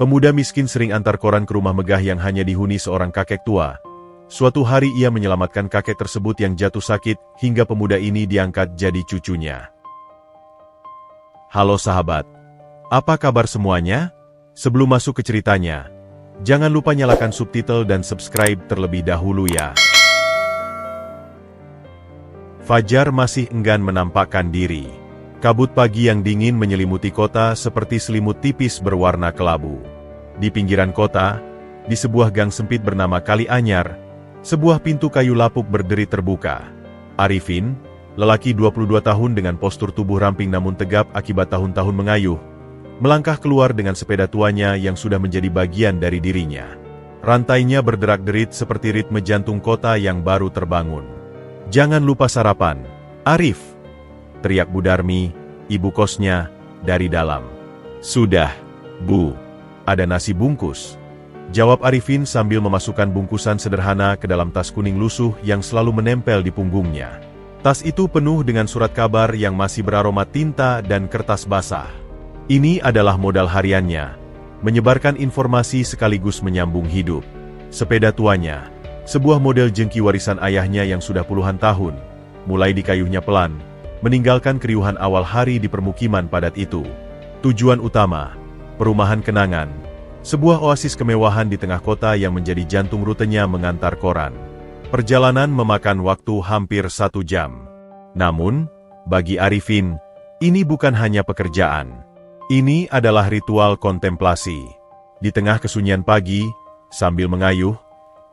Pemuda miskin sering antar koran ke rumah megah yang hanya dihuni seorang kakek tua. Suatu hari ia menyelamatkan kakek tersebut yang jatuh sakit, hingga pemuda ini diangkat jadi cucunya. Halo sahabat, apa kabar semuanya? Sebelum masuk ke ceritanya, jangan lupa nyalakan subtitle dan subscribe terlebih dahulu ya. Fajar masih enggan menampakkan diri. Kabut pagi yang dingin menyelimuti kota seperti selimut tipis berwarna kelabu. Di pinggiran kota, di sebuah gang sempit bernama Kali Anyar, sebuah pintu kayu lapuk berderi terbuka. Arifin, lelaki 22 tahun dengan postur tubuh ramping namun tegap akibat tahun-tahun mengayuh, melangkah keluar dengan sepeda tuanya yang sudah menjadi bagian dari dirinya. Rantainya berderak-derit seperti ritme jantung kota yang baru terbangun. "Jangan lupa sarapan, Arif!" teriak Bu Darmi, ibu kosnya, dari dalam. "Sudah, Bu. Ada nasi bungkus," jawab Arifin sambil memasukkan bungkusan sederhana ke dalam tas kuning lusuh yang selalu menempel di punggungnya. Tas itu penuh dengan surat kabar yang masih beraroma tinta dan kertas basah. Ini adalah modal hariannya, menyebarkan informasi sekaligus menyambung hidup. Sepeda tuanya, sebuah model jengki warisan ayahnya yang sudah puluhan tahun, mulai dikayuhnya pelan, meninggalkan keriuhan awal hari di permukiman padat itu. Tujuan utama, perumahan kenangan, sebuah oasis kemewahan di tengah kota yang menjadi jantung rutenya mengantar koran. Perjalanan memakan waktu hampir 1 jam. Namun, bagi Arifin, ini bukan hanya pekerjaan. Ini adalah ritual kontemplasi. Di tengah kesunyian pagi, sambil mengayuh,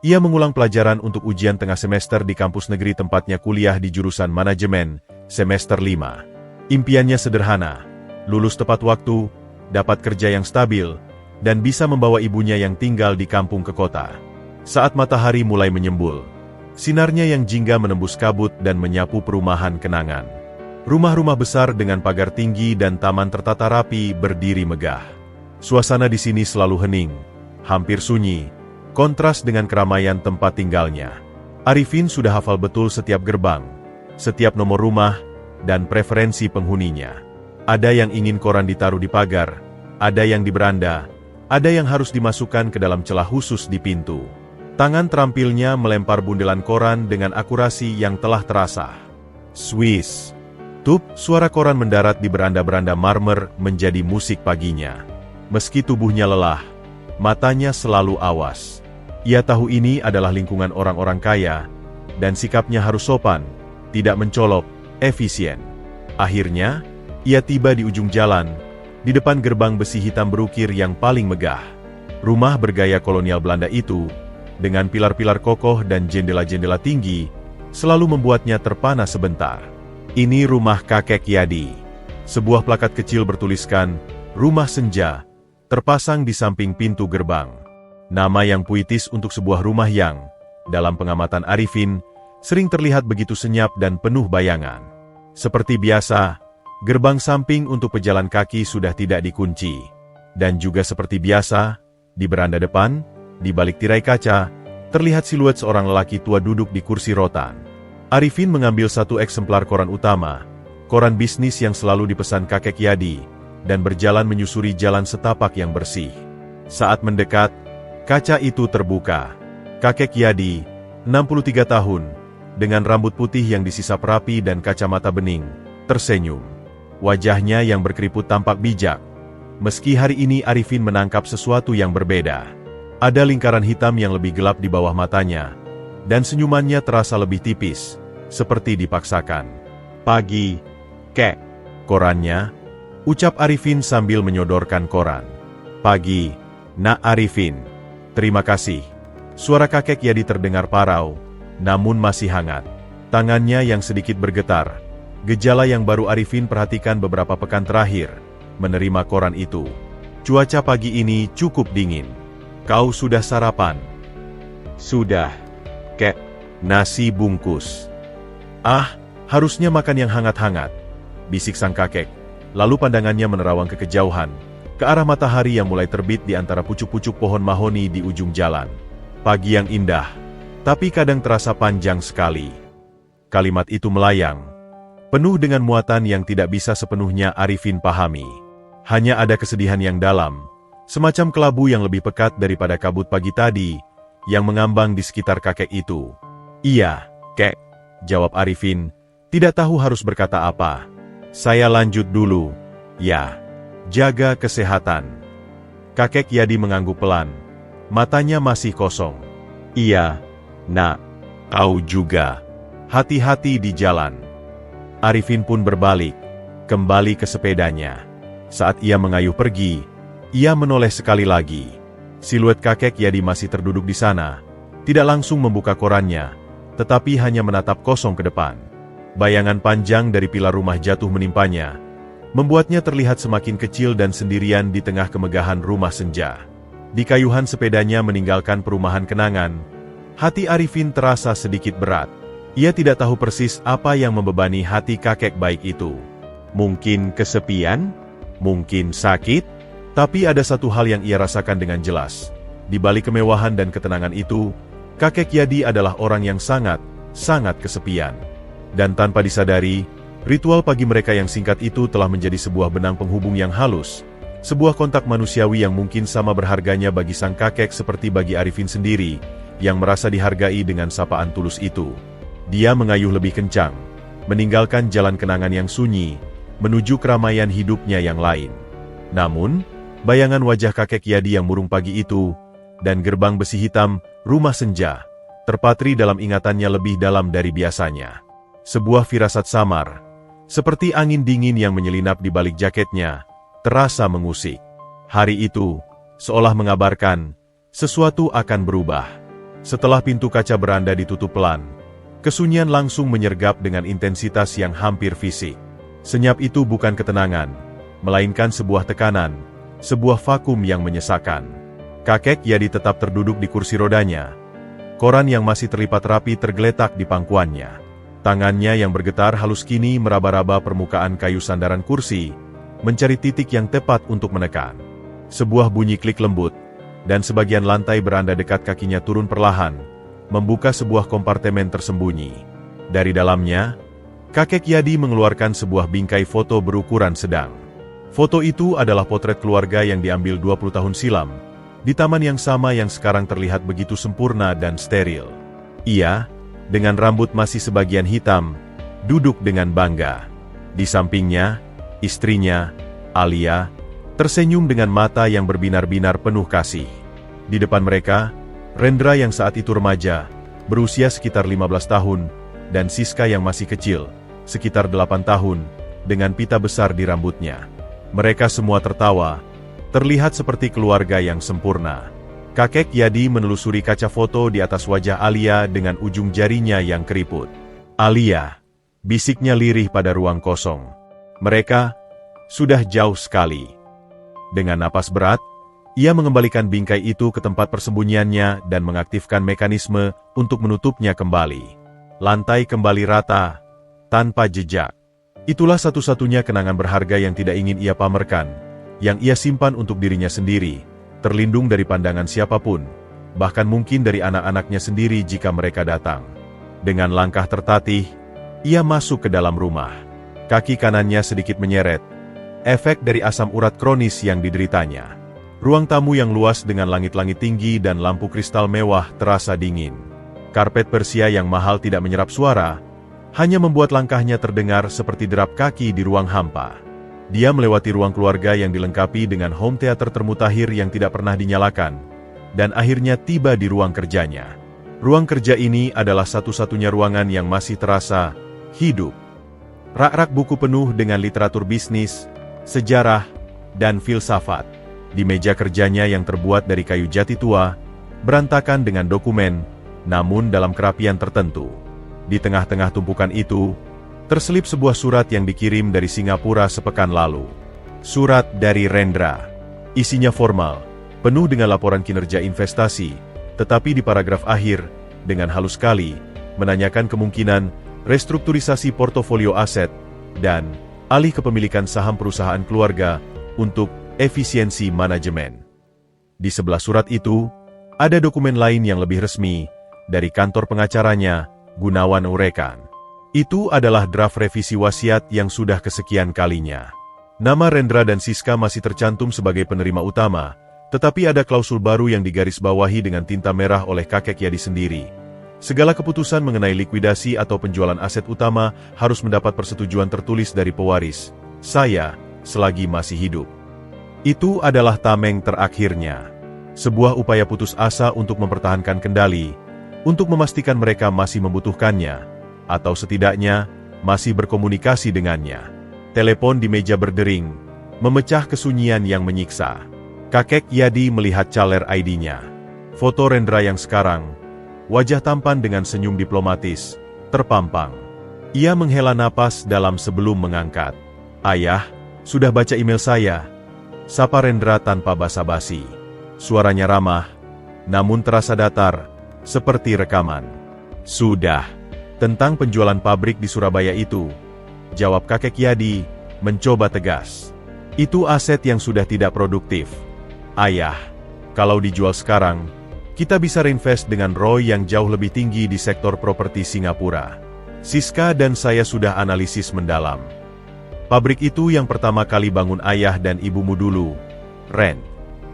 ia mengulang pelajaran untuk ujian tengah semester di kampus negeri tempatnya kuliah di jurusan manajemen, semester 5. Impiannya sederhana, lulus tepat waktu, dapat kerja yang stabil, dan bisa membawa ibunya yang tinggal di kampung ke kota. Saat matahari mulai menyembul, sinarnya yang jingga menembus kabut dan menyapu perumahan kenangan. Rumah-rumah besar dengan pagar tinggi dan taman tertata rapi berdiri megah. Suasana di sini selalu hening, hampir sunyi, kontras dengan keramaian tempat tinggalnya. Arifin sudah hafal betul setiap gerbang, setiap nomor rumah, dan preferensi penghuninya. Ada yang ingin koran ditaruh di pagar, ada yang di beranda, ada yang harus dimasukkan ke dalam celah khusus di pintu. Tangan terampilnya melempar bundelan koran dengan akurasi yang telah terasa. Swiss. Tup, suara koran mendarat di beranda-beranda marmer menjadi musik paginya. Meski tubuhnya lelah, matanya selalu awas. Ia tahu ini adalah lingkungan orang-orang kaya, dan sikapnya harus sopan, tidak mencolok, efisien. Akhirnya, ia tiba di ujung jalan, di depan gerbang besi hitam berukir yang paling megah. Rumah bergaya kolonial Belanda itu, dengan pilar-pilar kokoh dan jendela-jendela tinggi, selalu membuatnya terpana sebentar. Ini rumah kakek Yadi. Sebuah plakat kecil bertuliskan, "Rumah Senja," terpasang di samping pintu gerbang. Nama yang puitis untuk sebuah rumah yang, dalam pengamatan Arifin, sering terlihat begitu senyap dan penuh bayangan. Seperti biasa, gerbang samping untuk pejalan kaki sudah tidak dikunci. Dan juga seperti biasa, di beranda depan, di balik tirai kaca, terlihat siluet seorang lelaki tua duduk di kursi rotan. Arifin mengambil satu eksemplar koran utama, koran bisnis yang selalu dipesan kakek Yadi, dan berjalan menyusuri jalan setapak yang bersih. Saat mendekat, kaca itu terbuka. Kakek Yadi, 63 tahun, dengan rambut putih yang disisap rapi dan kacamata bening, tersenyum. Wajahnya yang berkeriput tampak bijak. Meski hari ini Arifin menangkap sesuatu yang berbeda. Ada lingkaran hitam yang lebih gelap di bawah matanya, dan senyumannya terasa lebih tipis, seperti dipaksakan. "Pagi, Kek." "Korannya?" ucap Arifin sambil menyodorkan koran. "Pagi, Nak Arifin." "Terima kasih." Suara kakek Yadi terdengar parau, namun masih hangat. Tangannya yang sedikit bergetar, gejala yang baru Arifin perhatikan beberapa pekan terakhir, menerima koran itu. "Cuaca pagi ini cukup dingin. Kau sudah sarapan?" "Sudah, Kek. Nasi bungkus." "Ah, harusnya makan yang hangat-hangat," bisik sang kakek. Lalu pandangannya menerawang ke kejauhan, ke arah matahari yang mulai terbit di antara pucuk-pucuk pohon mahoni di ujung jalan. Pagi yang indah, tapi kadang terasa panjang sekali. Kalimat itu melayang, penuh dengan muatan yang tidak bisa sepenuhnya Arifin pahami. Hanya ada kesedihan yang dalam, Semacam kelabu yang lebih pekat daripada kabut pagi tadi, yang mengambang di sekitar kakek itu. "Iya, Kek," jawab Arifin, tidak tahu harus berkata apa. "Saya lanjut dulu, ya. Jaga kesehatan." Kakek Yadi mengangguk pelan. Matanya masih kosong. "Iya, Nak. Kau juga. Hati-hati di jalan." Arifin pun berbalik, kembali ke sepedanya. Saat ia mengayuh pergi, ia menoleh sekali lagi. Siluet kakek Yadi masih terduduk di sana, tidak langsung membuka korannya, tetapi hanya menatap kosong ke depan. Bayangan panjang dari pilar rumah jatuh menimpanya, membuatnya terlihat semakin kecil dan sendirian di tengah kemegahan rumah senja. Di kayuhan sepedanya meninggalkan perumahan kenangan, hati Arifin terasa sedikit berat. Ia tidak tahu persis apa yang membebani hati kakek baik itu. Mungkin kesepian? Mungkin sakit? Tapi ada satu hal yang ia rasakan dengan jelas. Di balik kemewahan dan ketenangan itu, kakek Yadi adalah orang yang sangat kesepian. Dan tanpa disadari, ritual pagi mereka yang singkat itu telah menjadi sebuah benang penghubung yang halus. Sebuah kontak manusiawi yang mungkin sama berharganya bagi sang kakek seperti bagi Arifin sendiri, yang merasa dihargai dengan sapaan tulus itu. Dia mengayuh lebih kencang, meninggalkan jalan kenangan yang sunyi, menuju keramaian hidupnya yang lain. Namun, bayangan wajah kakek Yadi yang murung pagi itu, dan gerbang besi hitam, rumah senja, terpatri dalam ingatannya lebih dalam dari biasanya. Sebuah firasat samar, seperti angin dingin yang menyelinap di balik jaketnya, terasa mengusik. Hari itu, seolah mengabarkan, sesuatu akan berubah. Setelah pintu kaca beranda ditutup pelan, kesunyian langsung menyergap dengan intensitas yang hampir fisik. Senyap itu bukan ketenangan, melainkan sebuah tekanan, sebuah vakum yang menyesakkan. Kakek Yadi tetap terduduk di kursi rodanya. Koran yang masih terlipat rapi tergeletak di pangkuannya. Tangannya yang bergetar halus kini meraba-raba permukaan kayu sandaran kursi, mencari titik yang tepat untuk menekan. Sebuah bunyi klik lembut, dan sebagian lantai beranda dekat kakinya turun perlahan, membuka sebuah kompartemen tersembunyi. Dari dalamnya, kakek Yadi mengeluarkan sebuah bingkai foto berukuran sedang. Foto itu adalah potret keluarga yang diambil 20 tahun silam, di taman yang sama yang sekarang terlihat begitu sempurna dan steril. Ia, dengan rambut masih sebagian hitam, duduk dengan bangga. Di sampingnya, istrinya, Alia, tersenyum dengan mata yang berbinar-binar penuh kasih. Di depan mereka, Rendra yang saat itu remaja, berusia sekitar 15 tahun, dan Siska yang masih kecil, sekitar 8 tahun, dengan pita besar di rambutnya. Mereka semua tertawa, terlihat seperti keluarga yang sempurna. Kakek Yadi menelusuri kaca foto di atas wajah Alia dengan ujung jarinya yang keriput. "Alia," bisiknya lirih pada ruang kosong. "Mereka sudah jauh sekali." Dengan napas berat, ia mengembalikan bingkai itu ke tempat persembunyiannya dan mengaktifkan mekanisme untuk menutupnya kembali. Lantai kembali rata, tanpa jejak. Itulah satu-satunya kenangan berharga yang tidak ingin ia pamerkan, yang ia simpan untuk dirinya sendiri, terlindung dari pandangan siapapun, bahkan mungkin dari anak-anaknya sendiri jika mereka datang. Dengan langkah tertatih, ia masuk ke dalam rumah. Kaki kanannya sedikit menyeret, efek dari asam urat kronis yang dideritanya. Ruang tamu yang luas dengan langit-langit tinggi dan lampu kristal mewah terasa dingin. Karpet Persia yang mahal tidak menyerap suara, hanya membuat langkahnya terdengar seperti derap kaki di ruang hampa. Dia melewati ruang keluarga yang dilengkapi dengan home theater termutakhir yang tidak pernah dinyalakan, dan akhirnya tiba di ruang kerjanya. Ruang kerja ini adalah satu-satunya ruangan yang masih terasa hidup. Rak-rak buku penuh dengan literatur bisnis, sejarah, dan filsafat. Di meja kerjanya yang terbuat dari kayu jati tua, berantakan dengan dokumen, namun dalam kerapian tertentu. Di tengah-tengah tumpukan itu, terselip sebuah surat yang dikirim dari Singapura sepekan lalu. Surat dari Rendra. Isinya formal, penuh dengan laporan kinerja investasi, tetapi di paragraf akhir, dengan halus sekali, menanyakan kemungkinan restrukturisasi portofolio aset, dan alih kepemilikan saham perusahaan keluarga untuk efisiensi manajemen. Di sebelah surat itu, ada dokumen lain yang lebih resmi, dari kantor pengacaranya, Gunawan Urekan. Itu adalah draft revisi wasiat yang sudah kesekian kalinya. Nama Rendra dan Siska masih tercantum sebagai penerima utama, Tetapi ada klausul baru yang digarisbawahi dengan tinta merah oleh kakek Yadi sendiri. Segala keputusan mengenai likuidasi atau penjualan aset utama harus mendapat persetujuan tertulis dari pewaris, saya, selagi masih hidup. Itu adalah tameng terakhirnya. Sebuah upaya putus asa untuk mempertahankan kendali, untuk memastikan mereka masih membutuhkannya, atau setidaknya, masih berkomunikasi dengannya. Telepon di meja berdering, memecah kesunyian yang menyiksa. Kakek Yadi melihat caler ID-nya. Foto Rendra yang sekarang, wajah tampan dengan senyum diplomatis, terpampang. Ia menghela napas dalam sebelum mengangkat. Ayah, sudah baca email saya? Sapa Rendra tanpa basa-basi. Suaranya ramah, namun terasa datar, seperti rekaman. Sudah. Tentang penjualan pabrik di Surabaya itu, jawab kakek Yadi, mencoba tegas. Itu aset yang sudah tidak produktif. Ayah, kalau dijual sekarang, kita bisa reinvest dengan ROI yang jauh lebih tinggi di sektor properti Singapura. Siska dan saya sudah analisis mendalam. Pabrik itu yang pertama kali bangun ayah dan ibumu dulu, Ren.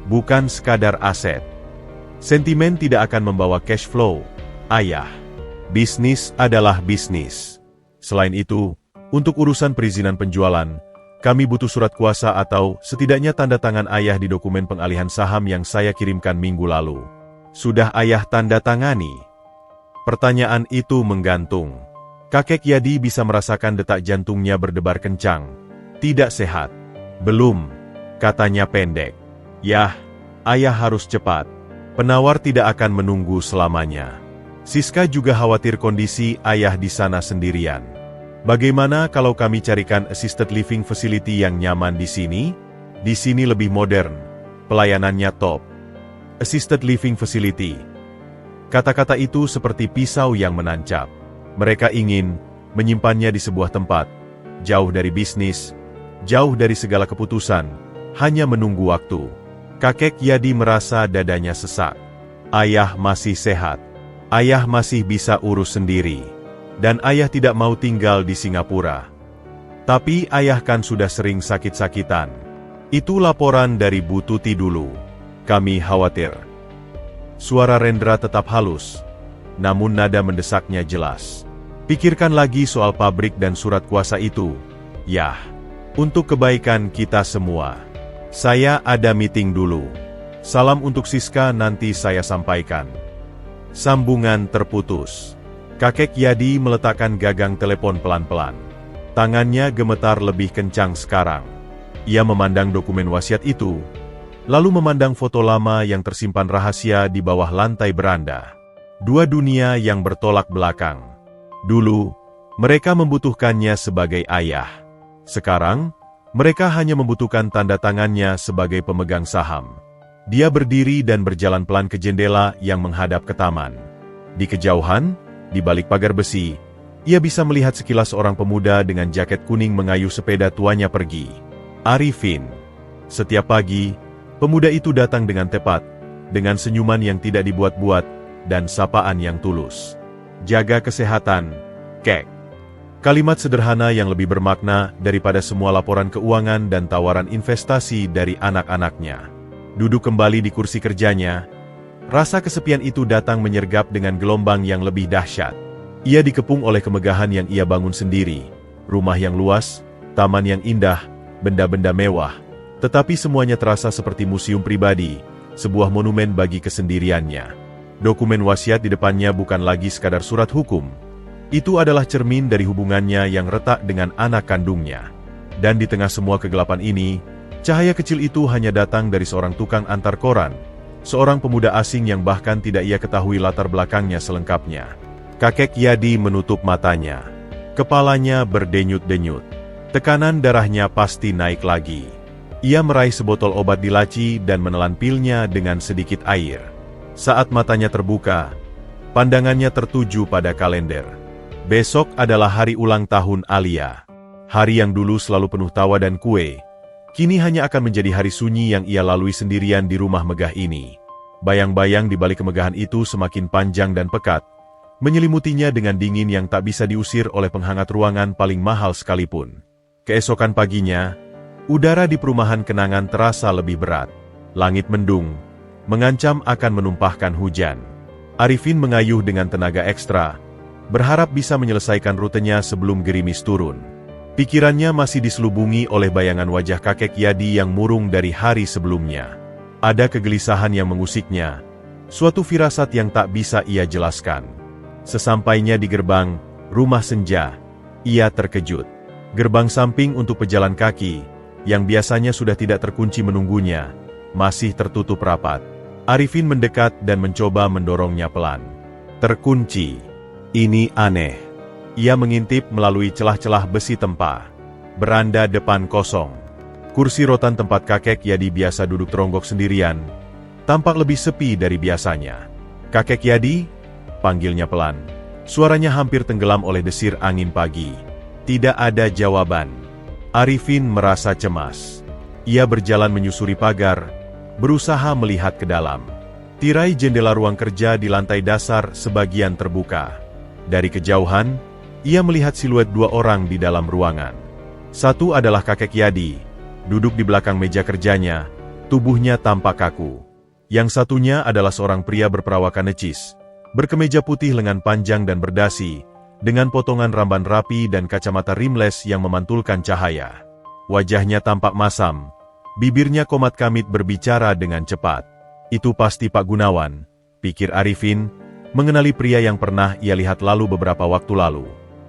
Bukan sekadar aset. Sentimen tidak akan membawa cash flow, ayah. Bisnis adalah bisnis. Selain itu, untuk urusan perizinan penjualan, kami butuh surat kuasa atau setidaknya tanda tangan ayah di dokumen pengalihan saham yang saya kirimkan minggu lalu. Sudah ayah tanda tangani? Pertanyaan itu menggantung. Kakek Yadi bisa merasakan detak jantungnya berdebar kencang. Tidak sehat. Belum, katanya pendek. Yah, ayah harus cepat. Penawar tidak akan menunggu selamanya. Siska juga khawatir kondisi ayah di sana sendirian. Bagaimana kalau kami carikan assisted living facility yang nyaman di sini? Di sini lebih modern, pelayanannya top. Assisted living facility. Kata-kata itu seperti pisau yang menancap. Mereka ingin menyimpannya di sebuah tempat, jauh dari bisnis, jauh dari segala keputusan, hanya menunggu waktu. Kakek Yadi merasa dadanya sesak. Ayah masih sehat. Ayah masih bisa urus sendiri. Dan ayah tidak mau tinggal di Singapura. Tapi ayah kan sudah sering sakit-sakitan. Itu laporan dari Bu Tuti dulu. Kami khawatir. Suara Rendra tetap halus. Namun nada mendesaknya jelas. Pikirkan lagi soal pabrik dan surat kuasa itu. Yah, untuk kebaikan kita semua. Saya ada meeting dulu. Salam untuk Siska nanti saya sampaikan. Sambungan terputus. Kakek Yadi meletakkan gagang telepon pelan-pelan. Tangannya gemetar lebih kencang sekarang. Ia memandang dokumen wasiat itu, lalu memandang foto lama yang tersimpan rahasia di bawah lantai beranda. Dua dunia yang bertolak belakang. Dulu, mereka membutuhkannya sebagai ayah. Sekarang, mereka hanya membutuhkan tanda tangannya sebagai pemegang saham. Dia berdiri dan berjalan pelan ke jendela yang menghadap ke taman. Di kejauhan, di balik pagar besi, ia bisa melihat sekilas seorang pemuda dengan jaket kuning mengayuh sepeda tuanya pergi. Arifin. Setiap pagi, pemuda itu datang dengan tepat, dengan senyuman yang tidak dibuat-buat, dan sapaan yang tulus. Jaga kesehatan, Kek. Kalimat sederhana yang lebih bermakna daripada semua laporan keuangan dan tawaran investasi dari anak-anaknya. Duduk kembali di kursi kerjanya, rasa kesepian itu datang menyergap dengan gelombang yang lebih dahsyat. Ia dikepung oleh kemegahan yang ia bangun sendiri, rumah yang luas, taman yang indah, benda-benda mewah, tetapi semuanya terasa seperti museum pribadi, sebuah monumen bagi kesendiriannya. Dokumen wasiat di depannya bukan lagi sekadar surat hukum. Itu adalah cermin dari hubungannya yang retak dengan anak kandungnya. Dan di tengah semua kegelapan ini, cahaya kecil itu hanya datang dari seorang tukang antar koran, seorang pemuda asing yang bahkan tidak ia ketahui latar belakangnya selengkapnya. Kakek Yadi menutup matanya. Kepalanya berdenyut-denyut. Tekanan darahnya pasti naik lagi. Ia meraih sebotol obat di laci dan menelan pilnya dengan sedikit air. Saat matanya terbuka, pandangannya tertuju pada kalender. Besok adalah hari ulang tahun Alia. Hari yang dulu selalu penuh tawa dan kue, kini hanya akan menjadi hari sunyi yang ia lalui sendirian di rumah megah ini. Bayang-bayang di balik kemegahan itu semakin panjang dan pekat, menyelimutinya dengan dingin yang tak bisa diusir oleh penghangat ruangan paling mahal sekalipun. Keesokan paginya, udara di perumahan kenangan terasa lebih berat. Langit mendung, mengancam akan menumpahkan hujan. Arifin mengayuh dengan tenaga ekstra, berharap bisa menyelesaikan rutenya sebelum gerimis turun. Pikirannya masih diselubungi oleh bayangan wajah kakek Yadi yang murung dari hari sebelumnya. Ada kegelisahan yang mengusiknya, suatu firasat yang tak bisa ia jelaskan. Sesampainya di gerbang rumah senja, ia terkejut. Gerbang samping untuk pejalan kaki, yang biasanya sudah tidak terkunci menunggunya, masih tertutup rapat. Arifin mendekat dan mencoba mendorongnya pelan. Terkunci. Ini aneh. Ia mengintip melalui celah-celah besi tempa. Beranda depan kosong. Kursi rotan tempat kakek Yadi biasa duduk teronggok sendirian, tampak lebih sepi dari biasanya. "Kakek Yadi?" panggilnya pelan. Suaranya hampir tenggelam oleh desir angin pagi. Tidak ada jawaban. Arifin merasa cemas. Ia berjalan menyusuri pagar, berusaha melihat ke dalam. Tirai jendela ruang kerja di lantai dasar sebagian terbuka. Dari kejauhan, ia melihat siluet dua orang di dalam ruangan. Satu adalah kakek Yadi, duduk di belakang meja kerjanya, tubuhnya tampak kaku. Yang satunya adalah seorang pria berperawakan necis, berkemeja putih lengan panjang dan berdasi, dengan potongan ramban rapi dan kacamata rimless yang memantulkan cahaya. Wajahnya tampak masam, bibirnya komat kamit berbicara dengan cepat. Itu pasti Pak Gunawan, pikir Arifin, mengenali pria yang pernah ia lihat lalu beberapa waktu lalu.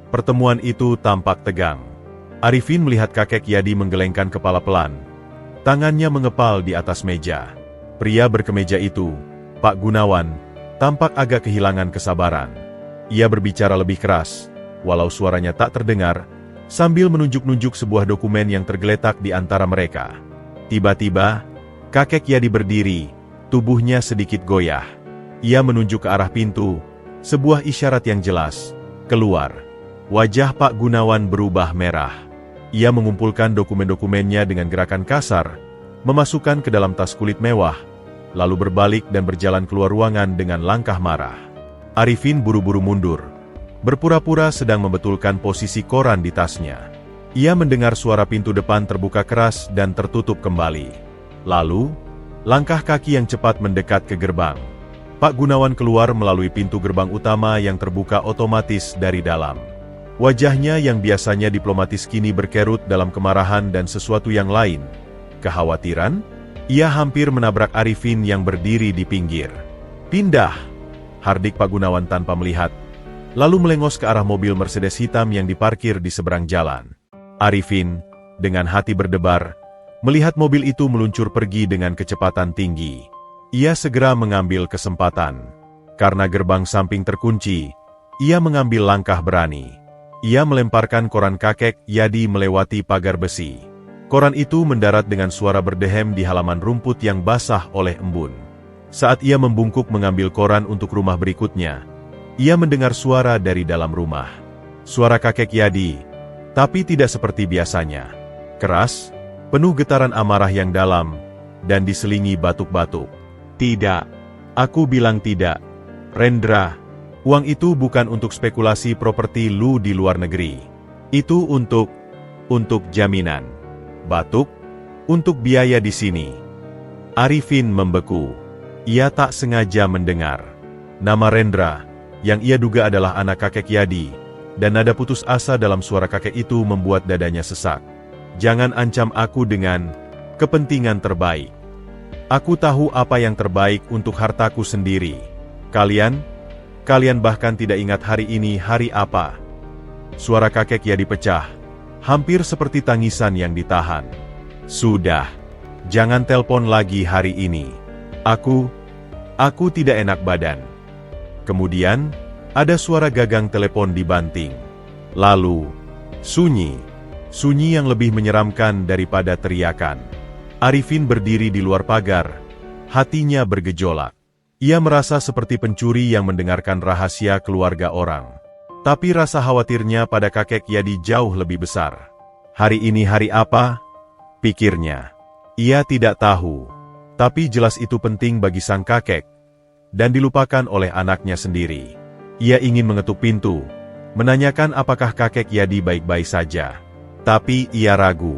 Pertemuan itu tampak tegang. Arifin melihat kakek Yadi menggelengkan kepala pelan. Tangannya mengepal di atas meja. Pria berkemeja itu, Pak Gunawan, tampak agak kehilangan kesabaran. Ia berbicara lebih keras, walau suaranya tak terdengar, sambil menunjuk-nunjuk sebuah dokumen yang tergeletak di antara mereka. Tiba-tiba, kakek Yadi berdiri, tubuhnya sedikit goyah. Ia menunjuk ke arah pintu, sebuah isyarat yang jelas, keluar. Wajah Pak Gunawan berubah merah. Ia mengumpulkan dokumen-dokumennya dengan gerakan kasar, memasukkan ke dalam tas kulit mewah, lalu berbalik dan berjalan keluar ruangan dengan langkah marah. Arifin buru-buru mundur, berpura-pura sedang membetulkan posisi koran di tasnya. Ia mendengar suara pintu depan terbuka keras dan tertutup kembali. Lalu, langkah kaki yang cepat mendekat ke gerbang. Pak Gunawan keluar melalui pintu gerbang utama yang terbuka otomatis dari dalam. Wajahnya yang biasanya diplomatis kini berkerut dalam kemarahan dan sesuatu yang lain. Kekhawatiran? Ia hampir menabrak Arifin yang berdiri di pinggir. "Pindah!" hardik Pak Gunawan tanpa melihat, lalu melengos ke arah mobil Mercedes hitam yang diparkir di seberang jalan. Arifin, dengan hati berdebar, melihat mobil itu meluncur pergi dengan kecepatan tinggi. Ia segera mengambil kesempatan. Karena gerbang samping terkunci, ia mengambil langkah berani. Ia melemparkan koran kakek Yadi melewati pagar besi. Koran itu mendarat dengan suara berdehem di halaman rumput yang basah oleh embun. Saat ia membungkuk mengambil koran untuk rumah berikutnya, ia mendengar suara dari dalam rumah. Suara kakek Yadi, tapi tidak seperti biasanya. Keras, penuh getaran amarah yang dalam, dan diselingi batuk-batuk. "Tidak. Aku bilang tidak. Rendra, uang itu bukan untuk spekulasi properti lu di luar negeri. Itu untuk jaminan." Batuk, "Untuk biaya di sini." Arifin membeku. Ia tak sengaja mendengar. Nama Rendra, yang ia duga adalah anak kakek Yadi, dan nada putus asa dalam suara kakek itu membuat dadanya sesak. "Jangan ancam aku dengan kepentingan terbaik. Aku tahu apa yang terbaik untuk hartaku sendiri. Kalian bahkan tidak ingat hari ini hari apa." Suara kakek Yadi pecah, hampir seperti tangisan yang ditahan. "Sudah, jangan telepon lagi hari ini. Aku tidak enak badan." Kemudian, ada suara gagang telepon dibanting. Lalu, sunyi yang lebih menyeramkan daripada teriakan. Arifin berdiri di luar pagar, hatinya bergejolak. Ia merasa seperti pencuri yang mendengarkan rahasia keluarga orang. Tapi rasa khawatirnya pada kakek Yadi jauh lebih besar. Hari ini hari apa? Pikirnya. Ia tidak tahu. Tapi jelas itu penting bagi sang kakek, dan dilupakan oleh anaknya sendiri. Ia ingin mengetuk pintu, menanyakan apakah kakek Yadi baik-baik saja. Tapi ia ragu.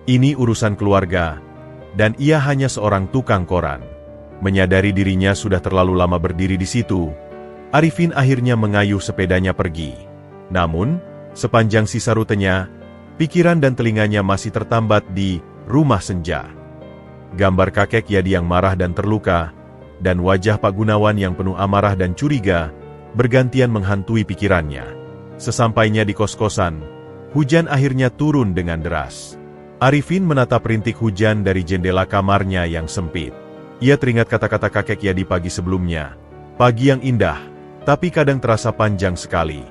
Ini urusan keluarga, dan ia hanya seorang tukang koran. Menyadari dirinya sudah terlalu lama berdiri di situ, Arifin akhirnya mengayuh sepedanya pergi. Namun, sepanjang sisa rutenya, pikiran dan telinganya masih tertambat di Rumah Senja. Gambar kakek Yadi yang marah dan terluka, dan wajah Pak Gunawan yang penuh amarah dan curiga, bergantian menghantui pikirannya. Sesampainya di kos-kosan, hujan akhirnya turun dengan deras. Arifin menatap rintik hujan dari jendela kamarnya yang sempit. Ia teringat kata-kata kakek Yadi pagi sebelumnya. Pagi yang indah, tapi kadang terasa panjang sekali.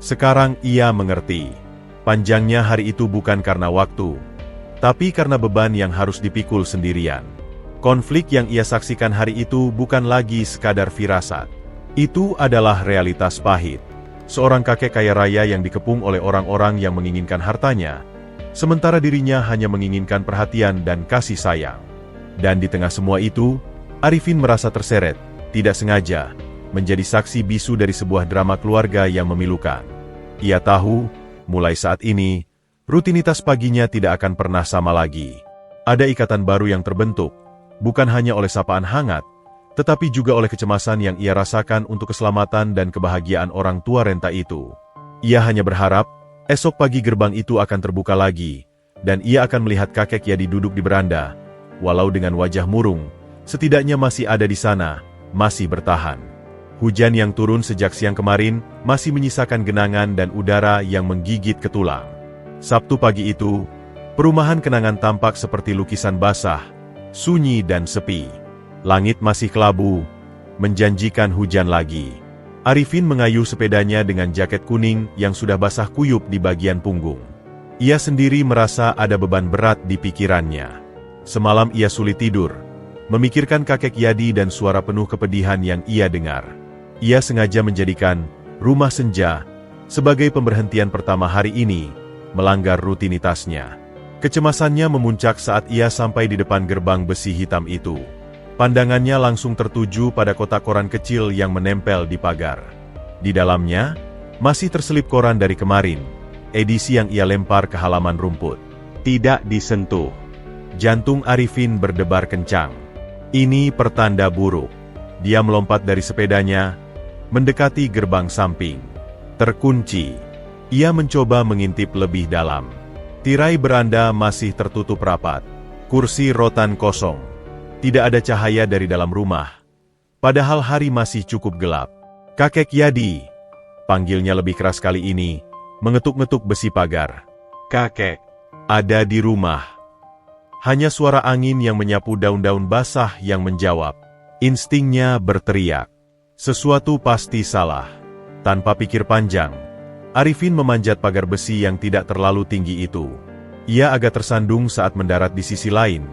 Sekarang ia mengerti. Panjangnya hari itu bukan karena waktu, tapi karena beban yang harus dipikul sendirian. Konflik yang ia saksikan hari itu bukan lagi sekadar firasat. Itu adalah realitas pahit. Seorang kakek kaya raya yang dikepung oleh orang-orang yang menginginkan hartanya, sementara dirinya hanya menginginkan perhatian dan kasih sayang. Dan di tengah semua itu, Arifin merasa terseret, tidak sengaja, menjadi saksi bisu dari sebuah drama keluarga yang memilukan. Ia tahu, mulai saat ini, rutinitas paginya tidak akan pernah sama lagi. Ada ikatan baru yang terbentuk, bukan hanya oleh sapaan hangat, tetapi juga oleh kecemasan yang ia rasakan untuk keselamatan dan kebahagiaan orang tua renta itu. Ia hanya berharap, esok pagi gerbang itu akan terbuka lagi, dan ia akan melihat kakek Yadi duduk di beranda, walau dengan wajah murung, setidaknya masih ada di sana, masih bertahan. Hujan yang turun sejak siang kemarin masih menyisakan genangan dan udara yang menggigit ke tulang. Sabtu pagi itu, perumahan kenangan tampak seperti lukisan basah, sunyi dan sepi. Langit masih kelabu, menjanjikan hujan lagi. Arifin mengayuh sepedanya dengan jaket kuning yang sudah basah kuyup di bagian punggung. Ia sendiri merasa ada beban berat di pikirannya. Semalam ia sulit tidur, memikirkan kakek Yadi dan suara penuh kepedihan yang ia dengar. Ia sengaja menjadikan Rumah Senja sebagai pemberhentian pertama hari ini, melanggar rutinitasnya. Kecemasannya memuncak saat ia sampai di depan gerbang besi hitam itu. Pandangannya langsung tertuju pada kotak koran kecil yang menempel di pagar. Di dalamnya, masih terselip koran dari kemarin, edisi yang ia lempar ke halaman rumput. Tidak disentuh. Jantung Arifin berdebar kencang. Ini pertanda buruk. Dia melompat dari sepedanya, mendekati gerbang samping. Terkunci. Ia mencoba mengintip lebih dalam. Tirai beranda masih tertutup rapat. Kursi rotan kosong. Tidak ada cahaya dari dalam rumah. Padahal hari masih cukup gelap. Kakek Yadi, panggilnya lebih keras kali ini, mengetuk-ngetuk besi pagar. Kakek, ada di rumah. Hanya suara angin yang menyapu daun-daun basah yang menjawab. Instingnya berteriak. Sesuatu pasti salah. Tanpa pikir panjang, Arifin memanjat pagar besi yang tidak terlalu tinggi itu. Ia agak tersandung saat mendarat di sisi lain,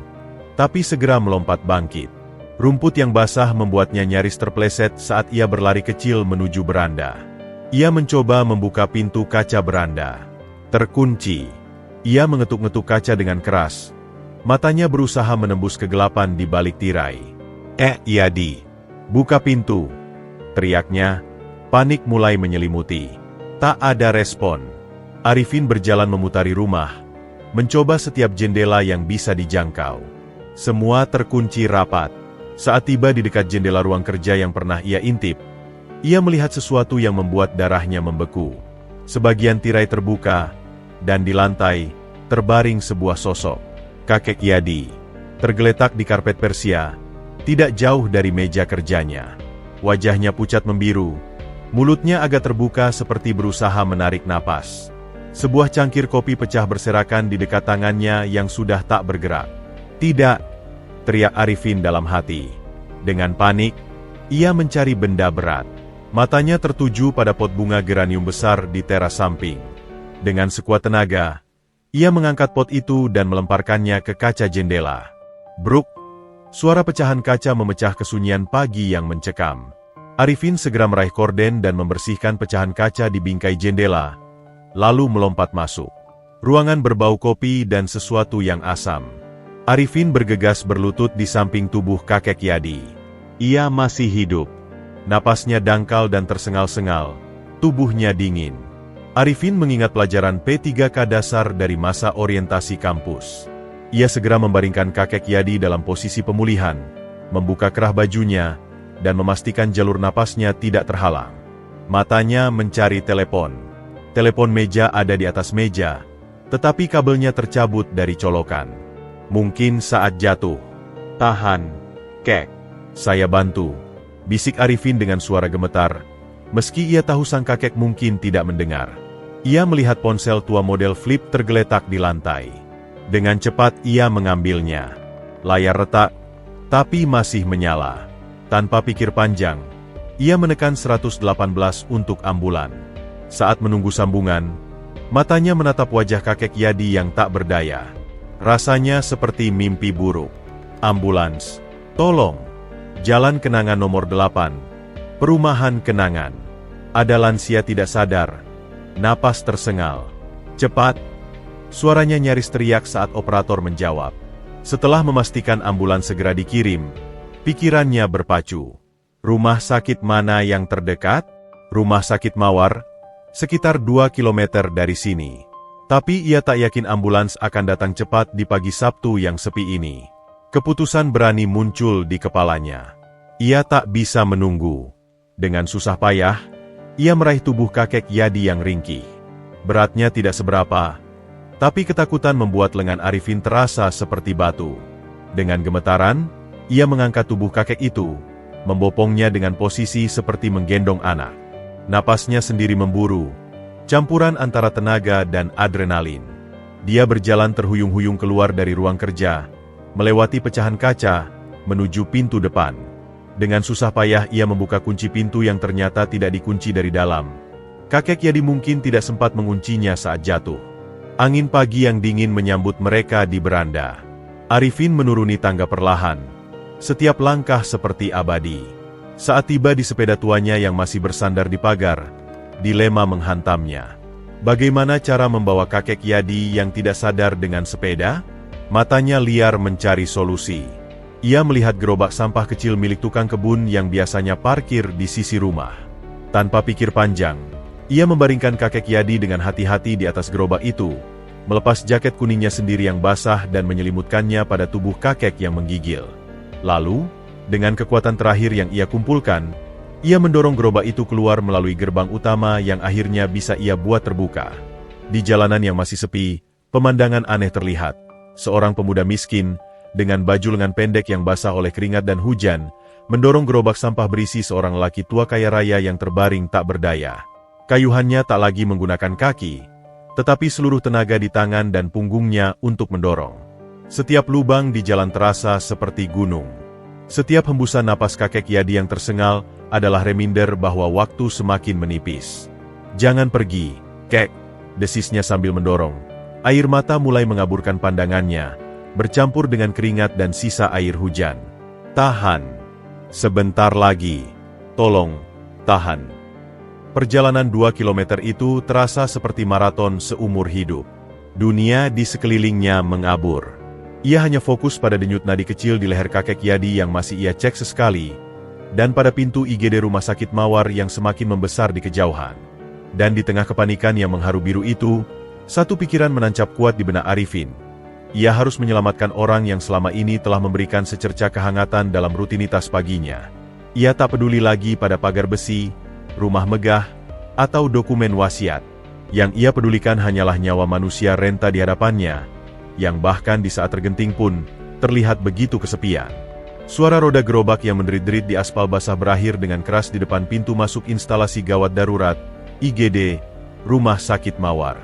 tapi segera melompat bangkit. Rumput yang basah membuatnya nyaris terpleset saat ia berlari kecil menuju beranda. Ia mencoba membuka pintu kaca beranda. Terkunci. Ia mengetuk-ngetuk kaca dengan keras. Matanya berusaha menembus kegelapan di balik tirai. Yadi, buka pintu, teriaknya. Panik mulai menyelimuti. Tak ada respon. Arifin berjalan memutari rumah, mencoba setiap jendela yang bisa dijangkau. Semua terkunci rapat. Saat tiba di dekat jendela ruang kerja yang pernah ia intip, ia melihat sesuatu yang membuat darahnya membeku. Sebagian tirai terbuka, dan di lantai, terbaring sebuah sosok. Kakek Yadi, tergeletak di karpet Persia, tidak jauh dari meja kerjanya. Wajahnya pucat membiru, mulutnya agak terbuka seperti berusaha menarik napas. Sebuah cangkir kopi pecah berserakan di dekat tangannya yang sudah tak bergerak. Tidak, teriak Arifin dalam hati. Dengan panik, ia mencari benda berat. Matanya tertuju pada pot bunga geranium besar di teras samping. Dengan sekuat tenaga, ia mengangkat pot itu dan melemparkannya ke kaca jendela. Bruk! Suara pecahan kaca memecah kesunyian pagi yang mencekam. Arifin segera meraih korden dan membersihkan pecahan kaca di bingkai jendela, lalu melompat masuk. Ruangan berbau kopi dan sesuatu yang asam. Arifin bergegas berlutut di samping tubuh kakek Yadi. Ia masih hidup. Napasnya dangkal dan tersengal-sengal, tubuhnya dingin. Arifin mengingat pelajaran P3K dasar dari masa orientasi kampus. Ia segera membaringkan kakek Yadi dalam posisi pemulihan, membuka kerah bajunya, dan memastikan jalur napasnya tidak terhalang. Matanya mencari telepon. Telepon meja ada di atas meja, tetapi kabelnya tercabut dari colokan. Mungkin saat jatuh. Tahan, kek. Saya bantu, bisik Arifin dengan suara gemetar, meski ia tahu sang kakek mungkin tidak mendengar. Ia melihat ponsel tua model flip tergeletak di lantai. Dengan cepat ia mengambilnya. Layar retak, tapi masih menyala. Tanpa pikir panjang, ia menekan 118 untuk ambulan. Saat menunggu sambungan, matanya menatap wajah kakek Yadi yang tak berdaya. Rasanya seperti mimpi buruk. Ambulans, tolong. Jalan Kenangan nomor 8. Perumahan Kenangan. Ada lansia tidak sadar. Napas tersengal. Cepat. Suaranya nyaris teriak saat operator menjawab. Setelah memastikan ambulans segera dikirim, pikirannya berpacu. Rumah sakit mana yang terdekat? Rumah sakit Mawar, sekitar 2 km dari sini. Tapi ia tak yakin ambulans akan datang cepat di pagi Sabtu yang sepi ini. Keputusan berani muncul di kepalanya. Ia tak bisa menunggu. Dengan susah payah, ia meraih tubuh kakek Yadi yang ringkih. Beratnya tidak seberapa, tapi ketakutan membuat lengan Arifin terasa seperti batu. Dengan gemetaran, ia mengangkat tubuh kakek itu, membopongnya dengan posisi seperti menggendong anak. Napasnya sendiri memburu, campuran antara tenaga dan adrenalin. Dia berjalan terhuyung-huyung keluar dari ruang kerja, melewati pecahan kaca, menuju pintu depan. Dengan susah payah ia membuka kunci pintu yang ternyata tidak dikunci dari dalam. Kakek Yadi mungkin tidak sempat menguncinya saat jatuh. Angin pagi yang dingin menyambut mereka di beranda. Arifin menuruni tangga perlahan. Setiap langkah seperti abadi. Saat tiba di sepeda tuanya yang masih bersandar di pagar, dilema menghantamnya. Bagaimana cara membawa kakek Yadi yang tidak sadar dengan sepeda? Matanya liar mencari solusi. Ia melihat gerobak sampah kecil milik tukang kebun yang biasanya parkir di sisi rumah. Tanpa pikir panjang, ia membaringkan kakek Yadi dengan hati-hati di atas gerobak itu, melepas jaket kuningnya sendiri yang basah dan menyelimutkannya pada tubuh kakek yang menggigil. Lalu, dengan kekuatan terakhir yang ia kumpulkan, ia mendorong gerobak itu keluar melalui gerbang utama yang akhirnya bisa ia buat terbuka. Di jalanan yang masih sepi, pemandangan aneh terlihat. Seorang pemuda miskin, dengan baju lengan pendek yang basah oleh keringat dan hujan, mendorong gerobak sampah berisi seorang lelaki tua kaya raya yang terbaring tak berdaya. Kayuhannya tak lagi menggunakan kaki, tetapi seluruh tenaga di tangan dan punggungnya untuk mendorong. Setiap lubang di jalan terasa seperti gunung. Setiap hembusan napas kakek Yadi yang tersengal adalah reminder bahwa waktu semakin menipis. "Jangan pergi, kek," desisnya sambil mendorong. Air mata mulai mengaburkan pandangannya, bercampur dengan keringat dan sisa air hujan. "Tahan. Sebentar lagi. Tolong, tahan." Perjalanan 2 kilometer itu terasa seperti maraton seumur hidup. Dunia di sekelilingnya mengabur. Ia hanya fokus pada denyut nadi kecil di leher kakek Yadi yang masih ia cek sesekali, dan pada pintu IGD Rumah Sakit Mawar yang semakin membesar di kejauhan. Dan di tengah kepanikan yang mengharu biru itu, satu pikiran menancap kuat di benak Arifin. Ia harus menyelamatkan orang yang selama ini telah memberikan secerca kehangatan dalam rutinitas paginya. Ia tak peduli lagi pada pagar besi, rumah megah, atau dokumen wasiat. Yang ia pedulikan hanyalah nyawa manusia renta di hadapannya, yang bahkan di saat tergenting pun, terlihat begitu kesepian. Suara roda gerobak yang menderit-derit di aspal basah berakhir dengan keras di depan pintu masuk instalasi gawat darurat, IGD, Rumah Sakit Mawar.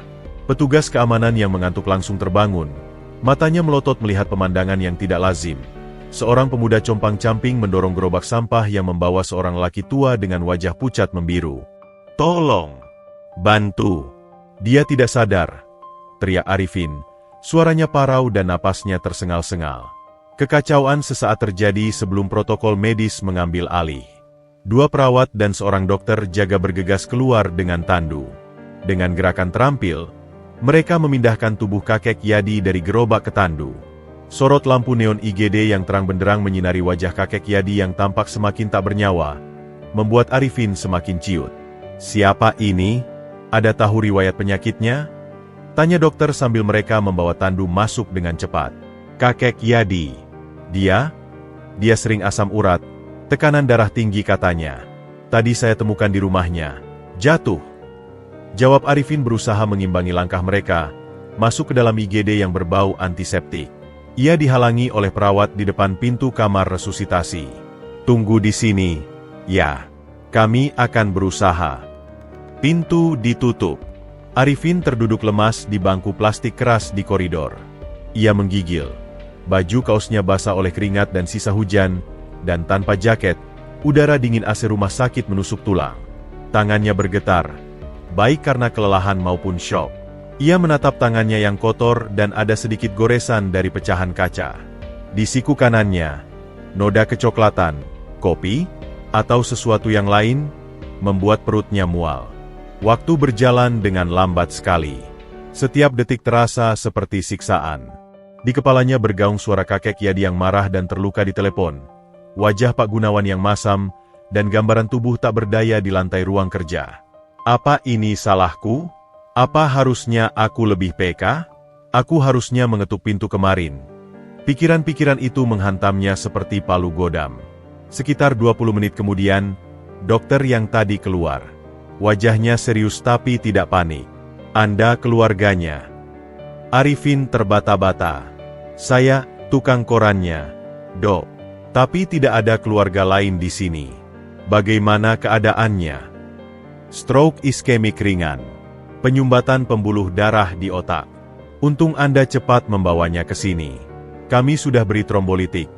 Petugas keamanan yang mengantuk langsung terbangun, matanya melotot melihat pemandangan yang tidak lazim. Seorang pemuda compang-camping mendorong gerobak sampah yang membawa seorang laki tua dengan wajah pucat membiru. "Tolong! Bantu! Dia tidak sadar!" teriak Arifin. Suaranya parau dan napasnya tersengal-sengal. Kekacauan sesaat terjadi sebelum protokol medis mengambil alih. 2 perawat dan seorang dokter jaga bergegas keluar dengan tandu. Dengan gerakan terampil, mereka memindahkan tubuh kakek Yadi dari gerobak ke tandu. Sorot lampu neon IGD yang terang benderang menyinari wajah kakek Yadi yang tampak semakin tak bernyawa, membuat Arifin semakin ciut. "Siapa ini? Ada tahu riwayat penyakitnya?" tanya dokter sambil mereka membawa tandu masuk dengan cepat. Kakek Yadi. Dia sering asam urat, tekanan darah tinggi katanya. Tadi saya temukan di rumahnya. Jatuh. Jawab Arifin berusaha mengimbangi langkah mereka, masuk ke dalam IGD yang berbau antiseptik. Ia dihalangi oleh perawat di depan pintu kamar resusitasi. Tunggu di sini. Ya, kami akan berusaha. Pintu ditutup. Arifin terduduk lemas di bangku plastik keras di koridor. Ia menggigil. Baju kaosnya basah oleh keringat dan sisa hujan, dan tanpa jaket, udara dingin AC rumah sakit menusuk tulang. Tangannya bergetar, baik karena kelelahan maupun syok. Ia menatap tangannya yang kotor dan ada sedikit goresan dari pecahan kaca. Di siku kanannya, noda kecoklatan, kopi, atau sesuatu yang lain, membuat perutnya mual. Waktu berjalan dengan lambat sekali. Setiap detik terasa seperti siksaan. Di kepalanya bergaung suara kakek Yadi yang marah dan terluka di telepon. Wajah Pak Gunawan yang masam, dan gambaran tubuh tak berdaya di lantai ruang kerja. Apa ini salahku? Apa harusnya aku lebih peka? Aku harusnya mengetuk pintu kemarin. Pikiran-pikiran itu menghantamnya seperti palu godam. Sekitar 20 menit kemudian, dokter yang tadi keluar. Wajahnya serius tapi tidak panik. Anda keluarganya. Arifin terbata-bata. Saya, tukang korannya. Dok. Tapi tidak ada keluarga lain di sini. Bagaimana keadaannya? Stroke iskemik ringan. Penyumbatan pembuluh darah di otak. Untung Anda cepat membawanya ke sini. Kami sudah beri trombolitik.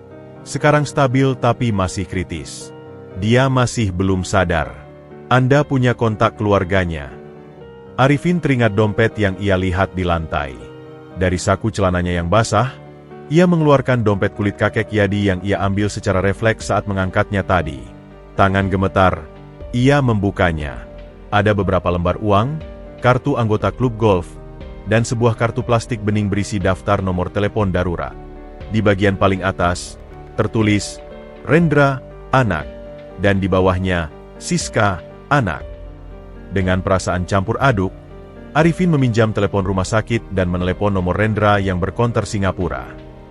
Sekarang stabil tapi masih kritis. Dia masih belum sadar. Anda punya kontak keluarganya. Arifin teringat dompet yang ia lihat di lantai. Dari saku celananya yang basah, ia mengeluarkan dompet kulit kakek Yadi yang ia ambil secara refleks saat mengangkatnya tadi. Tangan gemetar, ia membukanya. Ada beberapa lembar uang, kartu anggota klub golf, dan sebuah kartu plastik bening berisi daftar nomor telepon darurat. Di bagian paling atas, tertulis, Rendra, anak, dan di bawahnya, Siska, anak. Dengan perasaan campur aduk, Arifin meminjam telepon rumah sakit dan menelepon nomor Rendra yang berkonter Singapura.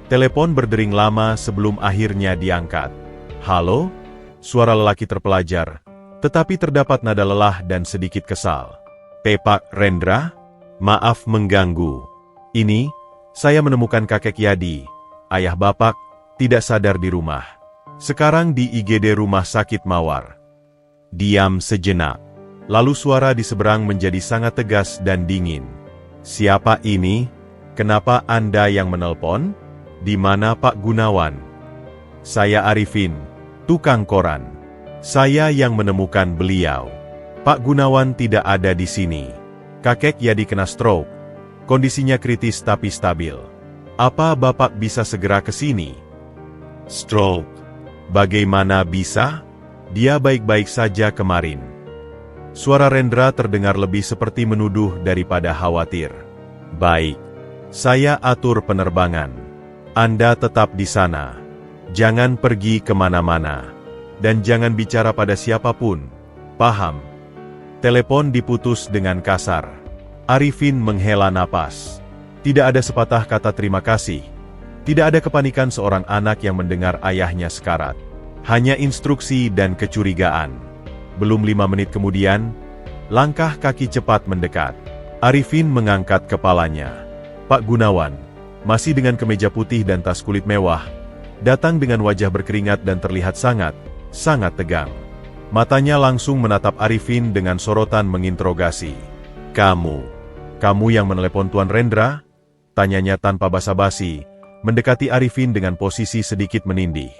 Telepon berdering lama sebelum akhirnya diangkat. Halo? Suara lelaki terpelajar, tetapi terdapat nada lelah dan sedikit kesal. Pak Rendra? Maaf mengganggu. Ini, saya menemukan kakek Yadi, ayah Bapak, tidak sadar di rumah. Sekarang di IGD Rumah Sakit Mawar. Diam sejenak. Lalu suara di seberang menjadi sangat tegas dan dingin. Siapa ini? Kenapa Anda yang menelpon? Di mana Pak Gunawan? Saya Arifin, tukang koran. Saya yang menemukan beliau. Pak Gunawan tidak ada di sini. Kakek Yadi kena stroke. Kondisinya kritis tapi stabil. Apa Bapak bisa segera ke sini? Stroke? Bagaimana bisa? Dia baik-baik saja kemarin. Suara Rendra terdengar lebih seperti menuduh daripada khawatir. Baik. Saya atur penerbangan. Anda tetap di sana. Jangan pergi kemana-mana. Dan jangan bicara pada siapapun. Paham? Telepon diputus dengan kasar. Arifin menghela napas. Tidak ada sepatah kata terima kasih. Tidak ada kepanikan seorang anak yang mendengar ayahnya sekarat. Hanya instruksi dan kecurigaan. Belum 5 menit kemudian, langkah kaki cepat mendekat. Arifin mengangkat kepalanya. Pak Gunawan, masih dengan kemeja putih dan tas kulit mewah, datang dengan wajah berkeringat dan terlihat sangat tegang. Matanya langsung menatap Arifin dengan sorotan menginterogasi. Kamu yang menelepon Tuan Rendra? Tanyanya tanpa basa-basi, mendekati Arifin dengan posisi sedikit menindih.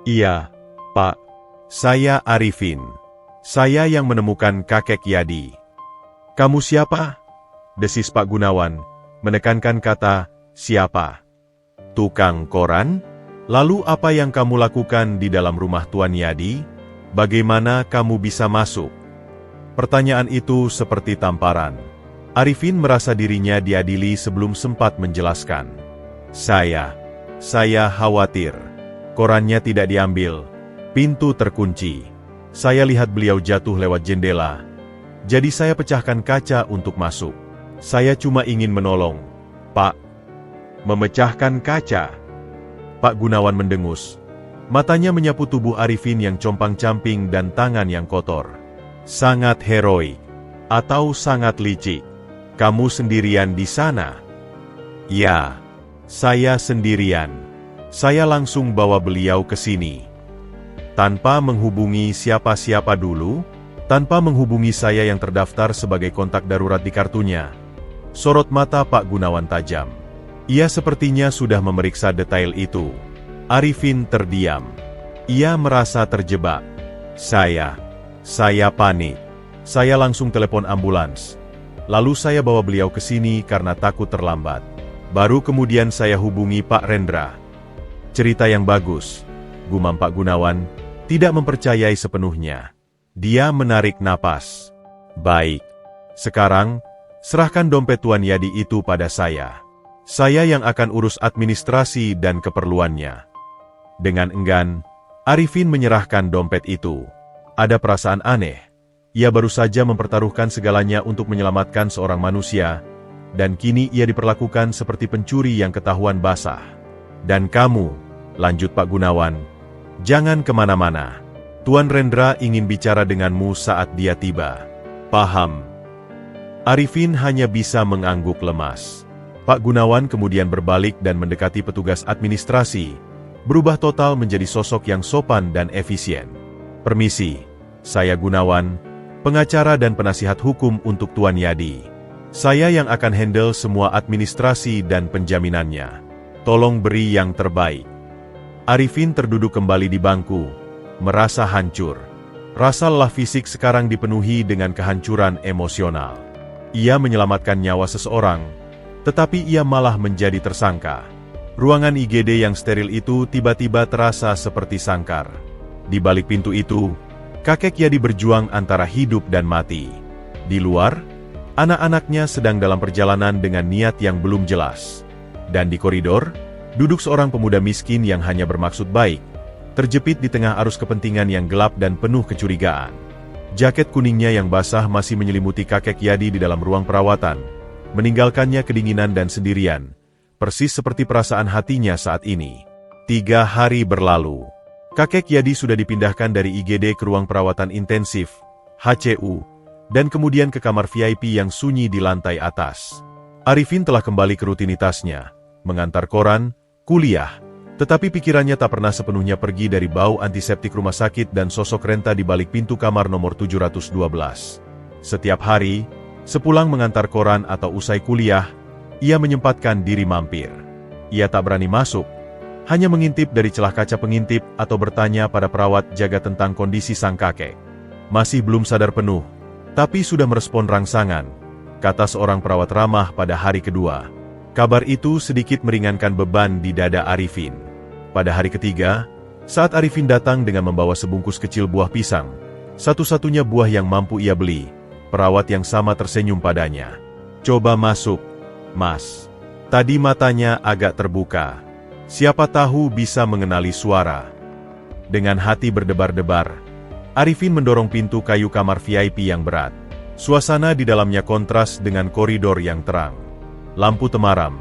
Iya, Pak. Saya Arifin. Saya yang menemukan kakek Yadi. Kamu siapa? Desis Pak Gunawan, menekankan kata, siapa? Tukang koran? Lalu apa yang kamu lakukan di dalam rumah Tuan Yadi? Bagaimana kamu bisa masuk? Pertanyaan itu seperti tamparan. Arifin merasa dirinya diadili sebelum sempat menjelaskan. Saya khawatir. Korannya tidak diambil. Pintu terkunci. Saya lihat beliau jatuh lewat jendela. Jadi saya pecahkan kaca untuk masuk. Saya cuma ingin menolong. Pak. Memecahkan kaca. Pak Gunawan mendengus. Matanya menyapu tubuh Arifin yang compang-camping dan tangan yang kotor. Sangat heroik. Atau sangat licik. Kamu sendirian di sana? Ya, saya sendirian. Saya langsung bawa beliau ke sini. Tanpa menghubungi siapa-siapa dulu, tanpa menghubungi saya yang terdaftar sebagai kontak darurat di kartunya. Sorot mata Pak Gunawan tajam. Ia sepertinya sudah memeriksa detail itu. Arifin terdiam. Ia merasa terjebak. Saya panik. Saya langsung telepon ambulans. Lalu saya bawa beliau ke sini karena takut terlambat. Baru kemudian saya hubungi Pak Rendra. Cerita yang bagus, gumam Pak Gunawan, tidak mempercayai sepenuhnya. Dia menarik napas. Baik. Sekarang, serahkan dompet Tuan Yadi itu pada saya. Saya yang akan urus administrasi dan keperluannya. Dengan enggan, Arifin menyerahkan dompet itu. Ada perasaan aneh. Ia baru saja mempertaruhkan segalanya untuk menyelamatkan seorang manusia, dan kini ia diperlakukan seperti pencuri yang ketahuan basah. Dan kamu, lanjut Pak Gunawan, jangan kemana-mana. Tuan Rendra ingin bicara denganmu saat dia tiba. Paham. Arifin hanya bisa mengangguk lemas. Pak Gunawan kemudian berbalik dan mendekati petugas administrasi, berubah total menjadi sosok yang sopan dan efisien. Permisi, saya Gunawan, pengacara dan penasihat hukum untuk Tuan Yadi. Saya yang akan handle semua administrasi dan penjaminannya. Tolong beri yang terbaik. Arifin terduduk kembali di bangku, merasa hancur. Rasa lelah fisik sekarang dipenuhi dengan kehancuran emosional. Ia menyelamatkan nyawa seseorang, tetapi ia malah menjadi tersangka. Ruangan IGD yang steril itu tiba-tiba terasa seperti sangkar. Di balik pintu itu, kakek Yadi berjuang antara hidup dan mati. Di luar, anak-anaknya sedang dalam perjalanan dengan niat yang belum jelas. Dan di koridor, duduk seorang pemuda miskin yang hanya bermaksud baik, terjepit di tengah arus kepentingan yang gelap dan penuh kecurigaan. Jaket kuningnya yang basah masih menyelimuti kakek Yadi di dalam ruang perawatan, meninggalkannya kedinginan dan sendirian, persis seperti perasaan hatinya saat ini. 3 hari berlalu. Kakek Yadi sudah dipindahkan dari IGD ke ruang perawatan intensif, HCU, dan kemudian ke kamar VIP yang sunyi di lantai atas. Arifin telah kembali ke rutinitasnya, mengantar koran, kuliah, tetapi pikirannya tak pernah sepenuhnya pergi dari bau antiseptik rumah sakit dan sosok Renta di balik pintu kamar nomor 712. Setiap hari, sepulang mengantar koran atau usai kuliah, ia menyempatkan diri mampir. Ia tak berani masuk, hanya mengintip dari celah kaca pengintip atau bertanya pada perawat jaga tentang kondisi sang kakek. Masih belum sadar penuh, tapi sudah merespon rangsangan, kata seorang perawat ramah pada hari kedua. Kabar itu sedikit meringankan beban di dada Arifin. Pada hari ketiga, saat Arifin datang dengan membawa sebungkus kecil buah pisang, satu-satunya buah yang mampu ia beli, perawat yang sama tersenyum padanya. Coba masuk, Mas. Tadi matanya agak terbuka. Siapa tahu bisa mengenali suara. Dengan hati berdebar-debar, Arifin mendorong pintu kayu kamar VIP yang berat. Suasana di dalamnya kontras dengan koridor yang terang. Lampu temaram,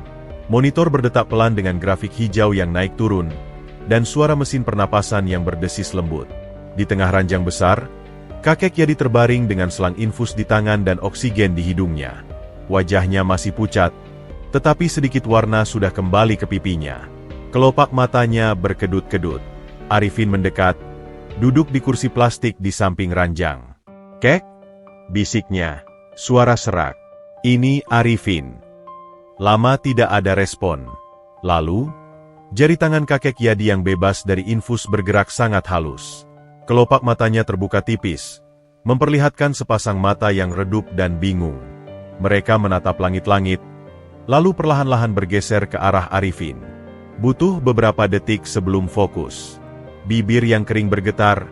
monitor berdetak pelan dengan grafik hijau yang naik turun, dan suara mesin pernapasan yang berdesis lembut. Di tengah ranjang besar, kakek Yadi terbaring dengan selang infus di tangan dan oksigen di hidungnya. Wajahnya masih pucat, tetapi sedikit warna sudah kembali ke pipinya. Kelopak matanya berkedut-kedut. Arifin mendekat, duduk di kursi plastik di samping ranjang. Kek? Bisiknya, suara serak. Ini Arifin. Lama tidak ada respon. Lalu, jari tangan kakek Yadi yang bebas dari infus bergerak sangat halus. Kelopak matanya terbuka tipis, memperlihatkan sepasang mata yang redup dan bingung. Mereka menatap langit-langit, lalu perlahan-lahan bergeser ke arah Arifin. Butuh beberapa detik sebelum fokus. Bibir yang kering bergetar,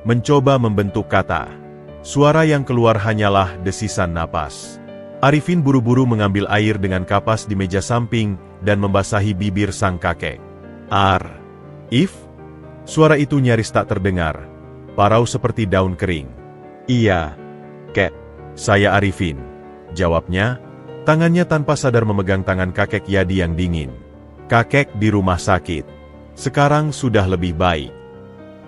mencoba membentuk kata. Suara yang keluar hanyalah desisan napas. Arifin buru-buru mengambil air dengan kapas di meja samping dan membasahi bibir sang kakek. If? Suara itu nyaris tak terdengar, parau seperti daun kering. Iya, Kek. Saya Arifin. Jawabnya, tangannya tanpa sadar memegang tangan kakek Yadi yang dingin. Kakek di rumah sakit. Sekarang sudah lebih baik.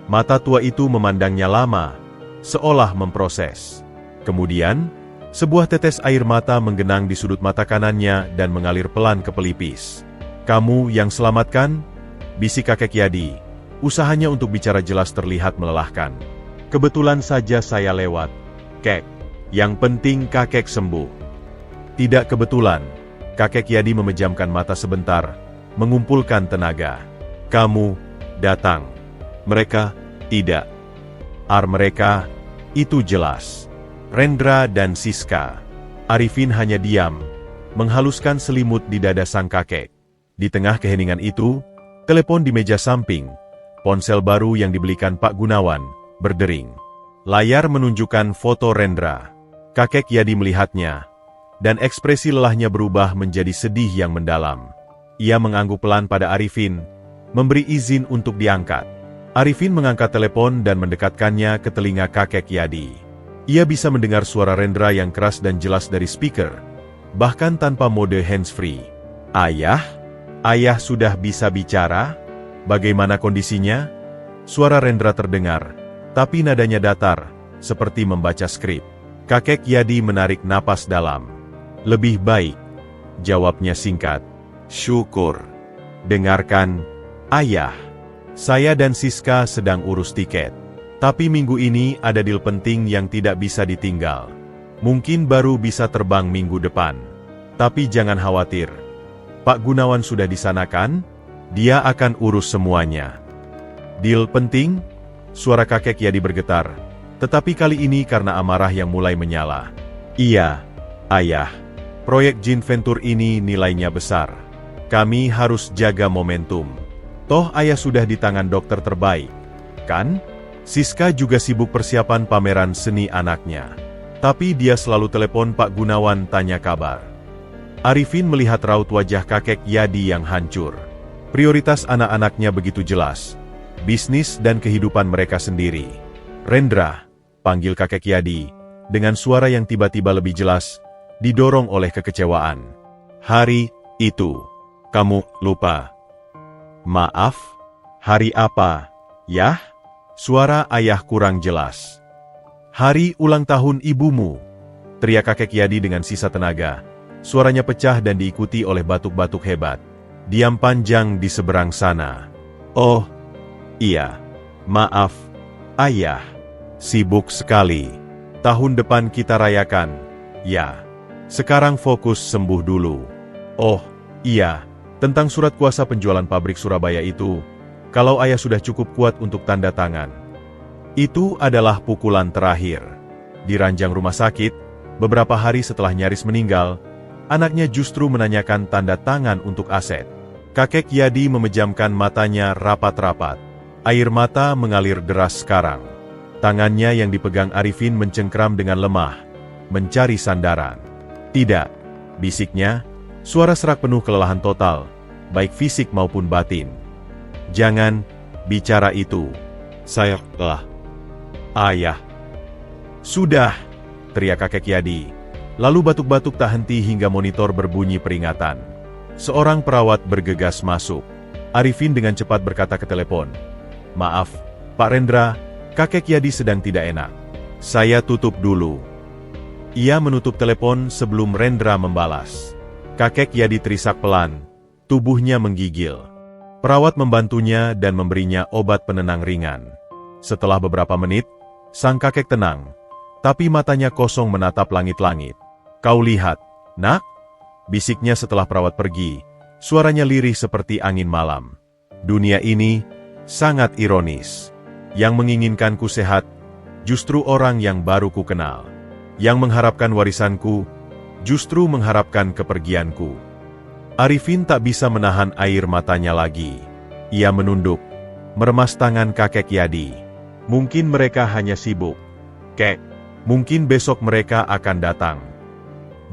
Mata tua itu memandangnya lama, seolah memproses. Kemudian, sebuah tetes air mata menggenang di sudut mata kanannya dan mengalir pelan ke pelipis. "Kamu yang selamatkan?" bisik kakek Yadi. Usahanya untuk bicara jelas terlihat melelahkan. "Kebetulan saja saya lewat, Kek. Yang penting kakek sembuh." "Tidak kebetulan." Kakek Yadi memejamkan mata sebentar, mengumpulkan tenaga. "Kamu datang. Mereka tidak. Mereka, itu jelas. Rendra dan Siska." Arifin hanya diam, menghaluskan selimut di dada sang kakek. Di tengah keheningan itu, telepon di meja samping, ponsel baru yang dibelikan Pak Gunawan, berdering. Layar menunjukkan foto Rendra. Kakek Yadi melihatnya, dan ekspresi lelahnya berubah menjadi sedih yang mendalam. Ia mengangguk pelan pada Arifin, memberi izin untuk diangkat. Arifin mengangkat telepon dan mendekatkannya ke telinga kakek Yadi. Ia bisa mendengar suara Rendra yang keras dan jelas dari speaker, bahkan tanpa mode hands-free. "Ayah? Ayah sudah bisa bicara? Bagaimana kondisinya?" Suara Rendra terdengar, tapi nadanya datar, seperti membaca skrip. Kakek Yadi menarik napas dalam. "Lebih baik," jawabnya singkat. "Syukur. Dengarkan, Ayah. Saya dan Siska sedang urus tiket. Tapi minggu ini ada deal penting yang tidak bisa ditinggal. Mungkin baru bisa terbang minggu depan. Tapi jangan khawatir. Pak Gunawan sudah di sana kan? Dia akan urus semuanya." "Deal penting?" Suara kakek Yadi bergetar, tetapi kali ini karena amarah yang mulai menyala. "Iya, Ayah. Proyek Jin Venture ini nilainya besar. Kami harus jaga momentum. Toh Ayah sudah di tangan dokter terbaik, kan? Siska juga sibuk persiapan pameran seni anaknya. Tapi dia selalu telepon Pak Gunawan tanya kabar." Arifin melihat raut wajah kakek Yadi yang hancur. Prioritas anak-anaknya begitu jelas. Bisnis dan kehidupan mereka sendiri. "Rendra," panggil kakek Yadi, dengan suara yang tiba-tiba lebih jelas, didorong oleh kekecewaan. "Hari itu, kamu lupa." "Maaf, hari apa, Yah?" Suara ayah kurang jelas. "Hari ulang tahun ibumu," teriak kakek Yadi dengan sisa tenaga. Suaranya pecah dan diikuti oleh batuk-batuk hebat. Diam panjang di seberang sana. "Oh, iya. Maaf, Ayah. Sibuk sekali. Tahun depan kita rayakan, ya. Sekarang fokus sembuh dulu." "Oh, iya. Tentang surat kuasa penjualan pabrik Surabaya itu, kalau Ayah sudah cukup kuat untuk tanda tangan." Itu adalah pukulan terakhir. Di ranjang rumah sakit, beberapa hari setelah nyaris meninggal, anaknya justru menanyakan tanda tangan untuk aset. Kakek Yadi memejamkan matanya rapat-rapat. Air mata mengalir deras sekarang. Tangannya yang dipegang Arifin mencengkram dengan lemah, mencari sandaran. "Tidak," bisiknya, suara serak penuh kelelahan total, baik fisik maupun batin. "Jangan bicara itu. Saya lelah. Ayah." "Sudah," teriak kakek Yadi. Lalu batuk-batuk tak henti hingga monitor berbunyi peringatan. Seorang perawat bergegas masuk. Arifin dengan cepat berkata ke telepon, "Maaf, Pak Rendra, kakek Yadi sedang tidak enak. Saya tutup dulu." Ia menutup telepon sebelum Rendra membalas. Kakek Yadi terisak pelan, tubuhnya menggigil. Perawat membantunya dan memberinya obat penenang ringan. Setelah beberapa menit, sang kakek tenang, tapi matanya kosong menatap langit-langit. "Kau lihat, Nak?" bisiknya setelah perawat pergi. Suaranya lirih seperti angin malam. "Dunia ini sangat ironis. Yang menginginkanku sehat, justru orang yang baru ku kenal. Yang mengharapkan warisanku, justru mengharapkan kepergianku." Arifin tak bisa menahan air matanya lagi. Ia menunduk, meremas tangan kakek Yadi. "Mungkin mereka hanya sibuk, Kek. Mungkin besok mereka akan datang."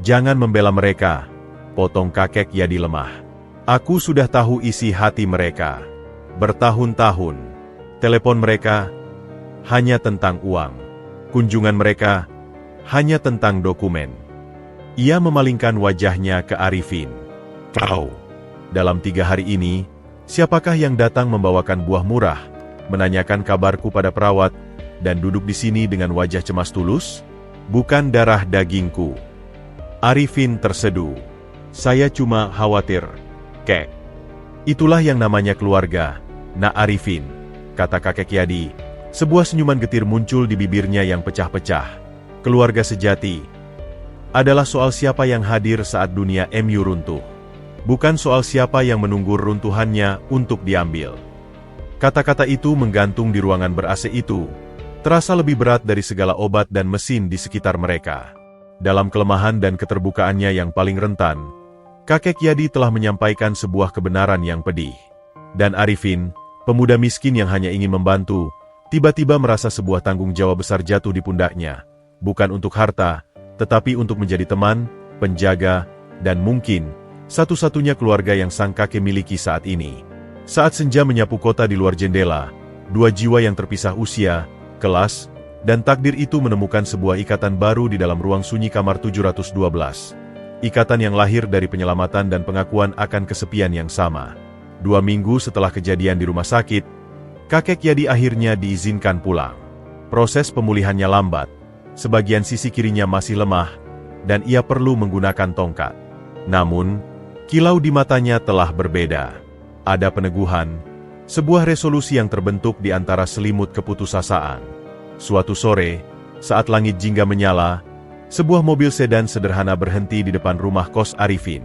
"Jangan membela mereka," potong kakek Yadi lemah. "Aku sudah tahu isi hati mereka. Bertahun-tahun. Telepon mereka hanya tentang uang. Kunjungan mereka hanya tentang dokumen." Ia memalingkan wajahnya ke Arifin. "Kau, dalam 3 hari ini, Siapakah yang datang membawakan buah murah, menanyakan kabarku pada perawat, dan duduk di sini dengan wajah cemas tulus? Bukan darah dagingku. Arifin terseduh. Saya cuma khawatir, Kek. Itulah yang namanya keluarga, Nak Arifin, kata kakek Yadi. Sebuah senyuman getir muncul di bibirnya yang pecah-pecah. Keluarga sejati adalah soal siapa yang hadir saat dunia MU runtuh. Bukan soal siapa yang menunggu runtuhannya untuk diambil. Kata-kata itu menggantung di ruangan ber-AC itu, terasa lebih berat dari segala obat dan mesin di sekitar mereka. Dalam kelemahan dan keterbukaannya yang paling rentan, kakek Yadi telah menyampaikan sebuah kebenaran yang pedih. Dan Arifin, pemuda miskin yang hanya ingin membantu, tiba-tiba merasa sebuah tanggung jawab besar jatuh di pundaknya. Bukan untuk harta, tetapi untuk menjadi teman, penjaga, dan mungkin satu-satunya keluarga yang sang kakek miliki saat ini. Saat senja menyapu kota di luar jendela, dua jiwa yang terpisah usia, kelas, dan takdir itu menemukan sebuah ikatan baru di dalam ruang sunyi kamar 712. Ikatan yang lahir dari penyelamatan dan pengakuan akan kesepian yang sama. 2 minggu setelah kejadian di rumah sakit, kakek Yadi akhirnya diizinkan pulang. Proses pemulihannya lambat, sebagian sisi kirinya masih lemah, dan ia perlu menggunakan tongkat. Namun, kilau di matanya telah berbeda. Ada peneguhan, sebuah resolusi yang terbentuk di antara selimut keputusasaan. Suatu sore, saat langit jingga menyala, sebuah mobil sedan sederhana berhenti di depan rumah kos Arifin.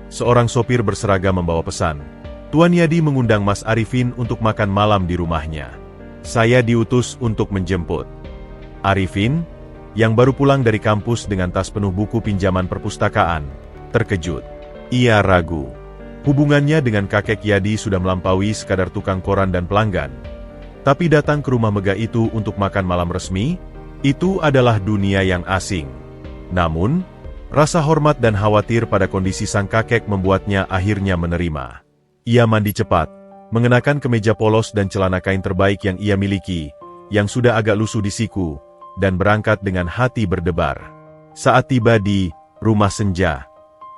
Seorang sopir berseragam membawa pesan. Tuan Yadi mengundang Mas Arifin untuk makan malam di rumahnya. Saya diutus untuk menjemput. Arifin, yang baru pulang dari kampus dengan tas penuh buku pinjaman perpustakaan, terkejut. Ia ragu. Hubungannya dengan kakek Yadi sudah melampaui sekadar tukang koran dan pelanggan. Tapi datang ke rumah megah itu untuk makan malam resmi, itu adalah dunia yang asing. Namun, rasa hormat dan khawatir pada kondisi sang kakek membuatnya akhirnya menerima. Ia mandi cepat, mengenakan kemeja polos dan celana kain terbaik yang ia miliki, yang sudah agak lusuh di siku, dan berangkat dengan hati berdebar. Saat tiba di rumah senja,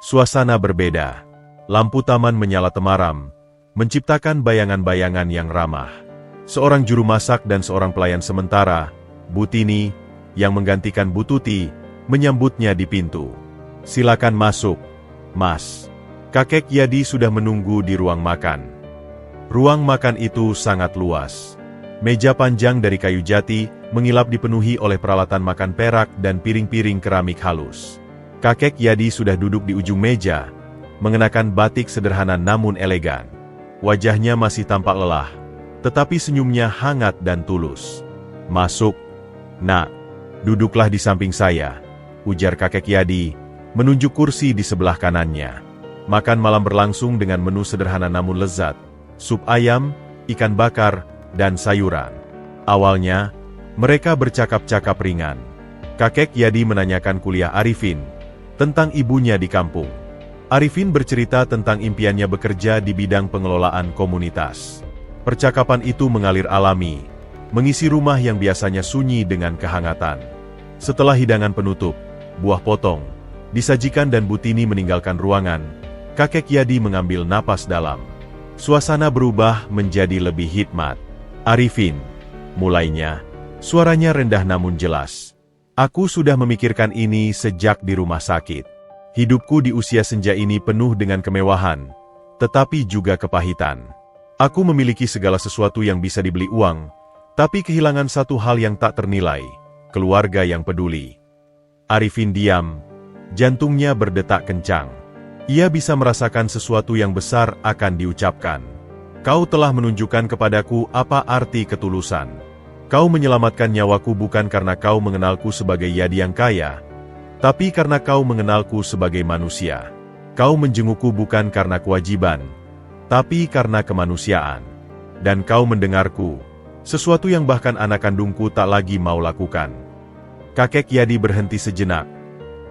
suasana berbeda. Lampu taman menyala temaram, menciptakan bayangan-bayangan yang ramah. Seorang juru masak dan seorang pelayan sementara, Butini, yang menggantikan Bu Tuti, menyambutnya di pintu. Silakan masuk, Mas. Kakek Yadi sudah menunggu di ruang makan. Ruang makan itu sangat luas. Meja panjang dari kayu jati, mengilap dipenuhi oleh peralatan makan perak dan piring-piring keramik halus. Kakek Yadi sudah duduk di ujung meja, mengenakan batik sederhana namun elegan. Wajahnya masih tampak lelah, tetapi senyumnya hangat dan tulus. Masuk, Nak. Duduklah di samping saya, ujar kakek Yadi, menunjuk kursi di sebelah kanannya. Makan malam berlangsung dengan menu sederhana namun lezat. Sup ayam, ikan bakar, dan sayuran. Awalnya, mereka bercakap-cakap ringan. Kakek Yadi menanyakan kuliah Arifin, tentang ibunya di kampung. Arifin bercerita tentang impiannya bekerja di bidang pengelolaan komunitas. Percakapan itu mengalir alami, mengisi rumah yang biasanya sunyi dengan kehangatan. Setelah hidangan penutup, buah potong, disajikan dan Butini meninggalkan ruangan, kakek Yadi mengambil napas dalam. Suasana berubah menjadi lebih hikmat. Arifin, mulainya, suaranya rendah namun jelas. Aku sudah memikirkan ini sejak di rumah sakit. Hidupku di usia senja ini penuh dengan kemewahan, tetapi juga kepahitan. Aku memiliki segala sesuatu yang bisa dibeli uang, tapi kehilangan satu hal yang tak ternilai, keluarga yang peduli. Arifin diam, jantungnya berdetak kencang. Ia bisa merasakan sesuatu yang besar akan diucapkan. Kau telah menunjukkan kepadaku apa arti ketulusan. Kau menyelamatkan nyawaku bukan karena kau mengenalku sebagai Yadi yang kaya, tapi karena kau mengenalku sebagai manusia. Kau menjengukku bukan karena kewajiban, tapi karena kemanusiaan. Dan kau mendengarku, sesuatu yang bahkan anak kandungku tak lagi mau lakukan. Kakek Yadi berhenti sejenak.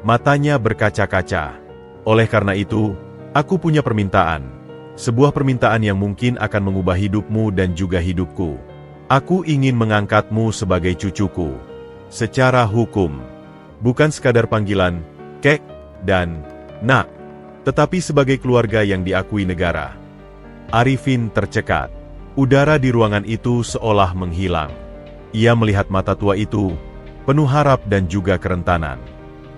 Matanya berkaca-kaca. Oleh karena itu, aku punya permintaan. Sebuah permintaan yang mungkin akan mengubah hidupmu dan juga hidupku. Aku ingin mengangkatmu sebagai cucuku. Secara hukum. Bukan sekadar panggilan, Kek, dan Nak. Tetapi sebagai keluarga yang diakui negara. Arifin tercekat. Udara di ruangan itu seolah menghilang. Ia melihat mata tua itu, penuh harap dan juga kerentanan.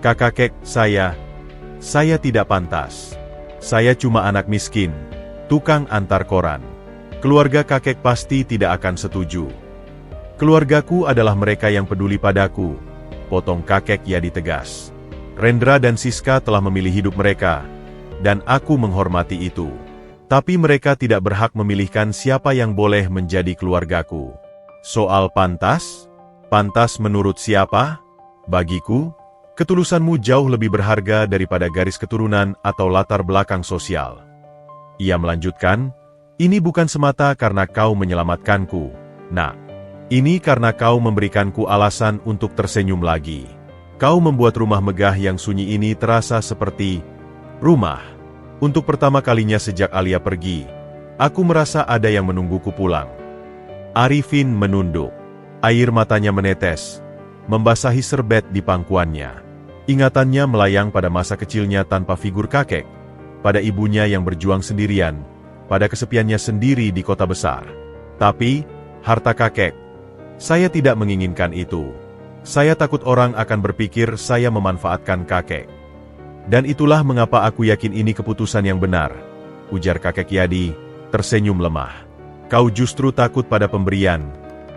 Kakek, saya tidak pantas. Saya cuma anak miskin, tukang antar koran. Keluarga kakek pasti tidak akan setuju. Keluargaku adalah mereka yang peduli padaku, potong kakek Yadi tegas. Rendra dan Siska telah memilih hidup mereka, dan aku menghormati itu. Tapi mereka tidak berhak memilihkan siapa yang boleh menjadi keluargaku. Soal pantas? Pantas menurut siapa? Bagiku, ketulusanmu jauh lebih berharga daripada garis keturunan atau latar belakang sosial. Ia melanjutkan, ini bukan semata karena kau menyelamatkanku, Nak. Ini karena kau memberikanku alasan untuk tersenyum lagi. Kau membuat rumah megah yang sunyi ini terasa seperti rumah. Untuk pertama kalinya sejak Alia pergi, aku merasa ada yang menungguku pulang. Arifin menunduk. Air matanya menetes, membasahi serbet di pangkuannya. Ingatannya melayang pada masa kecilnya tanpa figur kakek, pada ibunya yang berjuang sendirian, pada kesepiannya sendiri di kota besar. Tapi, harta kakek, saya tidak menginginkan itu. Saya takut orang akan berpikir saya memanfaatkan kakek. Dan itulah mengapa aku yakin ini keputusan yang benar, ujar kakek Yadi, tersenyum lemah. Kau justru takut pada pemberian,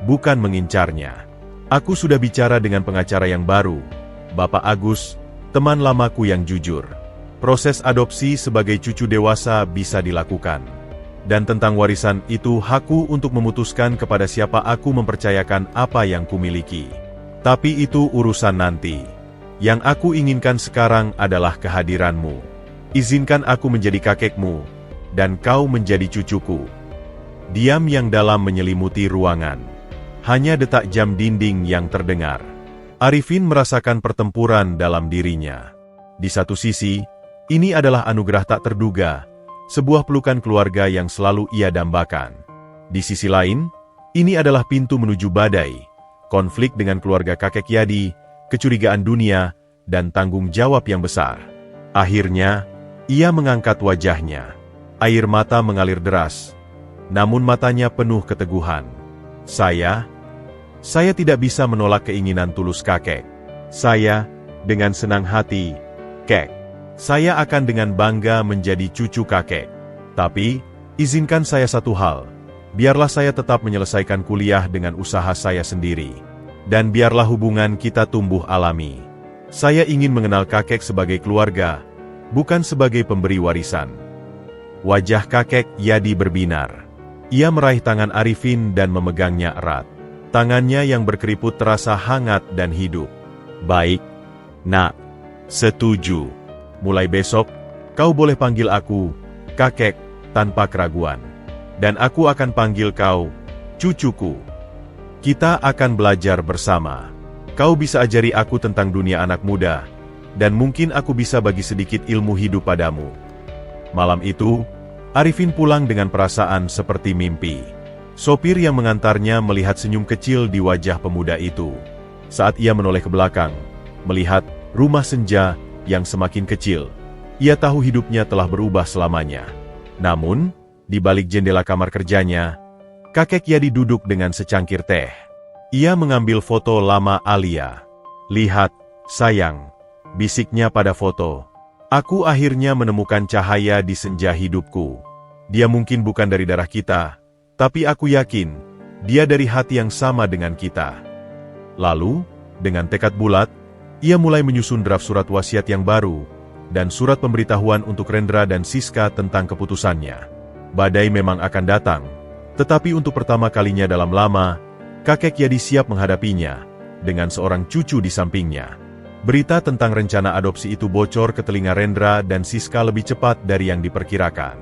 bukan mengincarnya. Aku sudah bicara dengan pengacara yang baru, Bapak Agus, teman lamaku yang jujur. Proses adopsi sebagai cucu dewasa bisa dilakukan. Dan tentang warisan itu hakku untuk memutuskan kepada siapa aku mempercayakan apa yang kumiliki. Tapi itu urusan nanti. Yang aku inginkan sekarang adalah kehadiranmu. Izinkan aku menjadi kakekmu, dan kau menjadi cucuku. Diam yang dalam menyelimuti ruangan. Hanya detak jam dinding yang terdengar. Arifin merasakan pertempuran dalam dirinya. Di satu sisi, ini adalah anugerah tak terduga, sebuah pelukan keluarga yang selalu ia dambakan. Di sisi lain, ini adalah pintu menuju badai, konflik dengan keluarga kakek Yadi, kecurigaan dunia, dan tanggung jawab yang besar. Akhirnya, ia mengangkat wajahnya. Air mata mengalir deras, namun matanya penuh keteguhan. Saya tidak bisa menolak keinginan tulus kakek. Saya, dengan senang hati, kek. Saya akan dengan bangga menjadi cucu kakek. Tapi, izinkan saya satu hal. Biarlah saya tetap menyelesaikan kuliah dengan usaha saya sendiri. Dan biarlah hubungan kita tumbuh alami. Saya ingin mengenal kakek sebagai keluarga, bukan sebagai pemberi warisan. Wajah kakek Yadi berbinar. Ia meraih tangan Arifin dan memegangnya erat. Tangannya yang berkeriput terasa hangat dan hidup. Baik, Nak. Setuju. Mulai besok, kau boleh panggil aku, kakek, tanpa keraguan. Dan aku akan panggil kau, cucuku. Kita akan belajar bersama. Kau bisa ajari aku tentang dunia anak muda, dan mungkin aku bisa bagi sedikit ilmu hidup padamu. Malam itu, Arifin pulang dengan perasaan seperti mimpi. Sopir yang mengantarnya melihat senyum kecil di wajah pemuda itu. Saat ia menoleh ke belakang, melihat rumah senja yang semakin kecil, ia tahu hidupnya telah berubah selamanya. Namun, di balik jendela kamar kerjanya, kakek Yadi duduk dengan secangkir teh. Ia mengambil foto lama Alia. Lihat, sayang, bisiknya pada foto. Aku akhirnya menemukan cahaya di senja hidupku. Dia mungkin bukan dari darah kita, tapi aku yakin, dia dari hati yang sama dengan kita. Lalu, dengan tekad bulat, ia mulai menyusun draft surat wasiat yang baru, dan surat pemberitahuan untuk Rendra dan Siska tentang keputusannya. Badai memang akan datang, tetapi untuk pertama kalinya dalam lama, kakek Yadi siap menghadapinya, dengan seorang cucu di sampingnya. Berita tentang rencana adopsi itu bocor ke telinga Rendra dan Siska lebih cepat dari yang diperkirakan.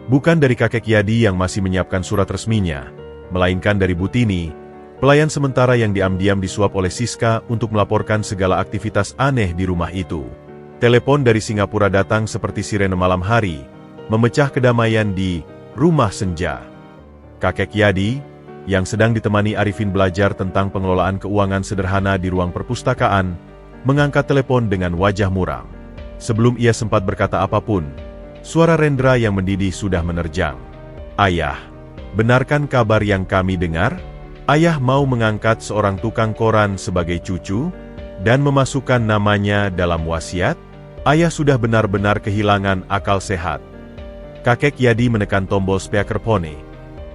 Bukan dari kakek Yadi yang masih menyiapkan surat resminya, melainkan dari Butini, pelayan sementara yang diam-diam disuap oleh Siska untuk melaporkan segala aktivitas aneh di rumah itu. Telepon dari Singapura datang seperti sirene malam hari, memecah kedamaian di rumah senja. Kakek Yadi, yang sedang ditemani Arifin belajar tentang pengelolaan keuangan sederhana di ruang perpustakaan, mengangkat telepon dengan wajah muram. Sebelum ia sempat berkata apapun, suara Rendra yang mendidih sudah menerjang. Ayah, benarkan kabar yang kami dengar? Ayah mau mengangkat seorang tukang koran sebagai cucu, dan memasukkan namanya dalam wasiat? Ayah sudah benar-benar kehilangan akal sehat. Kakek Yadi menekan tombol speakerphone.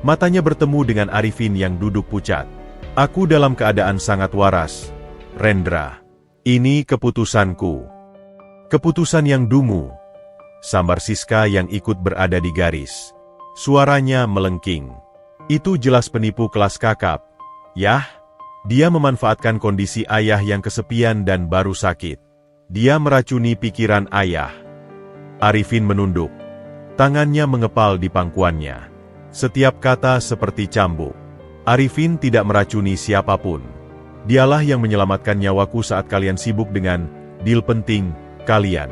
Matanya bertemu dengan Arifin yang duduk pucat. Aku dalam keadaan sangat waras, Rendra. Ini keputusanku. Keputusan yang dungu. Sambar Siska yang ikut berada di garis. Suaranya melengking. Itu jelas penipu kelas kakap. Yah, dia memanfaatkan kondisi ayah yang kesepian dan baru sakit. Dia meracuni pikiran ayah. Arifin menunduk. Tangannya mengepal di pangkuannya. Setiap kata seperti cambuk. Arifin tidak meracuni siapapun. Dialah yang menyelamatkan nyawaku saat kalian sibuk dengan deal penting kalian.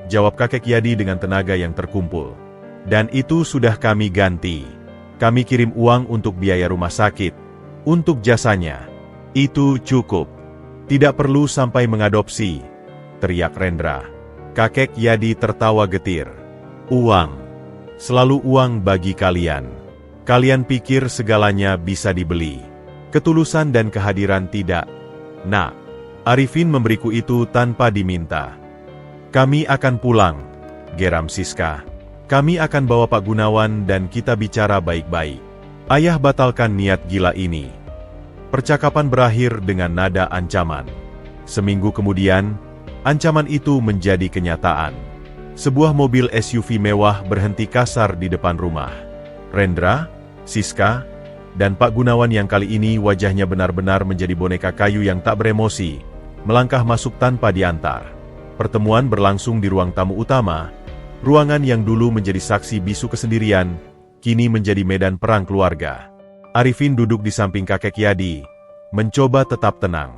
Jawab kakek Yadi dengan tenaga yang terkumpul. Dan itu sudah kami ganti. Kami kirim uang untuk biaya rumah sakit. Untuk jasanya. Itu cukup. Tidak perlu sampai mengadopsi. Teriak Rendra. Kakek Yadi tertawa getir. Uang. Selalu uang bagi kalian. Kalian pikir segalanya bisa dibeli. Ketulusan dan kehadiran tidak. Nah, Arifin memberiku itu tanpa diminta. Kami akan pulang, geram Siska. Kami akan bawa Pak Gunawan dan kita bicara baik-baik. Ayah batalkan niat gila ini. Percakapan berakhir dengan nada ancaman. Seminggu kemudian, ancaman itu menjadi kenyataan. Sebuah mobil SUV mewah berhenti kasar di depan rumah. Rendra, Siska, dan Pak Gunawan yang kali ini wajahnya benar-benar menjadi boneka kayu yang tak beremosi, melangkah masuk tanpa diantar. Pertemuan berlangsung di ruang tamu utama, ruangan yang dulu menjadi saksi bisu kesendirian, kini menjadi medan perang keluarga. Arifin duduk di samping kakek Yadi, mencoba tetap tenang.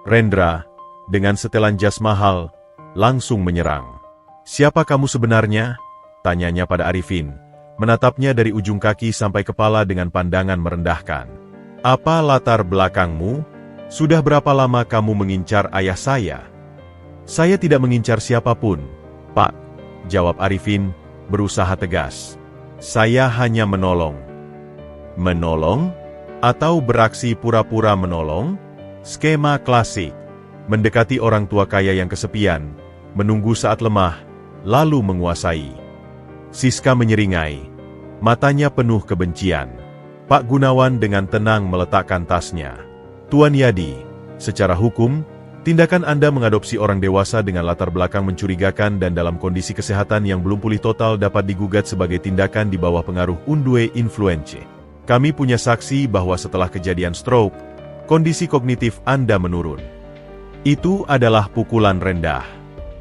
Rendra, dengan setelan jas mahal, langsung menyerang. Siapa kamu sebenarnya? Tanyanya pada Arifin, menatapnya dari ujung kaki sampai kepala dengan pandangan merendahkan. Apa latar belakangmu? Sudah berapa lama kamu mengincar ayah saya? Saya tidak mengincar siapapun, Pak, jawab Arifin, berusaha tegas. Saya hanya menolong. Menolong? Atau beraksi pura-pura menolong? Skema klasik. Mendekati orang tua kaya yang kesepian, menunggu saat lemah, lalu menguasai. Siska menyeringai. Matanya penuh kebencian. Pak Gunawan dengan tenang meletakkan tasnya. Tuan Yadi, secara hukum, tindakan Anda mengadopsi orang dewasa dengan latar belakang mencurigakan dan dalam kondisi kesehatan yang belum pulih total dapat digugat sebagai tindakan di bawah pengaruh undue influence. Kami punya saksi bahwa setelah kejadian stroke, kondisi kognitif Anda menurun. Itu adalah pukulan rendah.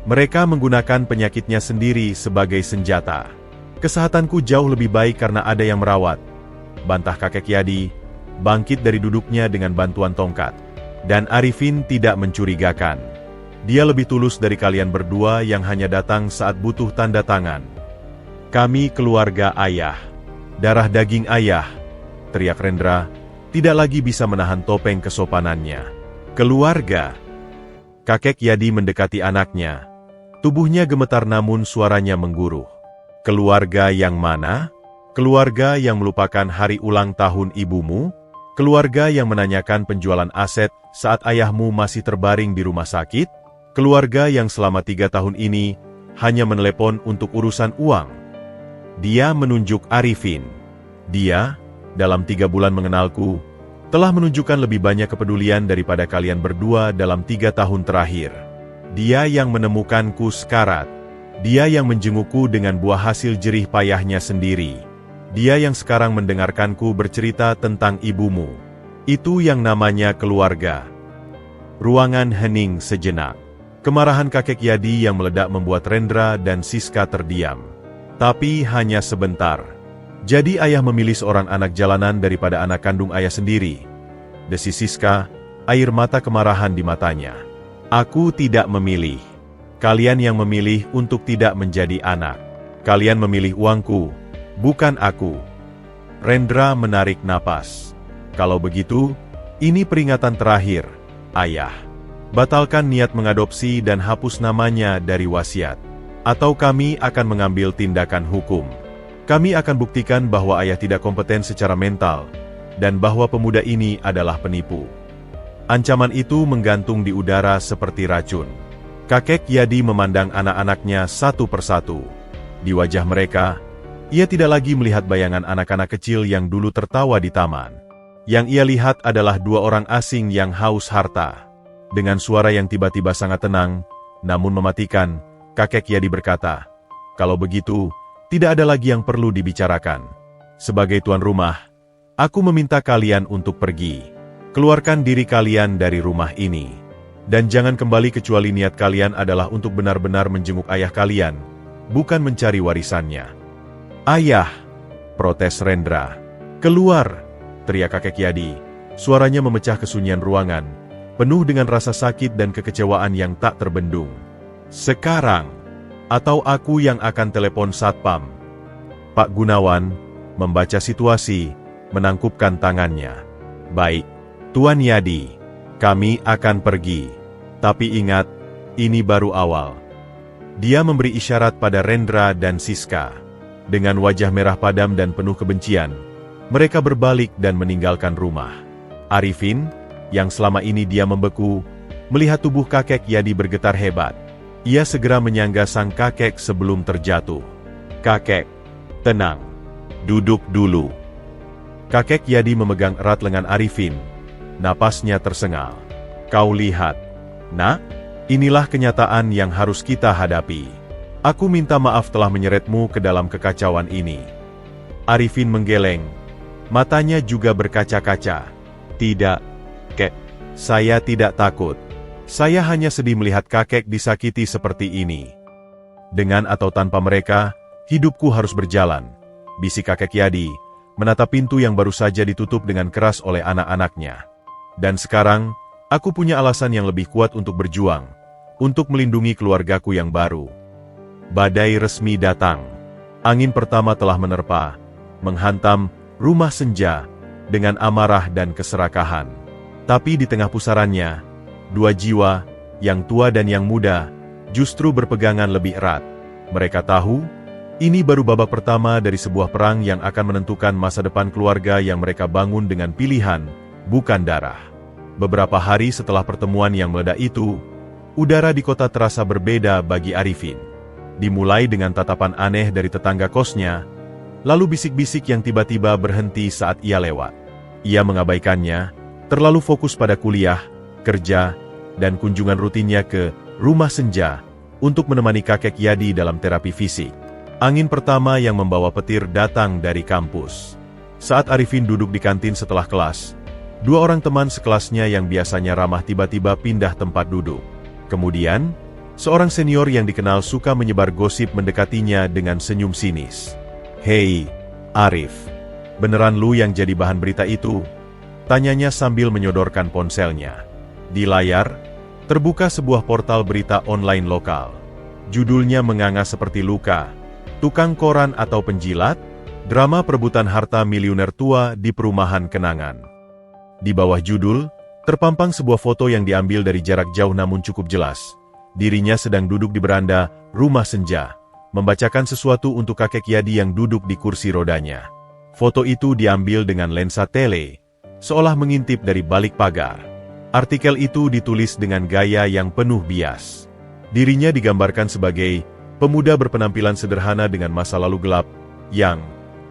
Mereka menggunakan penyakitnya sendiri sebagai senjata. Kesehatanku jauh lebih baik karena ada yang merawat. Bantah kakek Yadi, bangkit dari duduknya dengan bantuan tongkat. Dan Arifin tidak mencurigakan. Dia lebih tulus dari kalian berdua yang hanya datang saat butuh tanda tangan. Kami keluarga ayah. Darah daging ayah, teriak Rendra, tidak lagi bisa menahan topeng kesopanannya. Keluarga. Kakek Yadi mendekati anaknya. Tubuhnya gemetar namun suaranya mengguruh. Keluarga yang mana? Keluarga yang melupakan hari ulang tahun ibumu? Keluarga yang menanyakan penjualan aset saat ayahmu masih terbaring di rumah sakit? Keluarga yang selama 3 tahun ini hanya menelepon untuk urusan uang? Dia menunjuk Arifin. Dia, dalam 3 bulan mengenalku, telah menunjukkan lebih banyak kepedulian daripada kalian berdua dalam 3 tahun terakhir. Dia yang menemukanku sekarat. Dia yang menjengukku dengan buah hasil jerih payahnya sendiri. Dia yang sekarang mendengarkanku bercerita tentang ibumu. Itu yang namanya keluarga. Ruangan hening sejenak. Kemarahan kakek Yadi yang meledak membuat Rendra dan Siska terdiam. Tapi hanya sebentar. Jadi ayah memilih seorang anak jalanan daripada anak kandung ayah sendiri. Desis Siska, air mata kemarahan di matanya. Aku tidak memilih. Kalian yang memilih untuk tidak menjadi anak. Kalian memilih uangku, bukan aku. Rendra menarik napas. Kalau begitu, ini peringatan terakhir, ayah. Batalkan niat mengadopsi dan hapus namanya dari wasiat. Atau kami akan mengambil tindakan hukum. Kami akan buktikan bahwa ayah tidak kompeten secara mental, dan bahwa pemuda ini adalah penipu. Ancaman itu menggantung di udara seperti racun. Kakek Yadi memandang anak-anaknya satu persatu. Di wajah mereka, ia tidak lagi melihat bayangan anak-anak kecil yang dulu tertawa di taman. Yang ia lihat adalah dua orang asing yang haus harta. Dengan suara yang tiba-tiba sangat tenang, namun mematikan, kakek Yadi berkata, "Kalau begitu, tidak ada lagi yang perlu dibicarakan. Sebagai tuan rumah, aku meminta kalian untuk pergi. Keluarkan diri kalian dari rumah ini. Dan jangan kembali kecuali niat kalian adalah untuk benar-benar menjenguk ayah kalian, bukan mencari warisannya." "Ayah!" protes Rendra. "Keluar!" teriak kakek Yadi. Suaranya memecah kesunyian ruangan, penuh dengan rasa sakit dan kekecewaan yang tak terbendung. "Sekarang! Atau aku yang akan telepon satpam." Pak Gunawan, membaca situasi, menangkupkan tangannya. "Baik, Tuan Yadi, kami akan pergi. Tapi ingat, ini baru awal." Dia memberi isyarat pada Rendra dan Siska. Dengan wajah merah padam dan penuh kebencian, mereka berbalik dan meninggalkan rumah. Arifin, yang selama ini dia membeku, melihat tubuh kakek Yadi bergetar hebat. Ia segera menyangga sang kakek sebelum terjatuh. "Kakek, tenang. Duduk dulu." Kakek Yadi memegang erat lengan Arifin. Napasnya tersengal. "Kau lihat, Nak, inilah kenyataan yang harus kita hadapi. Aku minta maaf telah menyeretmu ke dalam kekacauan ini." Arifin menggeleng. Matanya juga berkaca-kaca. "Tidak, Kek. Saya tidak takut. Saya hanya sedih melihat kakek disakiti seperti ini. Dengan atau tanpa mereka, hidupku harus berjalan," bisik kakek Yadi, menatap pintu yang baru saja ditutup dengan keras oleh anak-anaknya. "Dan sekarang, aku punya alasan yang lebih kuat untuk berjuang, untuk melindungi keluargaku yang baru." Badai resmi datang. Angin pertama telah menerpa, menghantam rumah senja dengan amarah dan keserakahan. Tapi di tengah pusarannya, dua jiwa, yang tua dan yang muda, justru berpegangan lebih erat. Mereka tahu, ini baru babak pertama dari sebuah perang yang akan menentukan masa depan keluarga yang mereka bangun dengan pilihan, bukan darah. Beberapa hari setelah pertemuan yang meledak itu, udara di kota terasa berbeda bagi Arifin. Dimulai dengan tatapan aneh dari tetangga kosnya, lalu bisik-bisik yang tiba-tiba berhenti saat ia lewat. Ia mengabaikannya, terlalu fokus pada kuliah, kerja, dan kunjungan rutinnya ke rumah senja untuk menemani kakek Yadi dalam terapi fisik. Angin pertama yang membawa petir datang dari kampus. Saat Arifin duduk di kantin setelah kelas, dua orang teman sekelasnya yang biasanya ramah tiba-tiba pindah tempat duduk. Kemudian, seorang senior yang dikenal suka menyebar gosip mendekatinya dengan senyum sinis. "Hei, Arif, beneran lu yang jadi bahan berita itu?" tanyanya sambil menyodorkan ponselnya. Di layar, terbuka sebuah portal berita online lokal. Judulnya menganga seperti luka. Tukang koran atau penjilat? Drama perebutan harta miliuner tua di perumahan kenangan. Di bawah judul, terpampang sebuah foto yang diambil dari jarak jauh namun cukup jelas. Dirinya sedang duduk di beranda rumah senja, membacakan sesuatu untuk kakek Yadi yang duduk di kursi rodanya. Foto itu diambil dengan lensa tele, seolah mengintip dari balik pagar. Artikel itu ditulis dengan gaya yang penuh bias. Dirinya digambarkan sebagai pemuda berpenampilan sederhana dengan masa lalu gelap, yang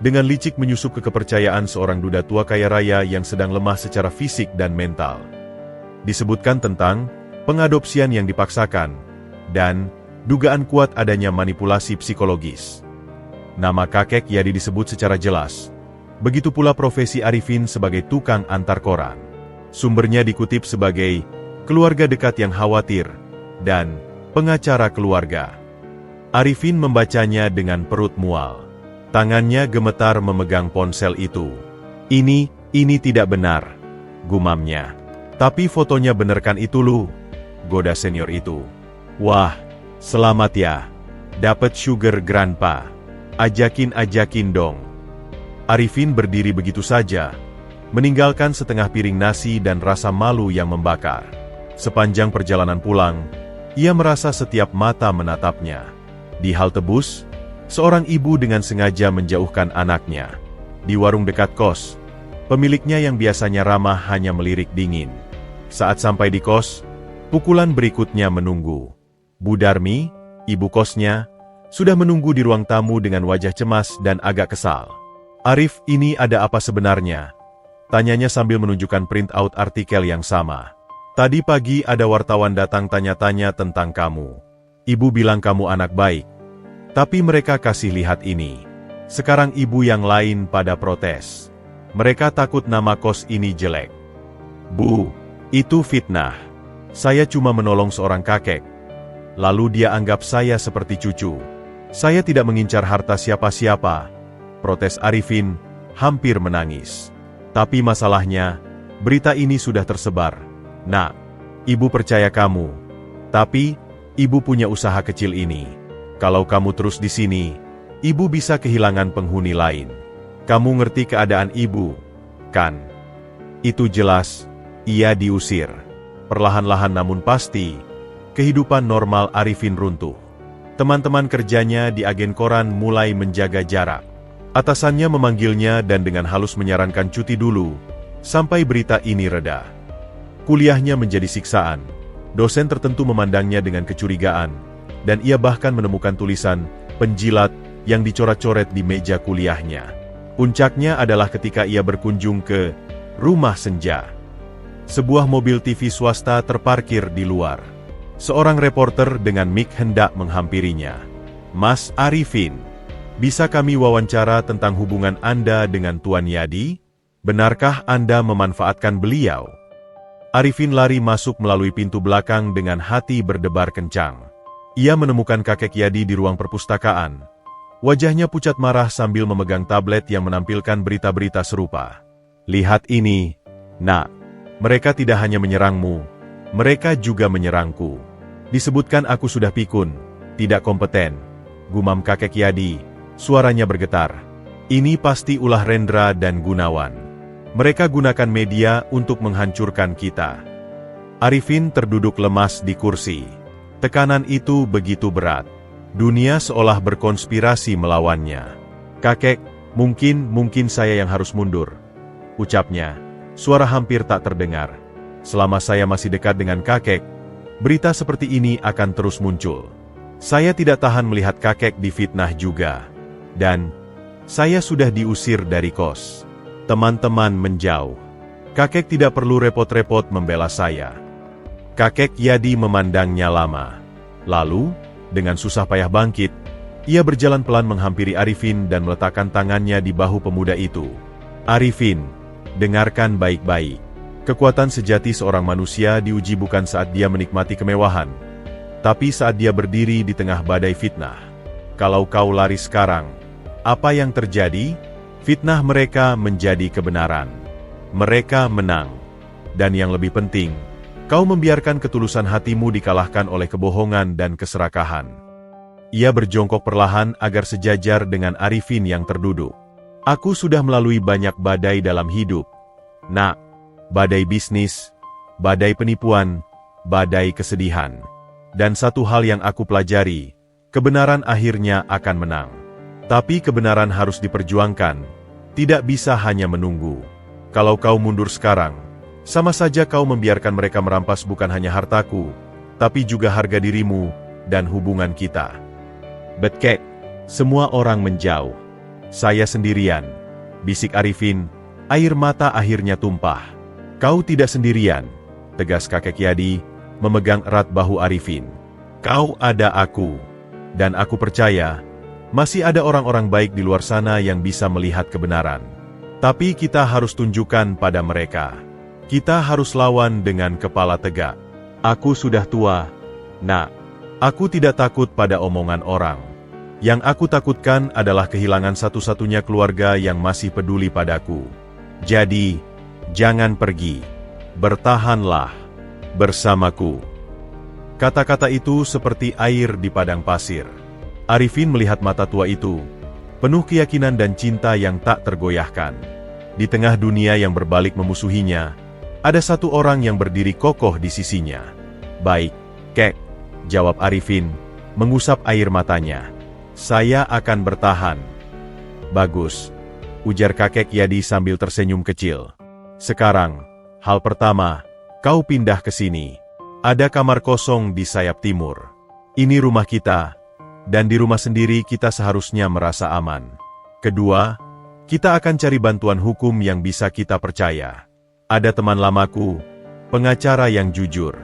dengan licik menyusup ke kepercayaan seorang duda tua kaya raya yang sedang lemah secara fisik dan mental. Disebutkan tentang pengadopsian yang dipaksakan, dan dugaan kuat adanya manipulasi psikologis. Nama kakek Yadi disebut secara jelas. Begitu pula profesi Arifin sebagai tukang antar koran. Sumbernya dikutip sebagai keluarga dekat yang khawatir, dan pengacara keluarga. Arifin membacanya dengan perut mual. Tangannya gemetar memegang ponsel itu. Ini tidak benar, gumamnya. "Tapi fotonya bener kan itu lu?" goda senior itu. "Wah, selamat ya. Dapat sugar grandpa. Ajakin dong." Arifin berdiri begitu saja, meninggalkan setengah piring nasi dan rasa malu yang membakar. Sepanjang perjalanan pulang, ia merasa setiap mata menatapnya. Di halte bus, Seorang ibu dengan sengaja menjauhkan anaknya. Di warung dekat kos, pemiliknya yang biasanya ramah hanya melirik dingin. Saat sampai di kos, pukulan berikutnya menunggu. Bu Darmi, ibu kosnya, sudah menunggu di ruang tamu dengan wajah cemas dan agak kesal. "Arif, ini ada apa sebenarnya?" tanyanya sambil menunjukkan print out artikel yang sama. "Tadi pagi ada wartawan datang tanya-tanya tentang kamu. Ibu bilang kamu anak baik. Tapi mereka kasih lihat ini. Sekarang ibu yang lain pada protes. Mereka takut nama kos ini jelek." "Bu, itu fitnah. Saya cuma menolong seorang kakek. Lalu dia anggap saya seperti cucu. Saya tidak mengincar harta siapa-siapa," protes Arifin, hampir menangis. "Tapi masalahnya, berita ini sudah tersebar. Nak, ibu percaya kamu. Tapi, ibu punya usaha kecil ini. Kalau kamu terus di sini, ibu bisa kehilangan penghuni lain. Kamu ngerti keadaan ibu, kan?" Itu jelas, ia diusir. Perlahan-lahan namun pasti, kehidupan normal Arifin runtuh. Teman-teman kerjanya di agen koran mulai menjaga jarak. Atasannya memanggilnya dan dengan halus menyarankan cuti dulu, sampai berita ini reda. Kuliahnya menjadi siksaan. Dosen tertentu memandangnya dengan kecurigaan, dan ia bahkan menemukan tulisan penjilat yang dicoret-coret di meja kuliahnya. Puncaknya adalah ketika ia berkunjung ke rumah senja. Sebuah mobil TV swasta terparkir di luar. Seorang reporter dengan mic hendak menghampirinya. "Mas Arifin, bisa kami wawancara tentang hubungan Anda dengan Tuan Yadi? Benarkah Anda memanfaatkan beliau?" Arifin lari masuk melalui pintu belakang dengan hati berdebar kencang. Ia menemukan kakek Yadi di ruang perpustakaan. Wajahnya pucat marah sambil memegang tablet yang menampilkan berita-berita serupa. "Lihat ini, Nak. Mereka tidak hanya menyerangmu, mereka juga menyerangku. Disebutkan aku sudah pikun, tidak kompeten," gumam kakek Yadi, suaranya bergetar. "Ini pasti ulah Rendra dan Gunawan. Mereka gunakan media untuk menghancurkan kita." Arifin terduduk lemas di kursi. Tekanan itu begitu berat. Dunia seolah berkonspirasi melawannya. "Kakek, mungkin saya yang harus mundur," ucapnya. Suara hampir tak terdengar. "Selama saya masih dekat dengan kakek, berita seperti ini akan terus muncul. Saya tidak tahan melihat kakek difitnah juga. Dan, saya sudah diusir dari kos. Teman-teman menjauh. Kakek tidak perlu repot-repot membela saya." Kakek Yadi memandangnya lama. Lalu, dengan susah payah bangkit, ia berjalan pelan menghampiri Arifin dan meletakkan tangannya di bahu pemuda itu. "Arifin, dengarkan baik-baik. Kekuatan sejati seorang manusia diuji bukan saat dia menikmati kemewahan, tapi saat dia berdiri di tengah badai fitnah. Kalau kau lari sekarang, apa yang terjadi? Fitnah mereka menjadi kebenaran. Mereka menang. Dan yang lebih penting, kau membiarkan ketulusan hatimu dikalahkan oleh kebohongan dan keserakahan." Ia berjongkok perlahan agar sejajar dengan Arifin yang terduduk. "Aku sudah melalui banyak badai dalam hidup, Nak. Badai bisnis, badai penipuan, badai kesedihan. Dan satu hal yang aku pelajari, kebenaran akhirnya akan menang. Tapi kebenaran harus diperjuangkan, tidak bisa hanya menunggu. Kalau kau mundur sekarang, sama saja kau membiarkan mereka merampas bukan hanya hartaku, tapi juga harga dirimu dan hubungan kita." "Betkek." Semua orang menjauh. "Saya sendirian," bisik Arifin, air mata akhirnya tumpah. "Kau tidak sendirian," tegas kakek Yadi, memegang erat bahu Arifin. "Kau ada aku. Dan aku percaya, masih ada orang-orang baik di luar sana yang bisa melihat kebenaran. Tapi kita harus tunjukkan pada mereka. Kita harus lawan dengan kepala tegak. Aku sudah tua, Nak. Aku tidak takut pada omongan orang. Yang aku takutkan adalah kehilangan satu-satunya keluarga yang masih peduli padaku. Jadi, jangan pergi. Bertahanlah bersamaku." Kata-kata itu seperti air di padang pasir. Arifin melihat mata tua itu, penuh keyakinan dan cinta yang tak tergoyahkan. Di tengah dunia yang berbalik memusuhinya, ada satu orang yang berdiri kokoh di sisinya. "Baik, Kek," jawab Arifin, mengusap air matanya. Saya akan bertahan. Bagus, ujar kakek Yadi sambil tersenyum kecil. Sekarang, hal pertama, kau pindah ke sini. Ada kamar kosong di sayap timur. Ini rumah kita, dan di rumah sendiri kita seharusnya merasa aman. Kedua, kita akan cari bantuan hukum yang bisa kita percaya. Ada teman lamaku, pengacara yang jujur.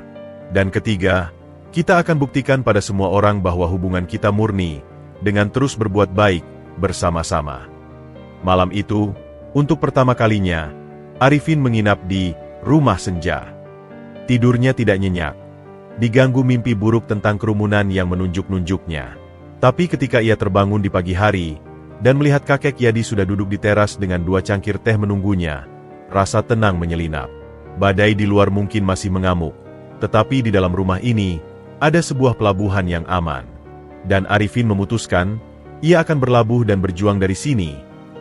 Dan ketiga, kita akan buktikan pada semua orang bahwa hubungan kita murni, dengan terus berbuat baik, bersama-sama. Malam itu, untuk pertama kalinya, Arifin menginap di rumah senja. Tidurnya tidak nyenyak. Diganggu mimpi buruk tentang kerumunan yang menunjuk-nunjuknya. Tapi ketika ia terbangun di pagi hari, dan melihat kakek Yadi sudah duduk di teras dengan 2 cangkir teh menunggunya, rasa tenang menyelinap. Badai di luar mungkin masih mengamuk, tetapi di dalam rumah ini, ada sebuah pelabuhan yang aman. Dan Arifin memutuskan, ia akan berlabuh dan berjuang dari sini,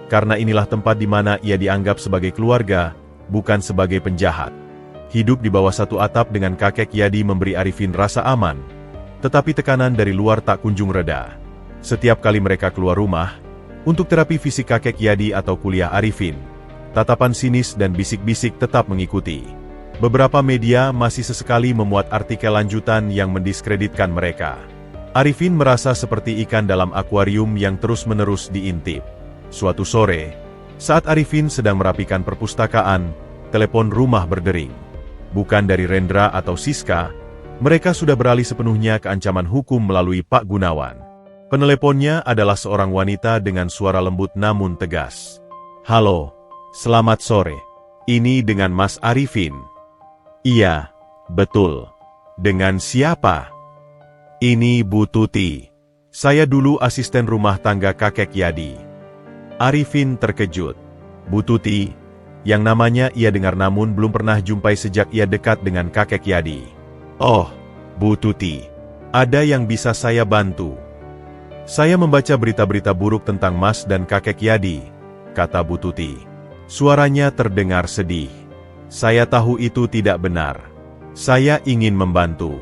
karena inilah tempat di mana ia dianggap sebagai keluarga, bukan sebagai penjahat. Hidup di bawah satu atap dengan kakek Yadi memberi Arifin rasa aman, tetapi tekanan dari luar tak kunjung reda. Setiap kali mereka keluar rumah, untuk terapi fisik kakek Yadi atau kuliah Arifin, tatapan sinis dan bisik-bisik tetap mengikuti. Beberapa media masih sesekali memuat artikel lanjutan yang mendiskreditkan mereka. Arifin merasa seperti ikan dalam akuarium yang terus-menerus diintip. Suatu sore, saat Arifin sedang merapikan perpustakaan, telepon rumah berdering. Bukan dari Rendra atau Siska, mereka sudah beralih sepenuhnya ke ancaman hukum melalui Pak Gunawan. Peneleponnya adalah seorang wanita dengan suara lembut namun tegas. Halo, selamat sore. Ini dengan Mas Arifin. Iya, betul. Dengan siapa? Ini Bu Tuti. Saya dulu asisten rumah tangga kakek Yadi. Arifin terkejut. Bu Tuti, yang namanya ia dengar namun belum pernah jumpai sejak ia dekat dengan kakek Yadi. Oh, Bu Tuti, ada yang bisa saya bantu? Saya membaca berita-berita buruk tentang Mas dan kakek Yadi, kata Bu Tuti. Suaranya terdengar sedih. Saya tahu itu tidak benar. Saya ingin membantu.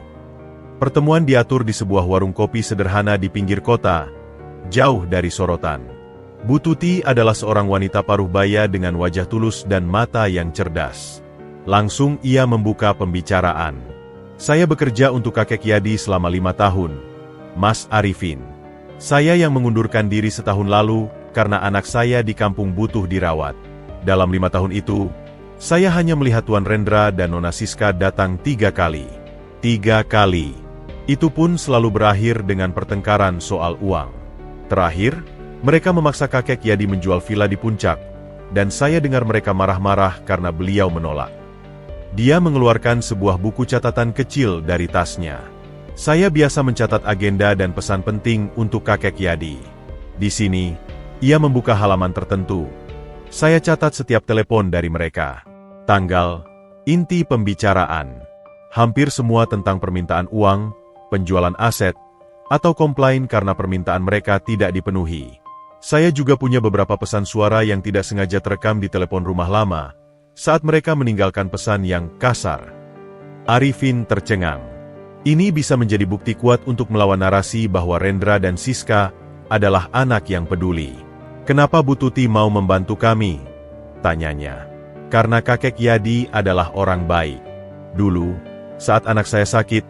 Pertemuan diatur di sebuah warung kopi sederhana di pinggir kota, jauh dari sorotan. Bu Tuti adalah seorang wanita paruh baya dengan wajah tulus dan mata yang cerdas. Langsung ia membuka pembicaraan. Saya bekerja untuk kakek Yadi selama 5 tahun, Mas Arifin. Saya yang mengundurkan diri setahun lalu karena anak saya di kampung butuh dirawat. Dalam 5 tahun itu, saya hanya melihat Tuan Rendra dan Nona Siska datang 3 kali. 3 kali. Itu pun selalu berakhir dengan pertengkaran soal uang. Terakhir, mereka memaksa kakek Yadi menjual villa di puncak, dan saya dengar mereka marah-marah karena beliau menolak. Dia mengeluarkan sebuah buku catatan kecil dari tasnya. Saya biasa mencatat agenda dan pesan penting untuk kakek Yadi. Di sini, ia membuka halaman tertentu. Saya catat setiap telepon dari mereka. Tanggal, inti pembicaraan. Hampir semua tentang permintaan uang, penjualan aset, atau komplain karena permintaan mereka tidak dipenuhi. Saya juga punya beberapa pesan suara yang tidak sengaja terekam di telepon rumah lama, saat mereka meninggalkan pesan yang kasar. Arifin tercengang. Ini bisa menjadi bukti kuat untuk melawan narasi bahwa Rendra dan Siska adalah anak yang peduli. Kenapa Bu Tuti mau membantu kami? Tanyanya. Karena kakek Yadi adalah orang baik. Dulu, saat anak saya sakit,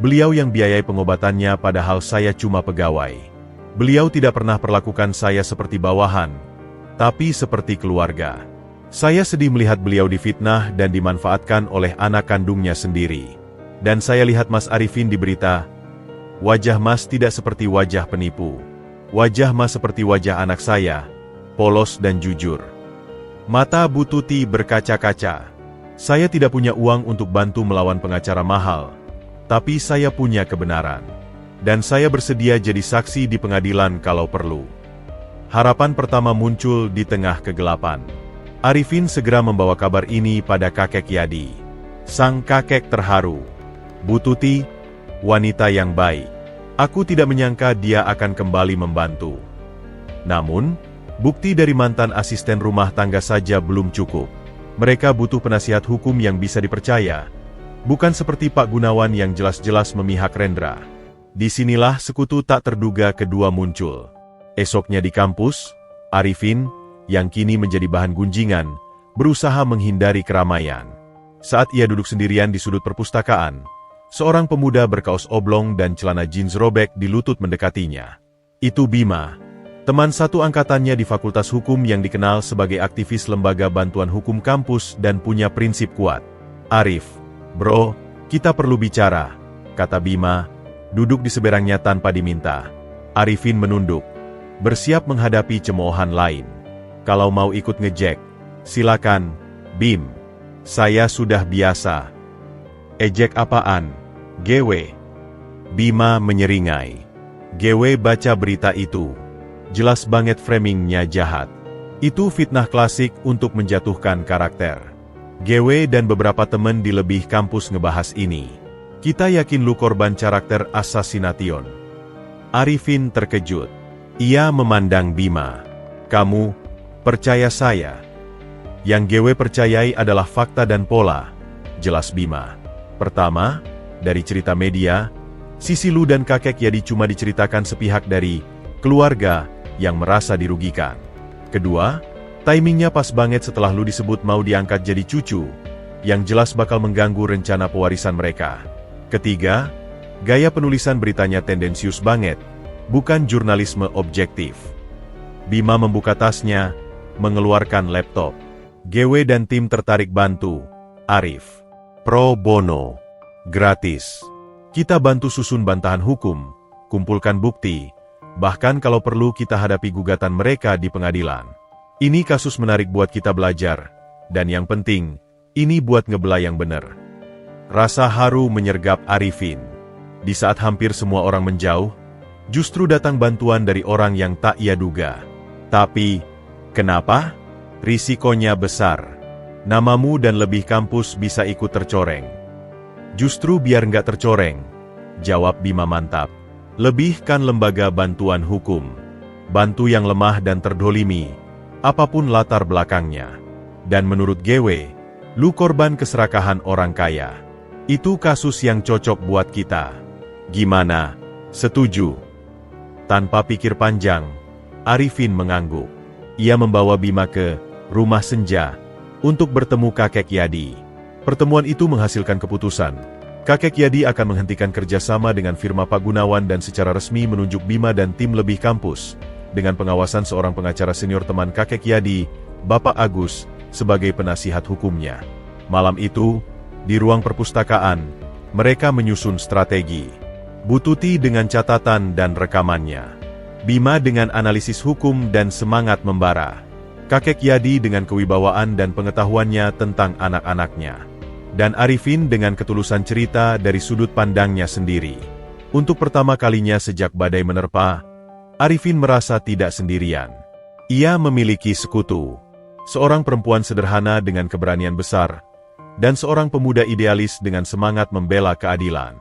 beliau yang biayai pengobatannya padahal saya cuma pegawai. Beliau tidak pernah perlakukan saya seperti bawahan, tapi seperti keluarga. Saya sedih melihat beliau difitnah dan dimanfaatkan oleh anak kandungnya sendiri. Dan saya lihat Mas Arifin di berita. Wajah Mas tidak seperti wajah penipu. Wajah Mas seperti wajah anak saya, polos dan jujur. Mata Bu Tuti berkaca-kaca. Saya tidak punya uang untuk bantu melawan pengacara mahal, tapi saya punya kebenaran. Dan saya bersedia jadi saksi di pengadilan kalau perlu. Harapan pertama muncul di tengah kegelapan. Arifin segera membawa kabar ini pada kakek Yadi. Sang kakek terharu. Bu Tuti, wanita yang baik. Aku tidak menyangka dia akan kembali membantu. Namun, bukti dari mantan asisten rumah tangga saja belum cukup. Mereka butuh penasihat hukum yang bisa dipercaya, bukan seperti Pak Gunawan yang jelas-jelas memihak Rendra. Disinilah sekutu tak terduga kedua muncul. Esoknya di kampus, Arifin, yang kini menjadi bahan gunjingan, berusaha menghindari keramaian. Saat ia duduk sendirian di sudut perpustakaan, seorang pemuda berkaos oblong dan celana jeans robek di lutut mendekatinya. Itu Bima, teman satu angkatannya di Fakultas Hukum yang dikenal sebagai aktivis lembaga bantuan hukum kampus dan punya prinsip kuat. "Arif, bro, kita perlu bicara," kata Bima, duduk di seberangnya tanpa diminta. Arifin menunduk, bersiap menghadapi cemoohan lain. "Kalau mau ikut ngejek, silakan, Bim. Saya sudah biasa." "Ejek apaan? Gewe?" Bima menyeringai. Gewe baca berita itu. Jelas banget framingnya jahat. Itu fitnah klasik untuk menjatuhkan karakter. Gewe dan beberapa temen di lebih kampus ngebahas ini. "Kita yakin lu korban karakter assassination." Arifin terkejut. Ia memandang Bima. "Kamu, percaya saya. Yang Gewe percayai adalah fakta dan pola," jelas Bima. "Pertama, dari cerita media, sisi lu dan kakek Yadi cuma diceritakan sepihak dari keluarga yang merasa dirugikan. Kedua, timingnya pas banget setelah lu disebut mau diangkat jadi cucu, yang jelas bakal mengganggu rencana pewarisan mereka. Ketiga, gaya penulisan beritanya tendensius banget, bukan jurnalisme objektif." Bima membuka tasnya, mengeluarkan laptop. Gewe dan tim tertarik bantu. "Arif, pro bono, gratis. Kita bantu susun bantahan hukum, kumpulkan bukti, bahkan kalau perlu kita hadapi gugatan mereka di pengadilan. Ini kasus menarik buat kita belajar, dan yang penting, ini buat ngebela yang bener." Rasa haru menyergap Arifin. Di saat hampir semua orang menjauh, justru datang bantuan dari orang yang tak ia duga. Tapi, kenapa? Risikonya besar. Namamu dan lebih kampus bisa ikut tercoreng. "Justru biar nggak tercoreng," jawab Bima mantap. "Lebih kan lembaga bantuan hukum. Bantu yang lemah dan terdolimi, apapun latar belakangnya. Dan menurut Gewe, lu korban keserakahan orang kaya. Itu kasus yang cocok buat kita. Gimana? Setuju?" Tanpa pikir panjang, Arifin mengangguk. Ia membawa Bima ke rumah senja untuk bertemu kakek Yadi. Pertemuan itu menghasilkan keputusan. Kakek Yadi akan menghentikan kerjasama dengan firma Pak Gunawan dan secara resmi menunjuk Bima dan tim lebih kampus, dengan pengawasan seorang pengacara senior teman kakek Yadi, Bapak Agus, sebagai penasihat hukumnya. Malam itu, di ruang perpustakaan, mereka menyusun strategi. Bututi dengan catatan dan rekamannya. Bima dengan analisis hukum dan semangat membara. Kakek Yadi dengan kewibawaan dan pengetahuannya tentang anak-anaknya. Dan Arifin dengan ketulusan cerita dari sudut pandangnya sendiri. Untuk pertama kalinya sejak badai menerpa, Arifin merasa tidak sendirian. Ia memiliki sekutu. Seorang perempuan sederhana dengan keberanian besar, dan seorang pemuda idealis dengan semangat membela keadilan.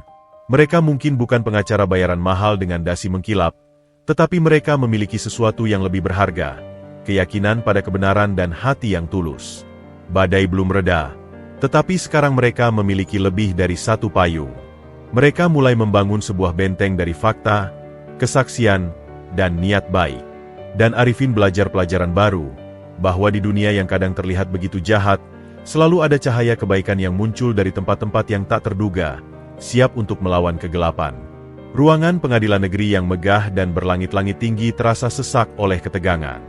Mereka mungkin bukan pengacara bayaran mahal dengan dasi mengkilap, tetapi mereka memiliki sesuatu yang lebih berharga, keyakinan pada kebenaran dan hati yang tulus. Badai belum reda, tetapi sekarang mereka memiliki lebih dari satu payung. Mereka mulai membangun sebuah benteng dari fakta, kesaksian, dan niat baik. Dan Arifin belajar pelajaran baru, bahwa di dunia yang kadang terlihat begitu jahat, selalu ada cahaya kebaikan yang muncul dari tempat-tempat yang tak terduga, siap untuk melawan kegelapan. Ruangan pengadilan negeri yang megah dan berlangit-langit tinggi terasa sesak oleh ketegangan.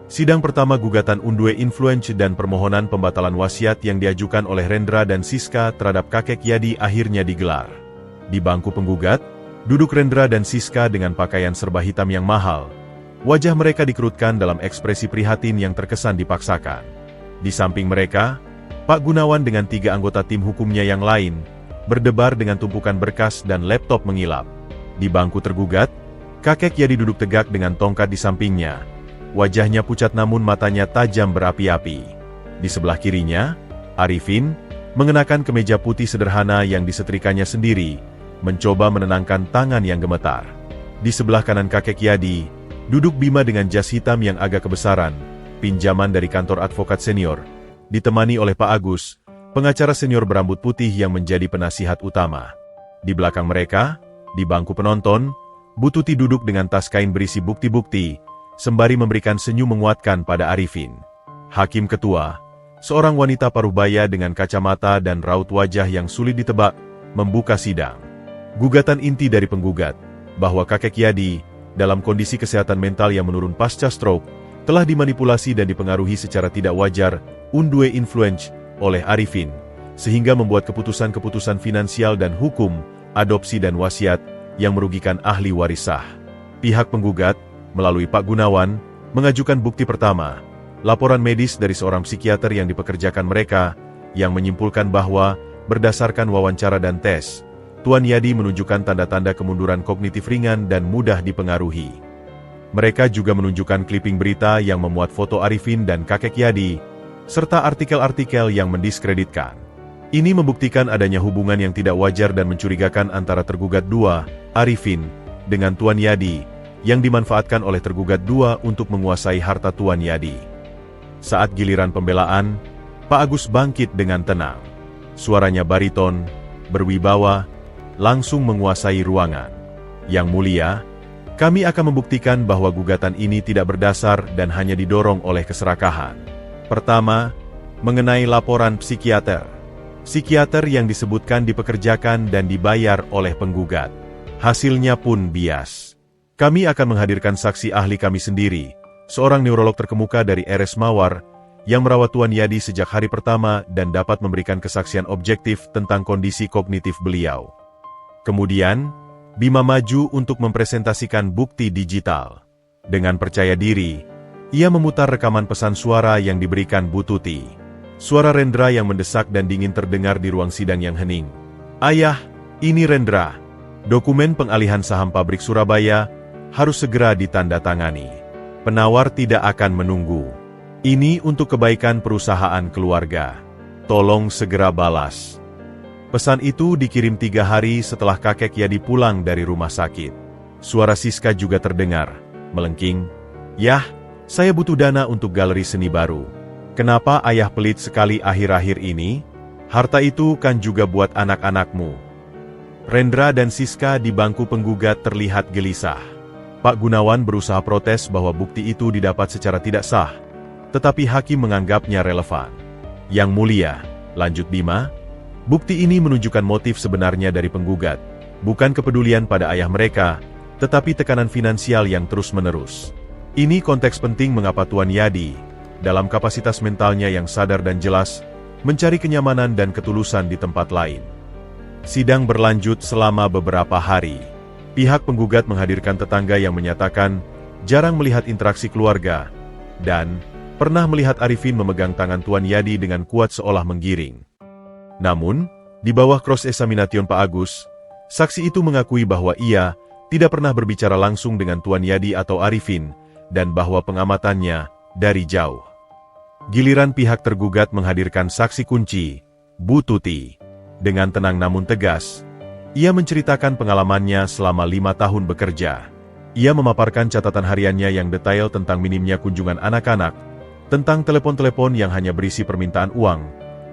Sidang pertama gugatan Undue Influence dan permohonan pembatalan wasiat yang diajukan oleh Rendra dan Siska terhadap kakek Yadi akhirnya digelar. Di bangku penggugat, duduk Rendra dan Siska dengan pakaian serba hitam yang mahal. Wajah mereka dikerutkan dalam ekspresi prihatin yang terkesan dipaksakan. Di samping mereka, Pak Gunawan dengan 3 anggota tim hukumnya yang lain, berdebar dengan tumpukan berkas dan laptop mengilap. Di bangku tergugat, kakek Yadi duduk tegak dengan tongkat di sampingnya. Wajahnya pucat namun matanya tajam berapi-api. Di sebelah kirinya, Arifin, mengenakan kemeja putih sederhana yang disetrikanya sendiri, mencoba menenangkan tangan yang gemetar. Di sebelah kanan kakek Yadi, duduk Bima dengan jas hitam yang agak kebesaran, pinjaman dari kantor advokat senior, ditemani oleh Pak Agus, pengacara senior berambut putih yang menjadi penasihat utama. Di belakang mereka, Di bangku penonton, Bu Tuti duduk dengan tas kain berisi bukti-bukti, sembari memberikan senyum menguatkan pada Arifin. Hakim Ketua, seorang wanita parubaya dengan kacamata dan raut wajah yang sulit ditebak, membuka sidang. Gugatan inti dari penggugat, bahwa kakek Yadi, dalam kondisi kesehatan mental yang menurun pasca stroke, telah dimanipulasi dan dipengaruhi secara tidak wajar, undue influence, oleh Arifin, sehingga membuat keputusan-keputusan finansial dan hukum, adopsi dan wasiat, yang merugikan ahli waris sah. Pihak penggugat, melalui Pak Gunawan, mengajukan bukti pertama, laporan medis dari seorang psikiater yang dipekerjakan mereka, yang menyimpulkan bahwa, berdasarkan wawancara dan tes, Tuan Yadi menunjukkan tanda-tanda kemunduran kognitif ringan dan mudah dipengaruhi. Mereka juga menunjukkan kliping berita yang memuat foto Arifin dan kakek Yadi, serta artikel-artikel yang mendiskreditkan. Ini membuktikan adanya hubungan yang tidak wajar dan mencurigakan antara tergugat 2, Arifin, dengan Tuan Yadi, yang dimanfaatkan oleh tergugat 2 untuk menguasai harta Tuan Yadi. Saat giliran pembelaan, Pak Agus bangkit dengan tenang. Suaranya bariton, berwibawa, langsung menguasai ruangan. Yang mulia, kami akan membuktikan bahwa gugatan ini tidak berdasar dan hanya didorong oleh keserakahan. Pertama, mengenai laporan psikiater. Psikiater yang disebutkan dipekerjakan dan dibayar oleh penggugat. Hasilnya pun bias. Kami akan menghadirkan saksi ahli kami sendiri, seorang neurolog terkemuka dari RS Mawar, yang merawat Tuan Yadi sejak hari pertama dan dapat memberikan kesaksian objektif tentang kondisi kognitif beliau. Kemudian, Bima maju untuk mempresentasikan bukti digital. Dengan percaya diri, ia memutar rekaman pesan suara yang diberikan Bu Tuti. Suara Rendra yang mendesak dan dingin terdengar di ruang sidang yang hening. "Ayah, ini Rendra. Dokumen pengalihan saham pabrik Surabaya harus segera ditandatangani. Penawar tidak akan menunggu. Ini untuk kebaikan perusahaan keluarga. Tolong segera balas." Pesan itu dikirim 3 hari setelah kakek Yadi pulang dari rumah sakit. Suara Siska juga terdengar, melengking. "Yah, saya butuh dana untuk galeri seni baru. Kenapa ayah pelit sekali akhir-akhir ini? Harta itu kan juga buat anak-anakmu." Rendra dan Siska di bangku penggugat terlihat gelisah. Pak Gunawan berusaha protes bahwa bukti itu didapat secara tidak sah, tetapi hakim menganggapnya relevan. "Yang mulia," lanjut Bima, "bukti ini menunjukkan motif sebenarnya dari penggugat, bukan kepedulian pada ayah mereka, tetapi tekanan finansial yang terus-menerus. Ini konteks penting mengapa Tuan Yadi, dalam kapasitas mentalnya yang sadar dan jelas, mencari kenyamanan dan ketulusan di tempat lain." Sidang berlanjut selama beberapa hari. Pihak penggugat menghadirkan tetangga yang menyatakan jarang melihat interaksi keluarga, dan pernah melihat Arifin memegang tangan Tuan Yadi dengan kuat seolah menggiring. Namun, di bawah cross-examination Pak Agus, saksi itu mengakui bahwa ia tidak pernah berbicara langsung dengan Tuan Yadi atau Arifin, dan bahwa pengamatannya dari jauh. Giliran pihak tergugat menghadirkan saksi kunci, Bu Tuti. Dengan tenang namun tegas, ia menceritakan pengalamannya selama 5 tahun bekerja. Ia memaparkan catatan hariannya yang detail tentang minimnya kunjungan anak-anak, tentang telepon-telepon yang hanya berisi permintaan uang,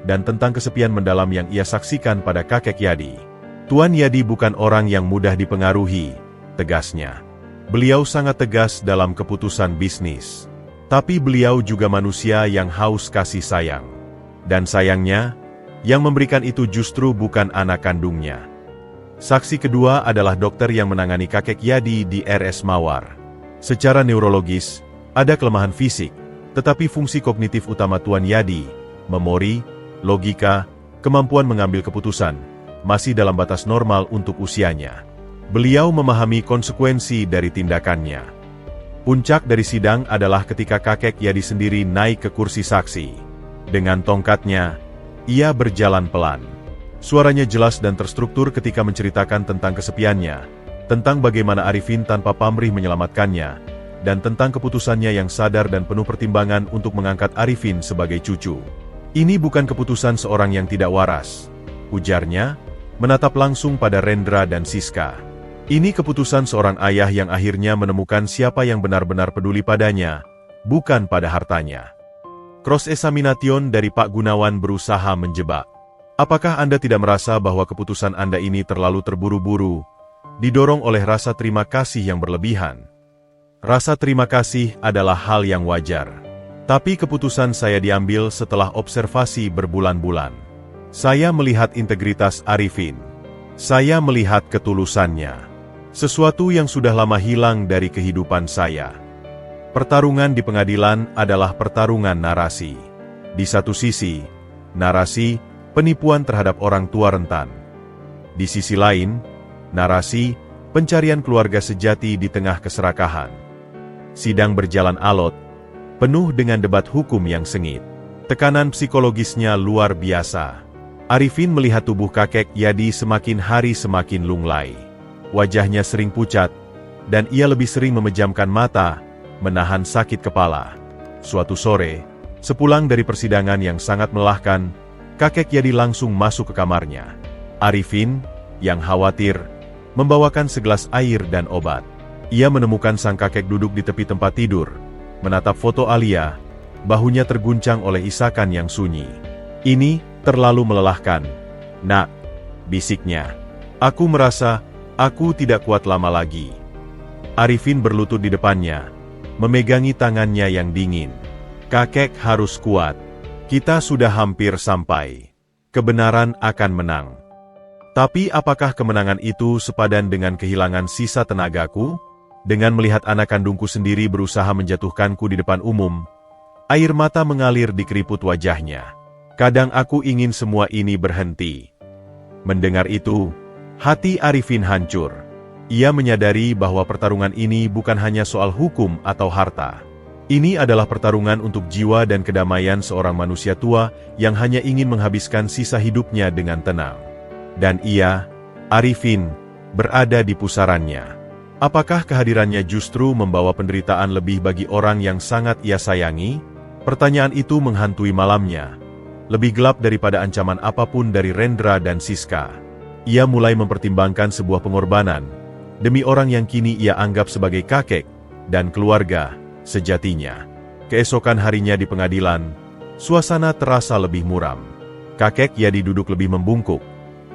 dan tentang kesepian mendalam yang ia saksikan pada kakek Yadi. "Tuan Yadi bukan orang yang mudah dipengaruhi," tegasnya. "Beliau sangat tegas dalam keputusan bisnis. Tapi beliau juga manusia yang haus kasih sayang. Dan sayangnya, yang memberikan itu justru bukan anak kandungnya." Saksi kedua adalah dokter yang menangani kakek Yadi di RS Mawar. Secara neurologis, ada kelemahan fisik, tetapi fungsi kognitif utama Tuan Yadi, memori, logika, kemampuan mengambil keputusan, masih dalam batas normal untuk usianya. Beliau memahami konsekuensi dari tindakannya. Puncak dari sidang adalah ketika kakek Yadi sendiri naik ke kursi saksi. Dengan tongkatnya, ia berjalan pelan. Suaranya jelas dan terstruktur ketika menceritakan tentang kesepiannya, tentang bagaimana Arifin tanpa pamrih menyelamatkannya, dan tentang keputusannya yang sadar dan penuh pertimbangan untuk mengangkat Arifin sebagai cucu. "Ini bukan keputusan seorang yang tidak waras," ujarnya, menatap langsung pada Rendra dan Siska. "Ini keputusan seorang ayah yang akhirnya menemukan siapa yang benar-benar peduli padanya, bukan pada hartanya." Cross-examination dari Pak Gunawan berusaha menjebak. "Apakah Anda tidak merasa bahwa keputusan Anda ini terlalu terburu-buru, didorong oleh rasa terima kasih yang berlebihan. Rasa terima kasih adalah hal yang wajar. Tapi keputusan saya diambil setelah observasi berbulan-bulan. Saya melihat integritas Arifin. Saya melihat ketulusannya. Sesuatu yang sudah lama hilang dari kehidupan saya. Pertarungan di pengadilan adalah pertarungan narasi. Di satu sisi, narasi, penipuan terhadap orang tua rentan. Di sisi lain, narasi, pencarian keluarga sejati di tengah keserakahan. Sidang berjalan alot, penuh dengan debat hukum yang sengit. Tekanan psikologisnya luar biasa. Arifin melihat tubuh kakek Yadi semakin hari semakin lunglai. Wajahnya sering pucat, dan ia lebih sering memejamkan mata, menahan sakit kepala. Suatu sore, sepulang dari persidangan yang sangat melelahkan, kakek Yadi langsung masuk ke kamarnya. Arifin, yang khawatir, membawakan segelas air dan obat. Ia menemukan sang kakek duduk di tepi tempat tidur, menatap foto Alia, bahunya terguncang oleh isakan yang sunyi. "Ini terlalu melelahkan, Nak," bisiknya. "Aku merasa, aku tidak kuat lama lagi." Arifin berlutut di depannya, memegangi tangannya yang dingin. "Kakek harus kuat. Kita sudah hampir sampai. Kebenaran akan menang." "Tapi apakah kemenangan itu sepadan dengan kehilangan sisa tenagaku? Dengan melihat anak kandungku sendiri berusaha menjatuhkanku di depan umum, air mata mengalir di keriput wajahnya. Kadang aku ingin semua ini berhenti." Mendengar itu, hati Arifin hancur. Ia menyadari bahwa pertarungan ini bukan hanya soal hukum atau harta. Ini adalah pertarungan untuk jiwa dan kedamaian seorang manusia tua yang hanya ingin menghabiskan sisa hidupnya dengan tenang. Dan ia, Arifin, berada di pusarannya. Apakah kehadirannya justru membawa penderitaan lebih bagi orang yang sangat ia sayangi? Pertanyaan itu menghantui malamnya. Lebih gelap daripada ancaman apapun dari Rendra dan Siska. Ia mulai mempertimbangkan sebuah pengorbanan demi orang yang kini ia anggap sebagai kakek dan keluarga sejatinya. Keesokan harinya di pengadilan, suasana terasa lebih muram. Kakek Yadi duduk lebih membungkuk.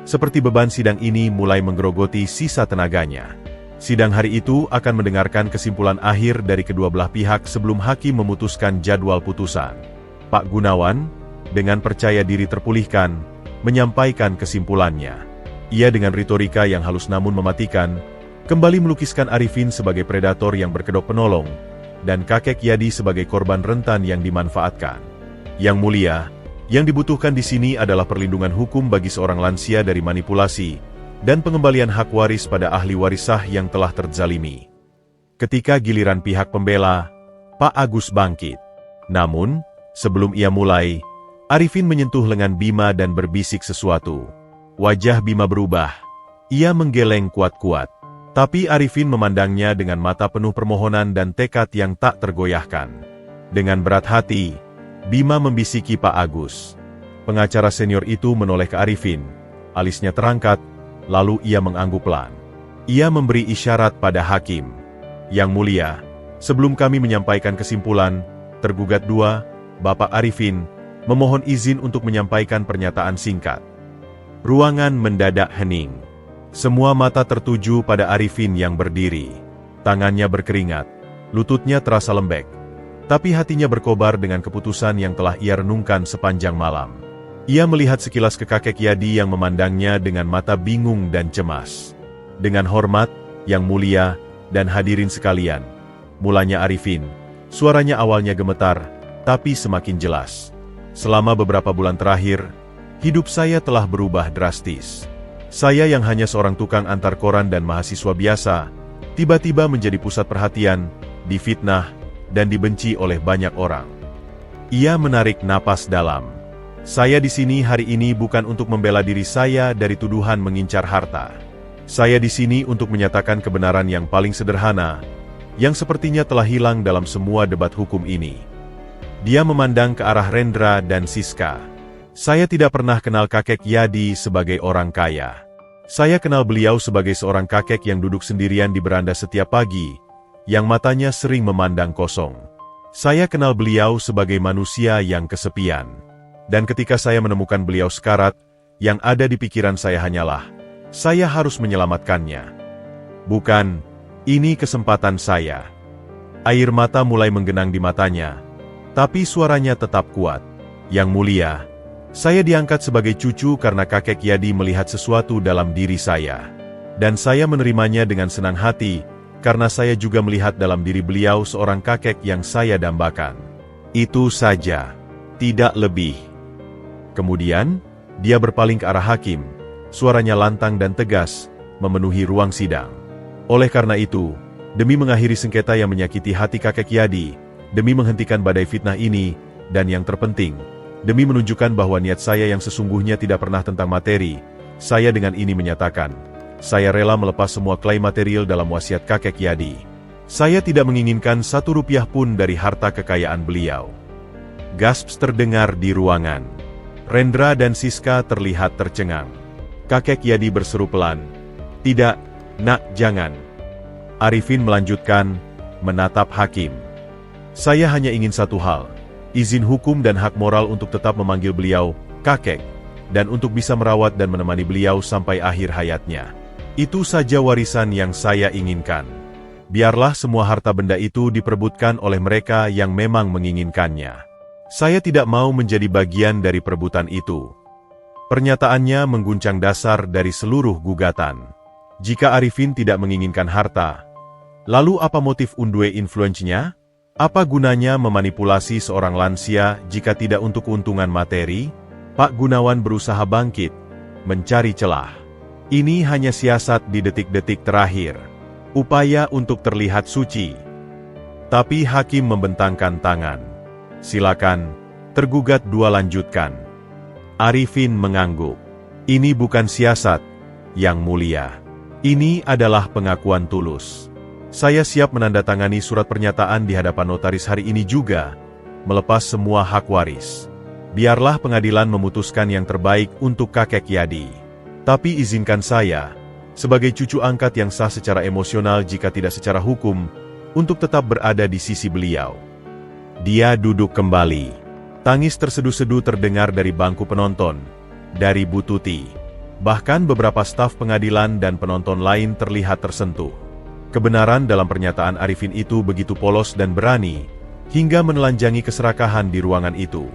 Seperti beban sidang ini mulai menggerogoti sisa tenaganya. Sidang hari itu akan mendengarkan kesimpulan akhir dari kedua belah pihak sebelum hakim memutuskan jadwal putusan. Pak Gunawan, dengan percaya diri terpulihkan, menyampaikan kesimpulannya. Ia dengan retorika yang halus namun mematikan, kembali melukiskan Arifin sebagai predator yang berkedok penolong, dan kakek Yadi sebagai korban rentan yang dimanfaatkan. Yang mulia, yang dibutuhkan di sini adalah perlindungan hukum bagi seorang lansia dari manipulasi, dan pengembalian hak waris pada ahli waris sah yang telah terzalimi. Ketika giliran pihak pembela, Pak Agus bangkit. Namun, sebelum ia mulai, Arifin menyentuh lengan Bima dan berbisik sesuatu. Wajah Bima berubah. Ia menggeleng kuat-kuat. Tapi Arifin memandangnya dengan mata penuh permohonan dan tekad yang tak tergoyahkan. Dengan berat hati, Bima membisiki Pak Agus. Pengacara senior itu menoleh ke Arifin. Alisnya terangkat, lalu ia mengangguk pelan. Ia memberi isyarat pada hakim. "Yang mulia, sebelum kami menyampaikan kesimpulan, tergugat 2, Bapak Arifin, memohon izin untuk menyampaikan pernyataan singkat." Ruangan mendadak hening. Semua mata tertuju pada Arifin yang berdiri. Tangannya berkeringat, lututnya terasa lembek. Tapi hatinya berkobar dengan keputusan yang telah ia renungkan sepanjang malam. Ia melihat sekilas ke kakek Yadi yang memandangnya dengan mata bingung dan cemas. "Dengan hormat, Yang Mulia, dan hadirin sekalian," mulanya Arifin. Suaranya awalnya gemetar, tapi semakin jelas. "Selama beberapa bulan terakhir, hidup saya telah berubah drastis. Saya yang hanya seorang tukang antar koran dan mahasiswa biasa, tiba-tiba menjadi pusat perhatian, difitnah, dan dibenci oleh banyak orang." Ia menarik napas dalam. "Saya di sini hari ini bukan untuk membela diri saya dari tuduhan mengincar harta. Saya di sini untuk menyatakan kebenaran yang paling sederhana, yang sepertinya telah hilang dalam semua debat hukum ini." Dia memandang ke arah Rendra dan Siska. "Saya tidak pernah kenal kakek Yadi sebagai orang kaya. Saya kenal beliau sebagai seorang kakek yang duduk sendirian di beranda setiap pagi, yang matanya sering memandang kosong. Saya kenal beliau sebagai manusia yang kesepian. Dan ketika saya menemukan beliau sekarat, yang ada di pikiran saya hanyalah, saya harus menyelamatkannya." Bukan, ini kesempatan saya. Air mata mulai menggenang di matanya, tapi suaranya tetap kuat. Yang mulia, saya diangkat sebagai cucu karena kakek Yadi melihat sesuatu dalam diri saya. Dan saya menerimanya dengan senang hati, karena saya juga melihat dalam diri beliau seorang kakek yang saya dambakan. Itu saja, tidak lebih. Kemudian, dia berpaling ke arah hakim, suaranya lantang dan tegas, memenuhi ruang sidang. Oleh karena itu, demi mengakhiri sengketa yang menyakiti hati kakek Yadi, demi menghentikan badai fitnah ini, dan yang terpenting, demi menunjukkan bahwa niat saya yang sesungguhnya tidak pernah tentang materi, saya dengan ini menyatakan, saya rela melepas semua klaim material dalam wasiat kakek Yadi. Saya tidak menginginkan 1 rupiah pun dari harta kekayaan beliau. Gasps terdengar di ruangan. Rendra dan Siska terlihat tercengang. Kakek Yadi berseru pelan, "Tidak, nak, jangan." Arifin melanjutkan, menatap hakim. Saya hanya ingin satu hal, izin hukum dan hak moral untuk tetap memanggil beliau, kakek, dan untuk bisa merawat dan menemani beliau sampai akhir hayatnya. Itu saja warisan yang saya inginkan. Biarlah semua harta benda itu diperebutkan oleh mereka yang memang menginginkannya. Saya tidak mau menjadi bagian dari perebutan itu. Pernyataannya mengguncang dasar dari seluruh gugatan. Jika Arifin tidak menginginkan harta, lalu apa motif undue influence-nya? Apa gunanya memanipulasi seorang lansia jika tidak untuk keuntungan materi? Pak Gunawan berusaha bangkit, mencari celah. Ini hanya siasat di detik-detik terakhir. Upaya untuk terlihat suci. Tapi hakim membentangkan tangan. Silakan, tergugat 2 lanjutkan. Arifin mengangguk. Ini bukan siasat, Yang Mulia. Ini adalah pengakuan tulus. Saya siap menandatangani surat pernyataan di hadapan notaris hari ini juga, melepas semua hak waris. Biarlah pengadilan memutuskan yang terbaik untuk kakek Yadi. Tapi izinkan saya, sebagai cucu angkat yang sah secara emosional jika tidak secara hukum, untuk tetap berada di sisi beliau. Dia duduk kembali. Tangis terseduh-seduh terdengar dari bangku penonton, dari Bu Tuti. Bahkan beberapa staf pengadilan dan penonton lain terlihat tersentuh. Kebenaran dalam pernyataan Arifin itu begitu polos dan berani, hingga menelanjangi keserakahan di ruangan itu.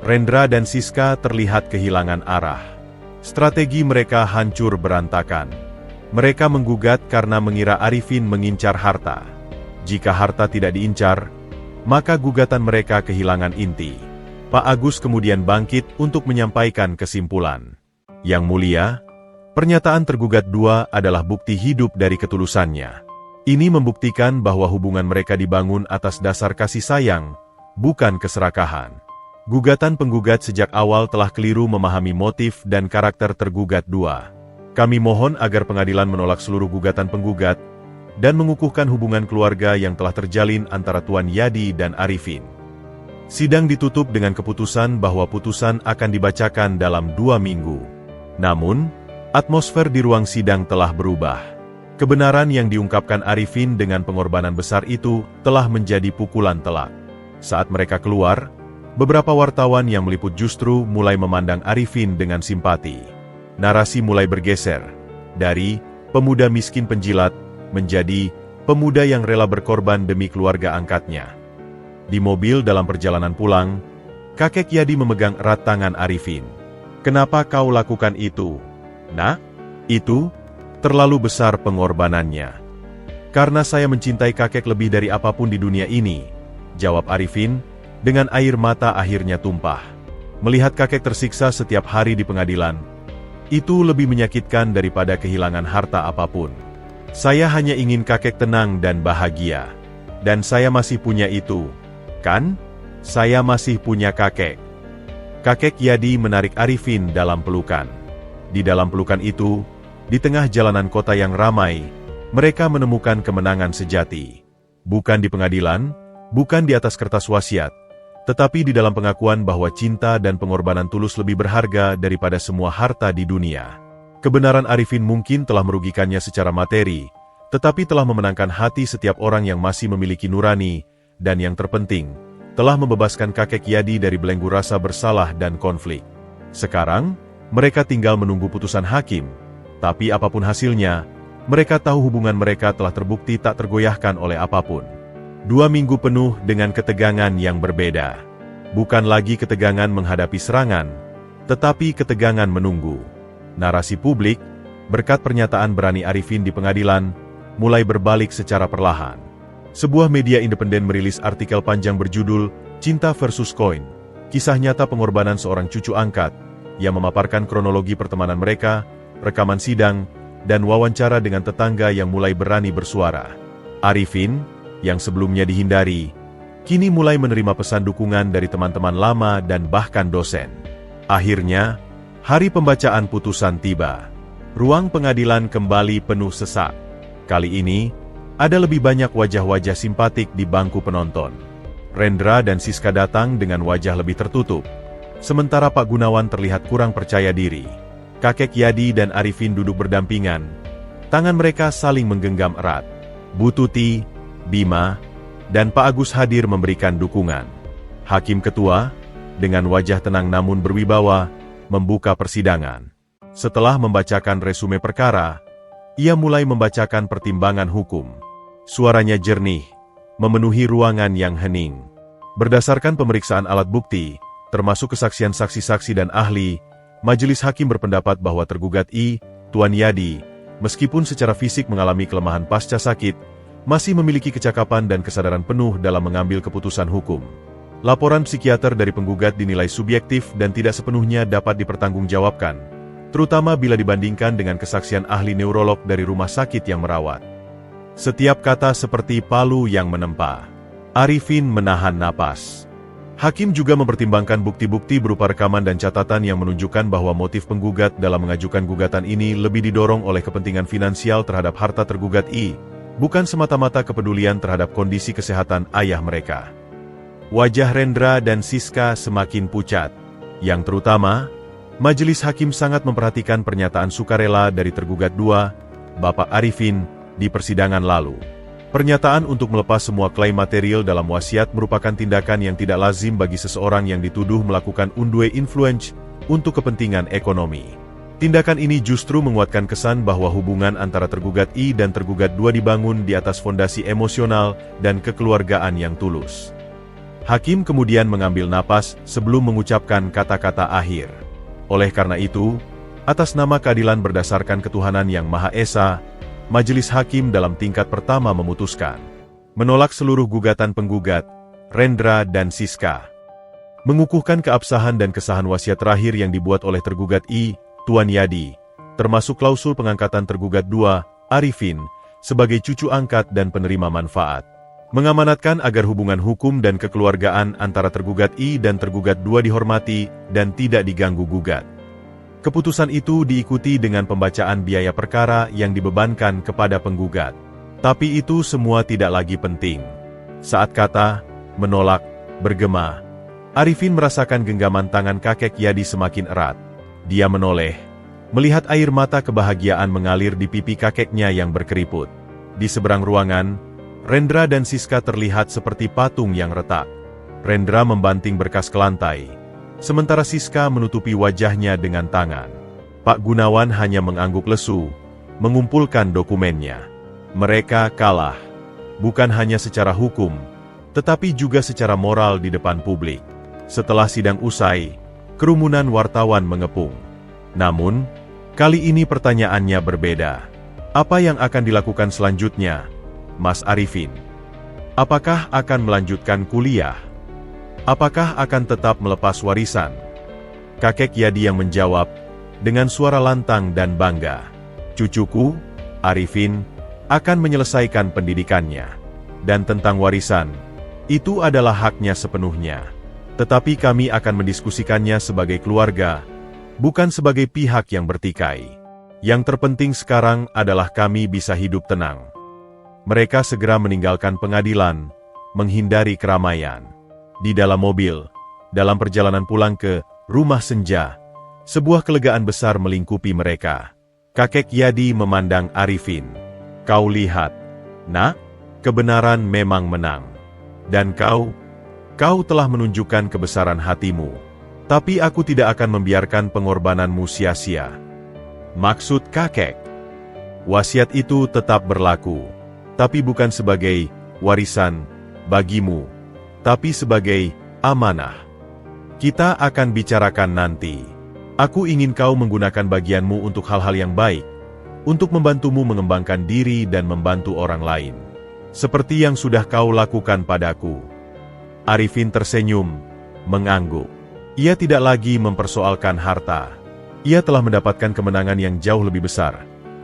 Rendra dan Siska terlihat kehilangan arah. Strategi mereka hancur berantakan. Mereka menggugat karena mengira Arifin mengincar harta. Jika harta tidak diincar, maka gugatan mereka kehilangan inti. Pak Agus kemudian bangkit untuk menyampaikan kesimpulan. Yang Mulia, pernyataan tergugat 2 adalah bukti hidup dari ketulusannya. Ini membuktikan bahwa hubungan mereka dibangun atas dasar kasih sayang, bukan keserakahan. Gugatan penggugat sejak awal telah keliru memahami motif dan karakter tergugat 2. Kami mohon agar pengadilan menolak seluruh gugatan penggugat, dan mengukuhkan hubungan keluarga yang telah terjalin antara Tuan Yadi dan Arifin. Sidang ditutup dengan keputusan bahwa putusan akan dibacakan dalam 2 minggu. Namun, atmosfer di ruang sidang telah berubah. Kebenaran yang diungkapkan Arifin dengan pengorbanan besar itu telah menjadi pukulan telak. Saat mereka keluar, beberapa wartawan yang meliput justru mulai memandang Arifin dengan simpati. Narasi mulai bergeser, dari pemuda miskin penjilat, menjadi pemuda yang rela berkorban demi keluarga angkatnya. Di mobil dalam perjalanan pulang, kakek Yadi memegang erat tangan Arifin. "Kenapa kau lakukan itu, Nak?" "Itu terlalu besar pengorbanannya. Karena saya mencintai kakek lebih dari apapun di dunia ini," jawab Arifin, dengan air mata akhirnya tumpah. Melihat kakek tersiksa setiap hari di pengadilan, itu lebih menyakitkan daripada kehilangan harta apapun. "Saya hanya ingin kakek tenang dan bahagia. Dan saya masih punya itu. Kan? Saya masih punya kakek." Kakek Yadi menarik Arifin dalam pelukan. Di dalam pelukan itu, di tengah jalanan kota yang ramai, mereka menemukan kemenangan sejati. Bukan di pengadilan, bukan di atas kertas wasiat, tetapi di dalam pengakuan bahwa cinta dan pengorbanan tulus lebih berharga daripada semua harta di dunia. Kebenaran Arifin mungkin telah merugikannya secara materi, tetapi telah memenangkan hati setiap orang yang masih memiliki nurani, dan yang terpenting, telah membebaskan kakek Yadi dari belenggu rasa bersalah dan konflik. Sekarang, mereka tinggal menunggu putusan hakim, tapi apapun hasilnya, Mereka tahu hubungan mereka telah terbukti tak tergoyahkan oleh apapun. 2 minggu penuh dengan ketegangan yang berbeda. Bukan lagi ketegangan menghadapi serangan, tetapi ketegangan menunggu. Narasi publik, berkat pernyataan berani Arifin di pengadilan, mulai berbalik secara perlahan. Sebuah media independen merilis artikel panjang berjudul Cinta versus Koin, kisah nyata pengorbanan seorang cucu angkat, yang memaparkan kronologi pertemanan mereka, rekaman sidang, dan wawancara dengan tetangga yang mulai berani bersuara. Arifin, yang sebelumnya dihindari, kini mulai menerima pesan dukungan dari teman-teman lama dan bahkan dosen. Akhirnya, hari pembacaan putusan tiba. Ruang pengadilan kembali penuh sesak. Kali ini, ada lebih banyak wajah-wajah simpatik di bangku penonton. Rendra dan Siska datang dengan wajah lebih tertutup, sementara Pak Gunawan terlihat kurang percaya diri. Kakek Yadi dan Arifin duduk berdampingan. Tangan mereka saling menggenggam erat. Bu Tuti, Bima, dan Pak Agus hadir memberikan dukungan. Hakim ketua, dengan wajah tenang namun berwibawa, membuka persidangan. Setelah membacakan resume perkara, ia mulai membacakan pertimbangan hukum. Suaranya jernih, memenuhi ruangan yang hening. Berdasarkan pemeriksaan alat bukti, termasuk kesaksian saksi-saksi dan ahli, Majelis Hakim berpendapat bahwa tergugat I, Tuan Yadi, meskipun secara fisik mengalami kelemahan pasca sakit, masih memiliki kecakapan dan kesadaran penuh dalam mengambil keputusan hukum. Laporan psikiater dari penggugat dinilai subjektif dan tidak sepenuhnya dapat dipertanggungjawabkan, terutama bila dibandingkan dengan kesaksian ahli neurolog dari rumah sakit yang merawat. Setiap kata seperti palu yang menempa. Arifin menahan napas. Hakim juga mempertimbangkan bukti-bukti berupa rekaman dan catatan yang menunjukkan bahwa motif penggugat dalam mengajukan gugatan ini lebih didorong oleh kepentingan finansial terhadap harta tergugat I, bukan semata-mata kepedulian terhadap kondisi kesehatan ayah mereka. Wajah Rendra dan Siska semakin pucat. Yang terutama, Majelis Hakim sangat memperhatikan pernyataan sukarela dari tergugat 2, Bapak Arifin, di persidangan lalu. Pernyataan untuk melepas semua klaim material dalam wasiat merupakan tindakan yang tidak lazim bagi seseorang yang dituduh melakukan undue influence untuk kepentingan ekonomi. Tindakan ini justru menguatkan kesan bahwa hubungan antara tergugat I dan tergugat 2 dibangun di atas fondasi emosional dan kekeluargaan yang tulus. Hakim kemudian mengambil napas sebelum mengucapkan kata-kata akhir. Oleh karena itu, atas nama keadilan berdasarkan ketuhanan yang Maha Esa, Majelis Hakim dalam tingkat pertama memutuskan menolak seluruh gugatan penggugat, Rendra dan Siska. Mengukuhkan keabsahan dan kesahan wasiat terakhir yang dibuat oleh tergugat I, Tuan Yadi, termasuk klausul pengangkatan tergugat 2, Arifin, sebagai cucu angkat dan penerima manfaat. Mengamanatkan agar hubungan hukum dan kekeluargaan antara tergugat I dan tergugat 2 dihormati dan tidak diganggu gugat. Keputusan itu diikuti dengan pembacaan biaya perkara yang dibebankan kepada penggugat. Tapi itu semua tidak lagi penting. Saat kata menolak bergema, Arifin merasakan genggaman tangan kakek Yadi semakin erat. Dia menoleh, melihat air mata kebahagiaan mengalir di pipi kakeknya yang berkeriput. Di seberang ruangan, Rendra dan Siska terlihat seperti patung yang retak. Rendra membanting berkas ke lantai, sementara Siska menutupi wajahnya dengan tangan. Pak Gunawan hanya mengangguk lesu, mengumpulkan dokumennya. Mereka kalah, bukan hanya secara hukum, tetapi juga secara moral di depan publik. Setelah sidang usai, kerumunan wartawan mengepung. Namun, kali ini pertanyaannya berbeda. Apa yang akan dilakukan selanjutnya, Mas Arifin? Apakah akan melanjutkan kuliah? Apakah akan tetap melepas warisan? Kakek Yadi yang menjawab, dengan suara lantang dan bangga. Cucuku, Arifin, akan menyelesaikan pendidikannya. Dan tentang warisan, itu adalah haknya sepenuhnya. Tetapi kami akan mendiskusikannya sebagai keluarga, bukan sebagai pihak yang bertikai. Yang terpenting sekarang adalah kami bisa hidup tenang. Mereka segera meninggalkan pengadilan, menghindari keramaian. Di dalam mobil, dalam perjalanan pulang ke rumah senja, sebuah kelegaan besar melingkupi mereka. Kakek Yadi memandang Arifin. Kau lihat, nak, kebenaran memang menang. Dan kau telah menunjukkan kebesaran hatimu. Tapi aku tidak akan membiarkan pengorbananmu sia-sia. Maksud kakek? Wasiat itu tetap berlaku, tapi bukan sebagai warisan bagimu, tapi sebagai amanah. Kita akan bicarakan nanti. Aku ingin kau menggunakan bagianmu untuk hal-hal yang baik, untuk membantumu mengembangkan diri dan membantu orang lain. Seperti yang sudah kau lakukan padaku. Arifin tersenyum, mengangguk. Ia tidak lagi mempersoalkan harta. Ia telah mendapatkan kemenangan yang jauh lebih besar.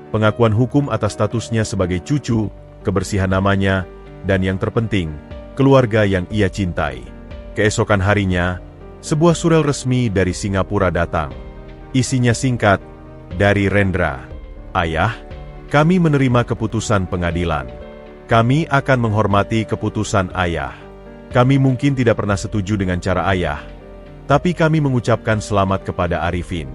Pengakuan hukum atas statusnya sebagai cucu, kebersihan namanya, dan yang terpenting, keluarga yang ia cintai. Keesokan harinya, sebuah surel resmi dari Singapura datang. Isinya singkat, dari Rendra. Ayah, kami menerima keputusan pengadilan. Kami akan menghormati keputusan ayah. Kami mungkin tidak pernah setuju dengan cara ayah, tapi kami mengucapkan selamat kepada Arifin.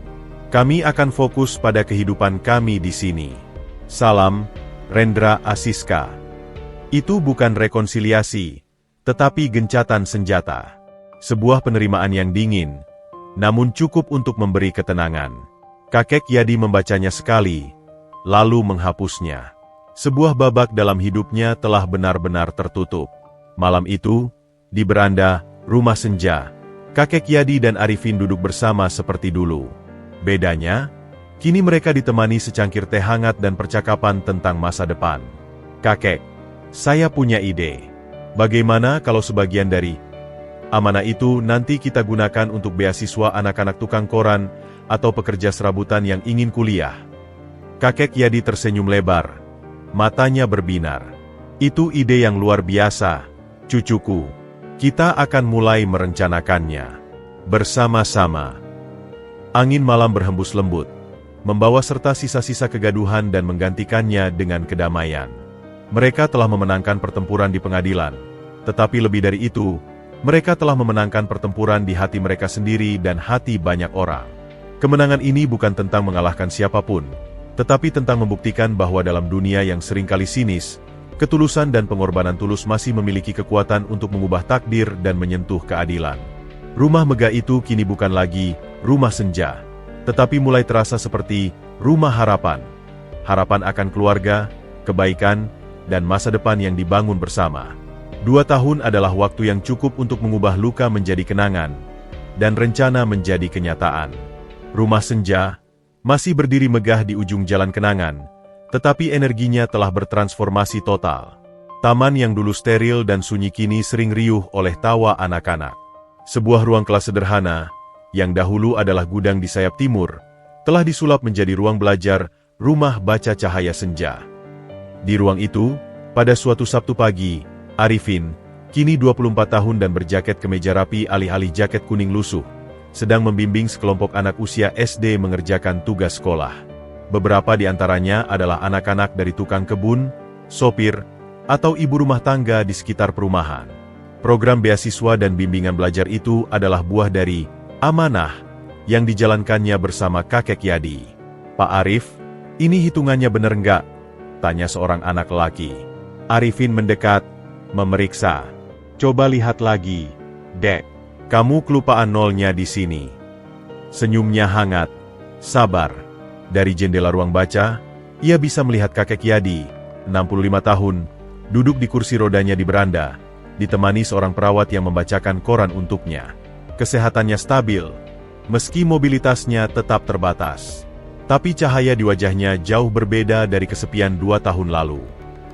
Kami akan fokus pada kehidupan kami di sini. Salam, Rendra Asiska. Itu bukan rekonsiliasi, tetapi gencatan senjata. Sebuah penerimaan yang dingin, namun cukup untuk memberi ketenangan. Kakek Yadi membacanya sekali, lalu menghapusnya. Sebuah babak dalam hidupnya telah benar-benar tertutup. Malam itu, di beranda rumah senja, kakek Yadi dan Arifin duduk bersama seperti dulu. Bedanya, kini mereka ditemani secangkir teh hangat dan percakapan tentang masa depan. Kakek, saya punya ide. Bagaimana kalau sebagian dari amanah itu nanti kita gunakan untuk beasiswa anak-anak tukang koran atau pekerja serabutan yang ingin kuliah? Kakek Yadi tersenyum lebar. Matanya berbinar. Itu ide yang luar biasa, cucuku. Kita akan mulai merencanakannya bersama-sama. Angin malam berhembus lembut, membawa serta sisa-sisa kegaduhan dan menggantikannya dengan kedamaian. Mereka telah memenangkan pertempuran di pengadilan, tetapi lebih dari itu, mereka telah memenangkan pertempuran di hati mereka sendiri dan hati banyak orang. Kemenangan ini bukan tentang mengalahkan siapapun, tetapi tentang membuktikan bahwa dalam dunia yang seringkali sinis, ketulusan dan pengorbanan tulus masih memiliki kekuatan untuk mengubah takdir dan menyentuh keadilan. Rumah megah itu kini bukan lagi rumah senja, tetapi mulai terasa seperti rumah harapan. Harapan akan keluarga, kebaikan, dan masa depan yang dibangun bersama. 2 tahun adalah waktu yang cukup untuk mengubah luka menjadi kenangan, dan rencana menjadi kenyataan. Rumah senja masih berdiri megah di ujung jalan kenangan, tetapi energinya telah bertransformasi total. Taman yang dulu steril dan sunyi kini sering riuh oleh tawa anak-anak. Sebuah ruang kelas sederhana, yang dahulu adalah gudang di sayap timur, telah disulap menjadi ruang belajar, rumah baca cahaya senja. Di ruang itu, pada suatu Sabtu pagi, Arifin, kini 24 tahun dan berjaket kemeja rapi alih-alih jaket kuning lusuh, sedang membimbing sekelompok anak usia SD mengerjakan tugas sekolah. Beberapa di antaranya adalah anak-anak dari tukang kebun, sopir, atau ibu rumah tangga di sekitar perumahan. Program beasiswa dan bimbingan belajar itu adalah buah dari amanah yang dijalankannya bersama kakek Yadi. Pak Arif, ini hitungannya bener nggak? Tanya seorang anak lelaki. Arifin mendekat, memeriksa. Coba lihat lagi, Dek. Kamu kelupaan nolnya di sini. Senyumnya hangat. Sabar. Dari jendela ruang baca, ia bisa melihat kakek Yadi, 65 tahun, duduk di kursi rodanya di beranda, ditemani seorang perawat yang membacakan koran untuknya. Kesehatannya stabil, meski mobilitasnya tetap terbatas. Tapi cahaya di wajahnya jauh berbeda dari kesepian 2 tahun lalu.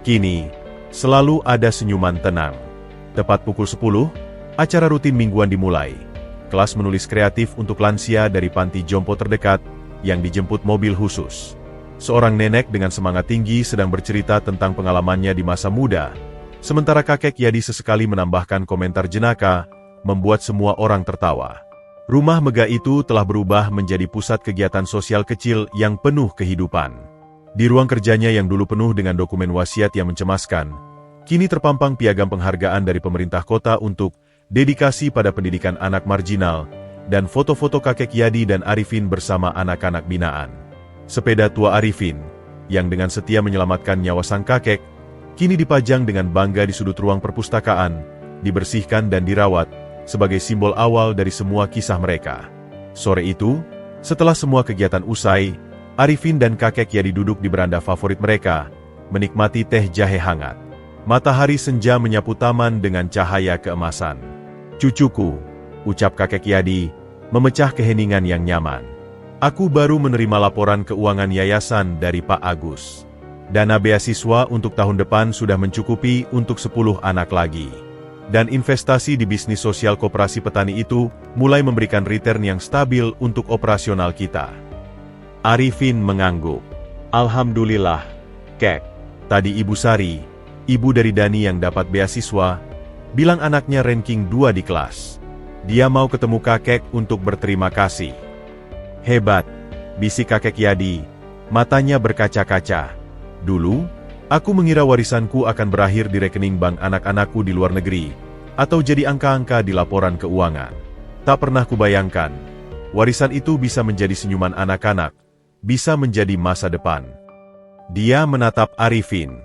Kini, selalu ada senyuman tenang. Tepat pukul 10, acara rutin mingguan dimulai. Kelas menulis kreatif untuk lansia dari panti jompo terdekat, yang dijemput mobil khusus. Seorang nenek dengan semangat tinggi sedang bercerita tentang pengalamannya di masa muda, sementara kakek Yadi sesekali menambahkan komentar jenaka, membuat semua orang tertawa. Rumah megah itu telah berubah menjadi pusat kegiatan sosial kecil yang penuh kehidupan. Di ruang kerjanya yang dulu penuh dengan dokumen wasiat yang mencemaskan, kini terpampang piagam penghargaan dari pemerintah kota untuk dedikasi pada pendidikan anak marginal, dan foto-foto kakek Yadi dan Arifin bersama anak-anak binaan. Sepeda tua Arifin, yang dengan setia menyelamatkan nyawa sang kakek, kini dipajang dengan bangga di sudut ruang perpustakaan, dibersihkan dan dirawat, sebagai simbol awal dari semua kisah mereka. Sore itu, setelah semua kegiatan usai, Arifin dan kakek Yadi duduk di beranda favorit mereka, menikmati teh jahe hangat. Matahari senja menyapu taman dengan cahaya keemasan. "Cucuku," ucap kakek Yadi, memecah keheningan yang nyaman. "Aku baru menerima laporan keuangan yayasan dari Pak Agus. Dana beasiswa untuk tahun depan sudah mencukupi untuk 10 anak lagi. Dan investasi di bisnis sosial koperasi petani itu mulai memberikan return yang stabil untuk operasional kita." Arifin mengangguk. "Alhamdulillah, Kek. Tadi Ibu Sari, ibu dari Dani yang dapat beasiswa, bilang anaknya ranking 2 di kelas. Dia mau ketemu kakek untuk berterima kasih." "Hebat," bisik kakek Yadi, matanya berkaca-kaca. "Dulu, aku mengira warisanku akan berakhir di rekening bank anak-anakku di luar negeri, atau jadi angka-angka di laporan keuangan. Tak pernah kubayangkan, warisan itu bisa menjadi senyuman anak-anak, bisa menjadi masa depan." Dia menatap Arifin.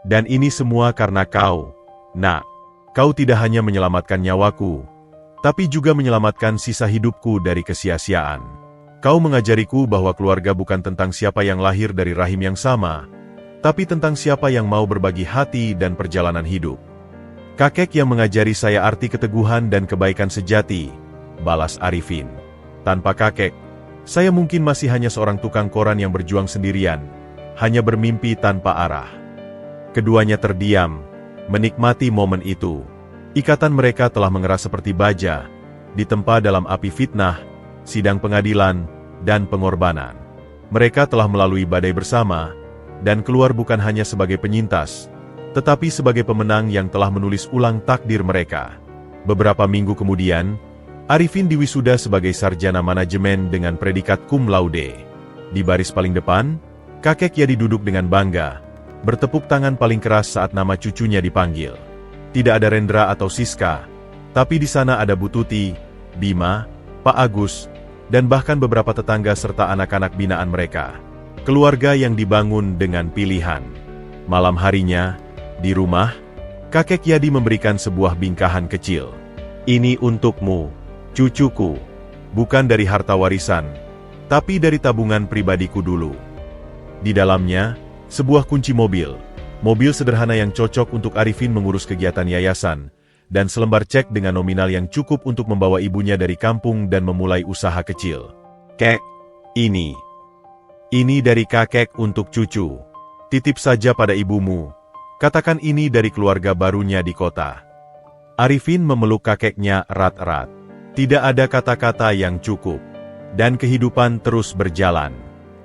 "Dan ini semua karena kau, Nak. Kau tidak hanya menyelamatkan nyawaku, tapi juga menyelamatkan sisa hidupku dari kesia-siaan. Kau mengajariku bahwa keluarga bukan tentang siapa yang lahir dari rahim yang sama, tapi tentang siapa yang mau berbagi hati dan perjalanan hidup." "Kakek yang mengajari saya arti keteguhan dan kebaikan sejati," balas Arifin. "Tanpa kakek, saya mungkin masih hanya seorang tukang koran yang berjuang sendirian, hanya bermimpi tanpa arah." Keduanya terdiam, menikmati momen itu. Ikatan mereka telah mengeras seperti baja, ditempa dalam api fitnah, sidang pengadilan, dan pengorbanan. Mereka telah melalui badai bersama, dan keluar bukan hanya sebagai penyintas, tetapi sebagai pemenang yang telah menulis ulang takdir mereka. Beberapa minggu kemudian, Arifin diwisuda sebagai sarjana manajemen dengan predikat cum laude. Di baris paling depan, kakek Yadi duduk dengan bangga, bertepuk tangan paling keras saat nama cucunya dipanggil. Tidak ada Rendra atau Siska, tapi di sana ada Bu Tuti, Bima, Pak Agus, dan bahkan beberapa tetangga serta anak-anak binaan mereka. Keluarga yang dibangun dengan pilihan. Malam harinya, di rumah, kakek Yadi memberikan sebuah bingkahan kecil. "Ini untukmu, cucuku. Bukan dari harta warisan, tapi dari tabungan pribadiku dulu." Di dalamnya, sebuah kunci mobil. Mobil sederhana yang cocok untuk Arifin mengurus kegiatan yayasan, dan selembar cek dengan nominal yang cukup untuk membawa ibunya dari kampung dan memulai usaha kecil. "Kek, ini dari kakek untuk cucu. Titip saja pada ibumu. Katakan ini dari keluarga barunya di kota." Arifin memeluk kakeknya erat-erat. Tidak ada kata-kata yang cukup. Dan kehidupan terus berjalan.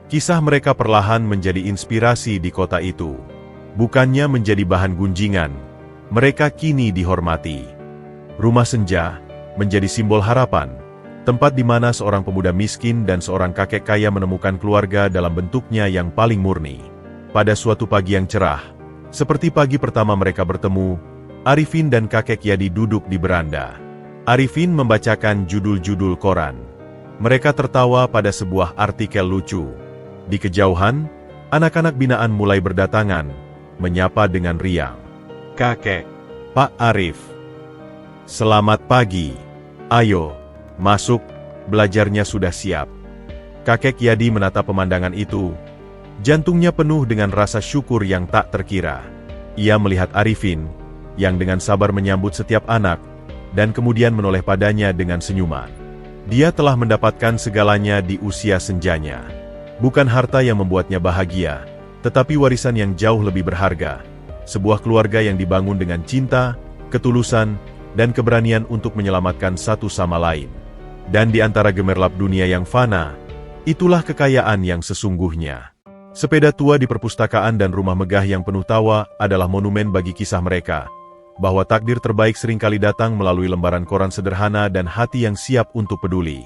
Kisah mereka perlahan menjadi inspirasi di kota itu. Bukannya menjadi bahan gunjingan, mereka kini dihormati. Rumah Senja menjadi simbol harapan, tempat di mana seorang pemuda miskin dan seorang kakek kaya menemukan keluarga dalam bentuknya yang paling murni. Pada suatu pagi yang cerah, seperti pagi pertama mereka bertemu, Arifin dan kakek Yadi duduk di beranda. Arifin membacakan judul-judul koran. Mereka tertawa pada sebuah artikel lucu. Di kejauhan, anak-anak binaan mulai berdatangan, menyapa dengan riang. "Kakek, Pak Arif. Selamat pagi. Ayo, masuk, belajarnya sudah siap." Kakek Yadi menatap pemandangan itu. Jantungnya penuh dengan rasa syukur yang tak terkira. Ia melihat Arifin, yang dengan sabar menyambut setiap anak, dan kemudian menoleh padanya dengan senyuman. Dia telah mendapatkan segalanya di usia senjanya. Bukan harta yang membuatnya bahagia, tetapi warisan yang jauh lebih berharga. Sebuah keluarga yang dibangun dengan cinta, ketulusan, dan keberanian untuk menyelamatkan satu sama lain. Dan di antara gemerlap dunia yang fana, itulah kekayaan yang sesungguhnya. Sepeda tua di perpustakaan dan rumah megah yang penuh tawa adalah monumen bagi kisah mereka, bahwa takdir terbaik seringkali datang melalui lembaran koran sederhana dan hati yang siap untuk peduli.